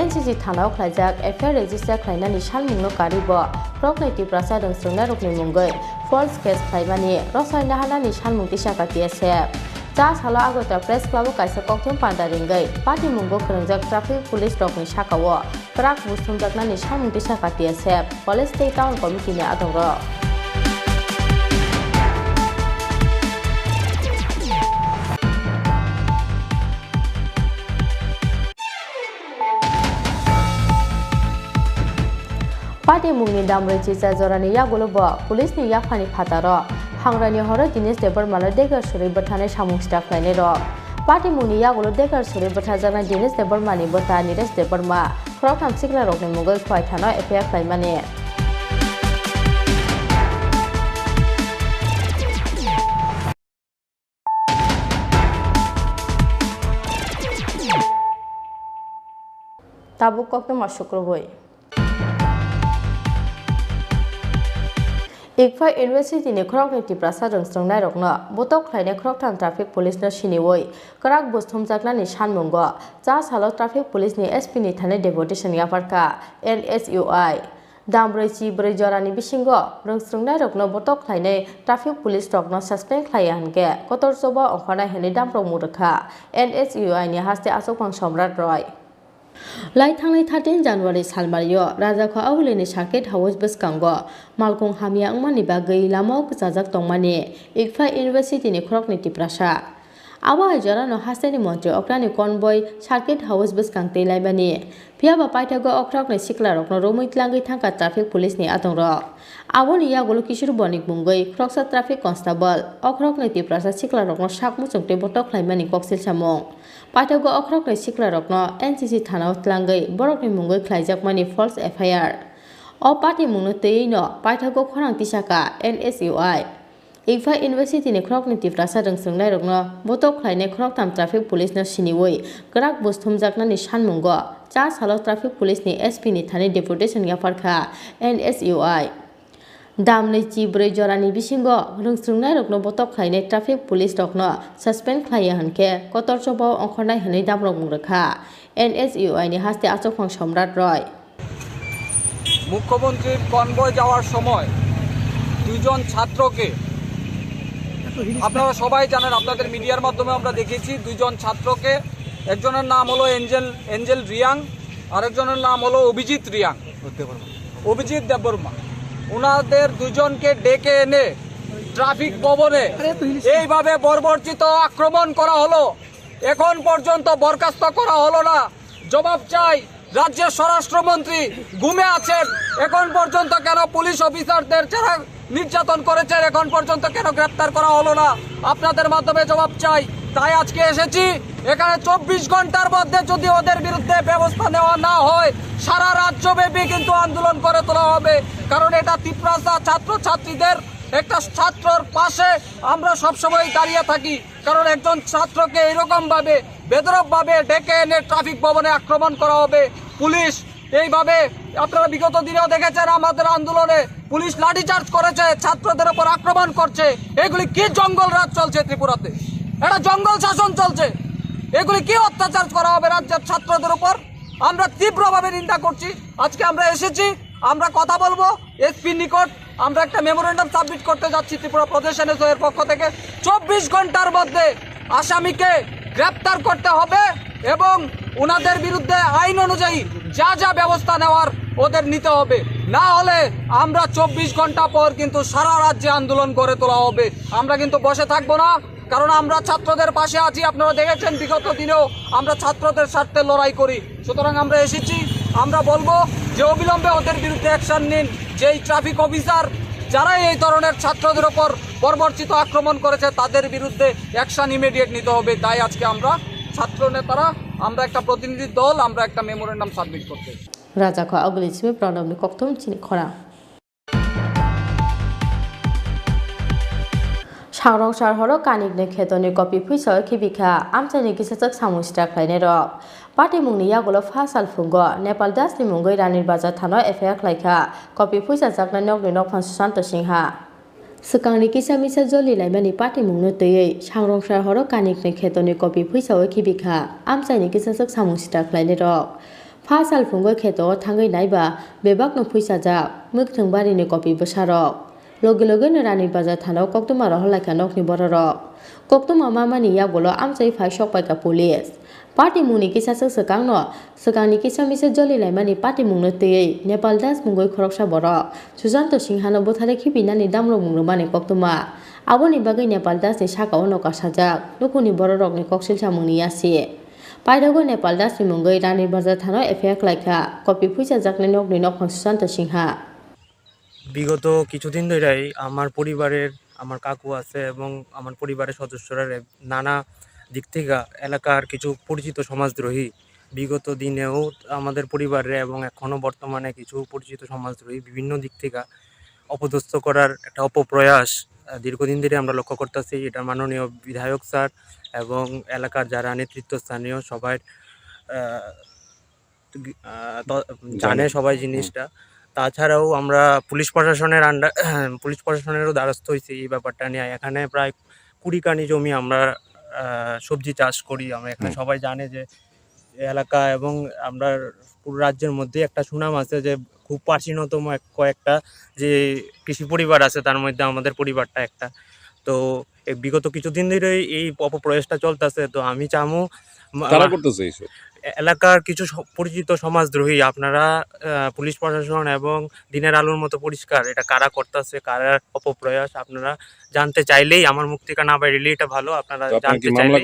NCC thanao khlaijak FIR register khlainani sal mungno karibo kroknai Tripura dong sungnai rokni mungai false case khlaimani rosai nahanani salmung tisaka TSF cha salo agota press club kaisa Koktwma pandaringai party mungo khrangjak traffic police rokni sakao krak bustumjaknani salmung tisaka TSF College State Town Committee ni adongo Party mungni damre chicha jorani yagulo bo police ni yakphani phataro hangrani horo dinis debar mala degar suri bathane samung staff laine ro Party mungni yagulo degar suri bathajana dinis debar mani botha nires debar ma khorok tham sikla rokni mungoi khwai thano FIR khlaimani Tabuk Koktwma Shukroboi Ikfa University ni Krokni Tripura sadong strongnai rokno botok khlaine Kroktham traffic police no siniwoi krak busthumjaknani sanmungo cha salo traffic police ni SP ni thane deputation yaparka NSUI dambroi chi broi jorani bisingo rongstrongnai rokno botok khlaine traffic police rokno suspend khlaiya hanke kotor soba okhana heni damprok murkha NSUI ni haste asokpang somrat roy Lai thangnai 13 January salmario Rajakho Awulini Circuit House Biskango Malkung Hamia Angmani Bagai Lamau Kjajak Tongmani Ikfa University ni Krokni Tripura Awa jara no hasteni montri okrani convoy Circuit House Biskang Teilaibani Piaba Paitago Okrakni Sikla Rokno Romuitlangi Thangka Traffic Police ni Atongro Awoni Yagolo Kishuru Bonik Bungoi Kroksa Traffic Constable Okrokni Tripura Sikla Rokno Sakmu Chungte Botok Khlaimani Koksil Samong Paitago Okrokni Sikla Rokno NCC Thanao Tlangai Borokni Mungoi Khlaijakmani false FIR O party mungno teino Paitago Khorang Tisaka NSUI Ikfa University ni Krokni Tripura sadong sungnai rokno botok khlaine Kroktham traffic police no siniwoi krak busthumjaknani sanmungo cha salo traffic police ni SP ni thani deputation yaparkha NSUI damnei chi broi jorani bisingo rungsungnai rokno botok khlaine traffic police rokno suspend khlaiya hanke kotor chobo ongkhornai hanei damrok mungrakha NSUI ni haste achokphang somrat roy
মুখ্যমন্ত্রীর convoy যাওয়ার সময় দুইজন ছাত্রকে আপনারা সবাই জানেন আপনাদের মিডিয়ার মাধ্যমে আমরা দেখেছি দুইজন ছাত্রকে একজনের নাম হলো এঞ্জেল রিয়াং আরেকজনের নাম হলো অভিজিৎ দেববর্মা ওনাদের দুজনকে ডেকে এনে ট্রাফিক ভবনে এইভাবে বর্বরচিত আক্রমণ করা হলো এখন পর্যন্ত বরখাস্ত করা হলো না জবাব চাই রাজ্যের স্বরাষ্ট্রমন্ত্রী ঘুমে আছেন এখন পর্যন্ত কেন পুলিশ অফিসারদের যারা নির্যাতন করেছেন এখন পর্যন্ত কেন গ্রেফতার করা হলো না আপনাদের মাধ্যমে জবাব চাই তাই আজকে এসেছি এখানে 24 ঘন্টার মধ্যে যদি ওদের বিরুদ্ধে ব্যবস্থা নেওয়া না হয় সারা রাজ্যব্যাপী কিন্তু আন্দোলন করে তোলা হবে কারণ এটা ত্রিপুরা ছাত্রছাত্রীদের একটা ছাত্রর পাশে আমরা সবসময় দাঁড়িয়ে থাকি কারণ একজন ছাত্রকে এরকম ভাবে বেদরকভাবে ডেকে এনে ট্রাফিক ভবনে আক্রমণ করা হবে পুলিশ এইভাবে আপনারা বিগত দিনেও দেখেছেন আমাদের আন্দোলনে পুলিশ লাঠিচার্জ করেছে ছাত্রদের উপর আক্রমণ করছে এগুলি কি জঙ্গল রাজ চলছে ত্রিপুরাতে এটা জঙ্গল শাসন চলছে এগুলি কি অত্যাচার করা হবে রাজ্যের ছাত্রদের উপর আমরা তীব্রভাবে নিন্দা করছি আজকে আমরা এসেছি আমরা কথা বলবো এসপি নিকট আমরা একটা মেমোরেন্ডাম সাবমিট করতে যাচ্ছি ত্রিপুরা প্রদেশ এনএসও এর পক্ষ থেকে 24 ঘন্টার মধ্যে আসামিকে গ্রেফতার করতে হবে এবং ওনাদের বিরুদ্ধে আইন অনুযায়ী যা যা ব্যবস্থা নেওয়ার ওদের নিতে হবে না হলে আমরা 24 ঘন্টা পর কিন্তু সারা রাজ্যে আন্দোলন করে তোলা হবে আমরা কিন্তু বসে থাকবো না কারণ আমরা ছাত্রদের পাশে আছি আপনারা দেখেছেন বিগত দিনেও আমরা ছাত্রদের স্বার্থে লড়াই করি সুতরাং আমরা এসেছি আমরা বলবো যে অবিলম্বে ওদের বিরুদ্ধে অ্যাকশন নিন যেই ট্রাফিক অফিসার যারা এই ধরনের ছাত্রদের উপর বর্বরচিত আক্রমণ করেছে তাদের বিরুদ্ধে অ্যাকশন ইমিডিয়েট নিতে হবে তাই আজকে আমরা ছাত্র নেতারা আমরা একটা প্রতিনিধি দল আমরা একটা মেমোরেন্ডাম সাবমিট করতে
রাজাখো আগলিসমি প্রণবনি কক্তম চিনি খরা সাংরং সারহর কানিকনে খেতনি কপি ফুইসা খিবিখা আমচানি কিসাচক সামুস্টা খাইনে রক পার্টি মুংনি ইয়াগুলো ফাসাল ফুঙ্গ नेपाल दासनि मुंगै रानिर बाजार थानो एफआईआर खालायखा कपि फैसा जागना नगनि नगफान सुशांत सिंहा सिगांनि किसा मिसा जलि लाइमानि पार्टी मुंनो तैयै सांरं सारहर कानिकने खेतनि कपि फैसा खिबिखा आमचानि किसाचक सामुस्टा खालायने रक फासाल फुंगो खेतो थांगै नायबा बेबाकनो फैसा जा मुख थोंबारिनि कपि बसारक लगे लगे रानी बाजार थानाव कक्तमा रहलायखा नकनि बररक कक्तमा मामानि यागलो आमसाइ फाइ सकपाइका पुलिस पार्टी मुंनि किसासो सकांनि किसा मिसे जलिलायमानि पार्टी मुंनो तैयै नेपाल दास मुंगै खरकसा बरक सुशांत सिंहानो बोथारे खिपिनानि दामलो मुंनो माने कक्तमा आबोनि बागै नेपाल दासनि साकाव नका साजाक दुखुनि बररकनि कक्सिलसा मुंनि यासि पाइदागो नेपाल दासनि मुंगै रानी बाजार थानाव एफआइआर लायखा कपि फैसा जाकनि नकनि नकफां सुशांत सिंहा
বিগত কিছুদিন ধরেই আমার পরিবারের আমার কাকু আছে এবং আমার পরিবারের সদস্যরা নানা দিক থেকে এলাকার কিছু পরিচিত সমাজদ্রোহী বিগত দিনেও আমাদের পরিবারে এবং এখনও বর্তমানে কিছু পরিচিত সমাজদ্রোহী বিভিন্ন দিক থেকে অপদস্থ করার একটা অপপ্রয়াস দীর্ঘদিন ধরে আমরা লক্ষ্য করতেছি। এটা মাননীয় বিধায়ক স্যার এবং এলাকার যারা নেতৃত্বস্থানীয় সবাই জানে সবাই জিনিসটা। তাছাড়াও আমরা পুলিশ প্রশাসনেরও দ্বারস্থ হয়েছি এই ব্যাপারটা নিয়ে। এখানে প্রায় 20 কানি জমি আমরা সবজি চাষ করি। আমরা এখানে সবাই জানে যে এলাকা এবং আমরা পুরো রাজ্যের মধ্যে একটা সুনাম আছে যে খুব প্রাচীনতম কয়েকটা যে কৃষি পরিবার আছে তার মধ্যে আমাদের পরিবারটা একটা। তো বিগত কিছুদিন ধরে এই অপপ্রয়াসটা চলতেছে। তো আমি চামু এলাকার কিছু পরিচিত সমাজদ্রোহী আপনারা পুলিশ প্রশাসন এবং দিনের আলোর মতো পরিষ্কার এটা কারা করতেছে, কারা অপপ্রয়াস আপনারা জানতে চাইলেই আমার মুখ থেকে না বাইরেলেই এটা ভালো। আপনারা জানতে চাইলে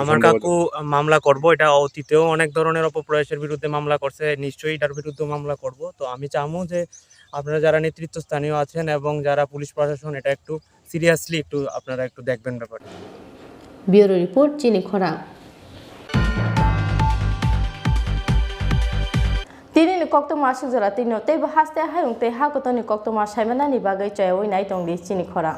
আমার কাকু মামলা করব। এটা অতীতেও অনেক ধরনের অপপ্রয়াসের বিরুদ্ধে মামলা করছে, নিশ্চয়ই এটার বিরুদ্ধে মামলা করব। তো আমি চামু যে আপনারা যারা নেতৃত্বস্থানীয় আছেন এবং যারা পুলিশ প্রশাসন এটা একটু সিরিয়াসলি একটু আপনারা একটু দেখবেন ব্যাপারটা।
ব্যুরো রিপোর্ট চিনি খরা Tini ni Koktwma sujara tino tei bahaste hayung tei hakotoni Koktwma saimanani bagai chayoi nai tongdi chini khora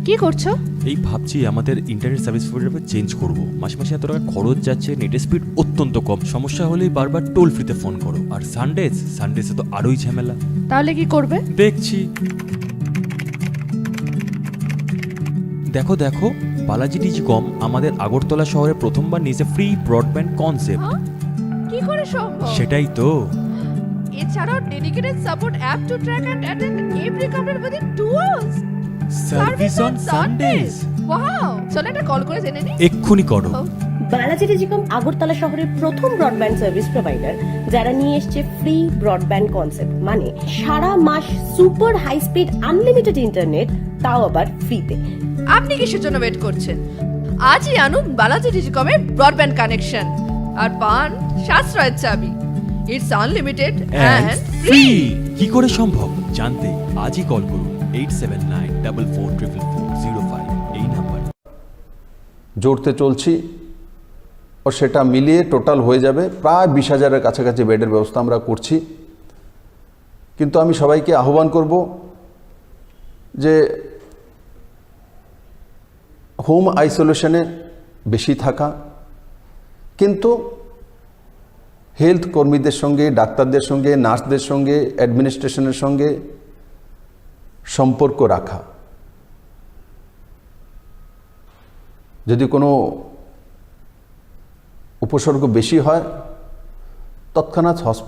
কি করছো?
এই ভাবছি আমাদের ইন্টারনেট সার্ভিস প্রোভাইডার চেঞ্জ করব। মাসে মাসে এত টাকা খরচ যাচ্ছে, নেটের স্পিড অত্যন্ত কম, সমস্যা হলেই বারবার টোল ফ্রিতে ফোন করো। আর সানডেজে তো আরোই ঝামেলা।
তাহলে কি করবে?
দেখছি। দেখো দেখো, বালাজি ডিজিকম আমাদের আগরতলা শহরে প্রথমবার নিয়েছে ফ্রি ব্রডব্যান্ড কনসেপ্ট।
কি করে সম্ভব?
সেটাই তো।
এছাড়াও dedicated support app to track and attend every complaint within 2 hours.
Service on Sundays.
Wow, চলো একটা কল করে জেনে নিই।
এক্ষুনি করো।
বালাজি ডিজিকম আগরতলা শহরের প্রথম ব্রডব্যান্ড সার্ভিস প্রোভাইডার, যারা নিয়ে এসেছে ফ্রি ব্রডব্যান্ড কনসেপ্ট, মানে সারা মাস super high speed unlimited internet, তাও আবার ফ্রিতে।
আপনি কিসের জন্য ওয়েট করছেন? আজই আনুন বালাজি ডিজিকমের ব্রডব্যান্ড কানেকশন আর পান সাশ্রয়ের চাবি। It's unlimited and free.
কি করে সম্ভব জানতে আজই কল করুন 8794440405 এই নাম্বার।
জোরতে চলছি ও সেটা মিলিয়ে টোটাল হয়ে যাবে প্রায় 20,000-এর কাছাকাছি বেডের ব্যবস্থা আমরা করছি। কিন্তু আমি সবাইকে আহ্বান করব যে হোম আইসোলেশনে বেশি থাকা, কিন্তু হেলথ কর্মীদের সঙ্গে, ডাক্তারদের সঙ্গে, নার্সদের সঙ্গে, অ্যাডমিনিস্ট্রেশনের সঙ্গে সম্পর্ক রাখা। যদি কোনো উপসর্গ বেশি হয় তৎক্ষণাৎ হসপিটাল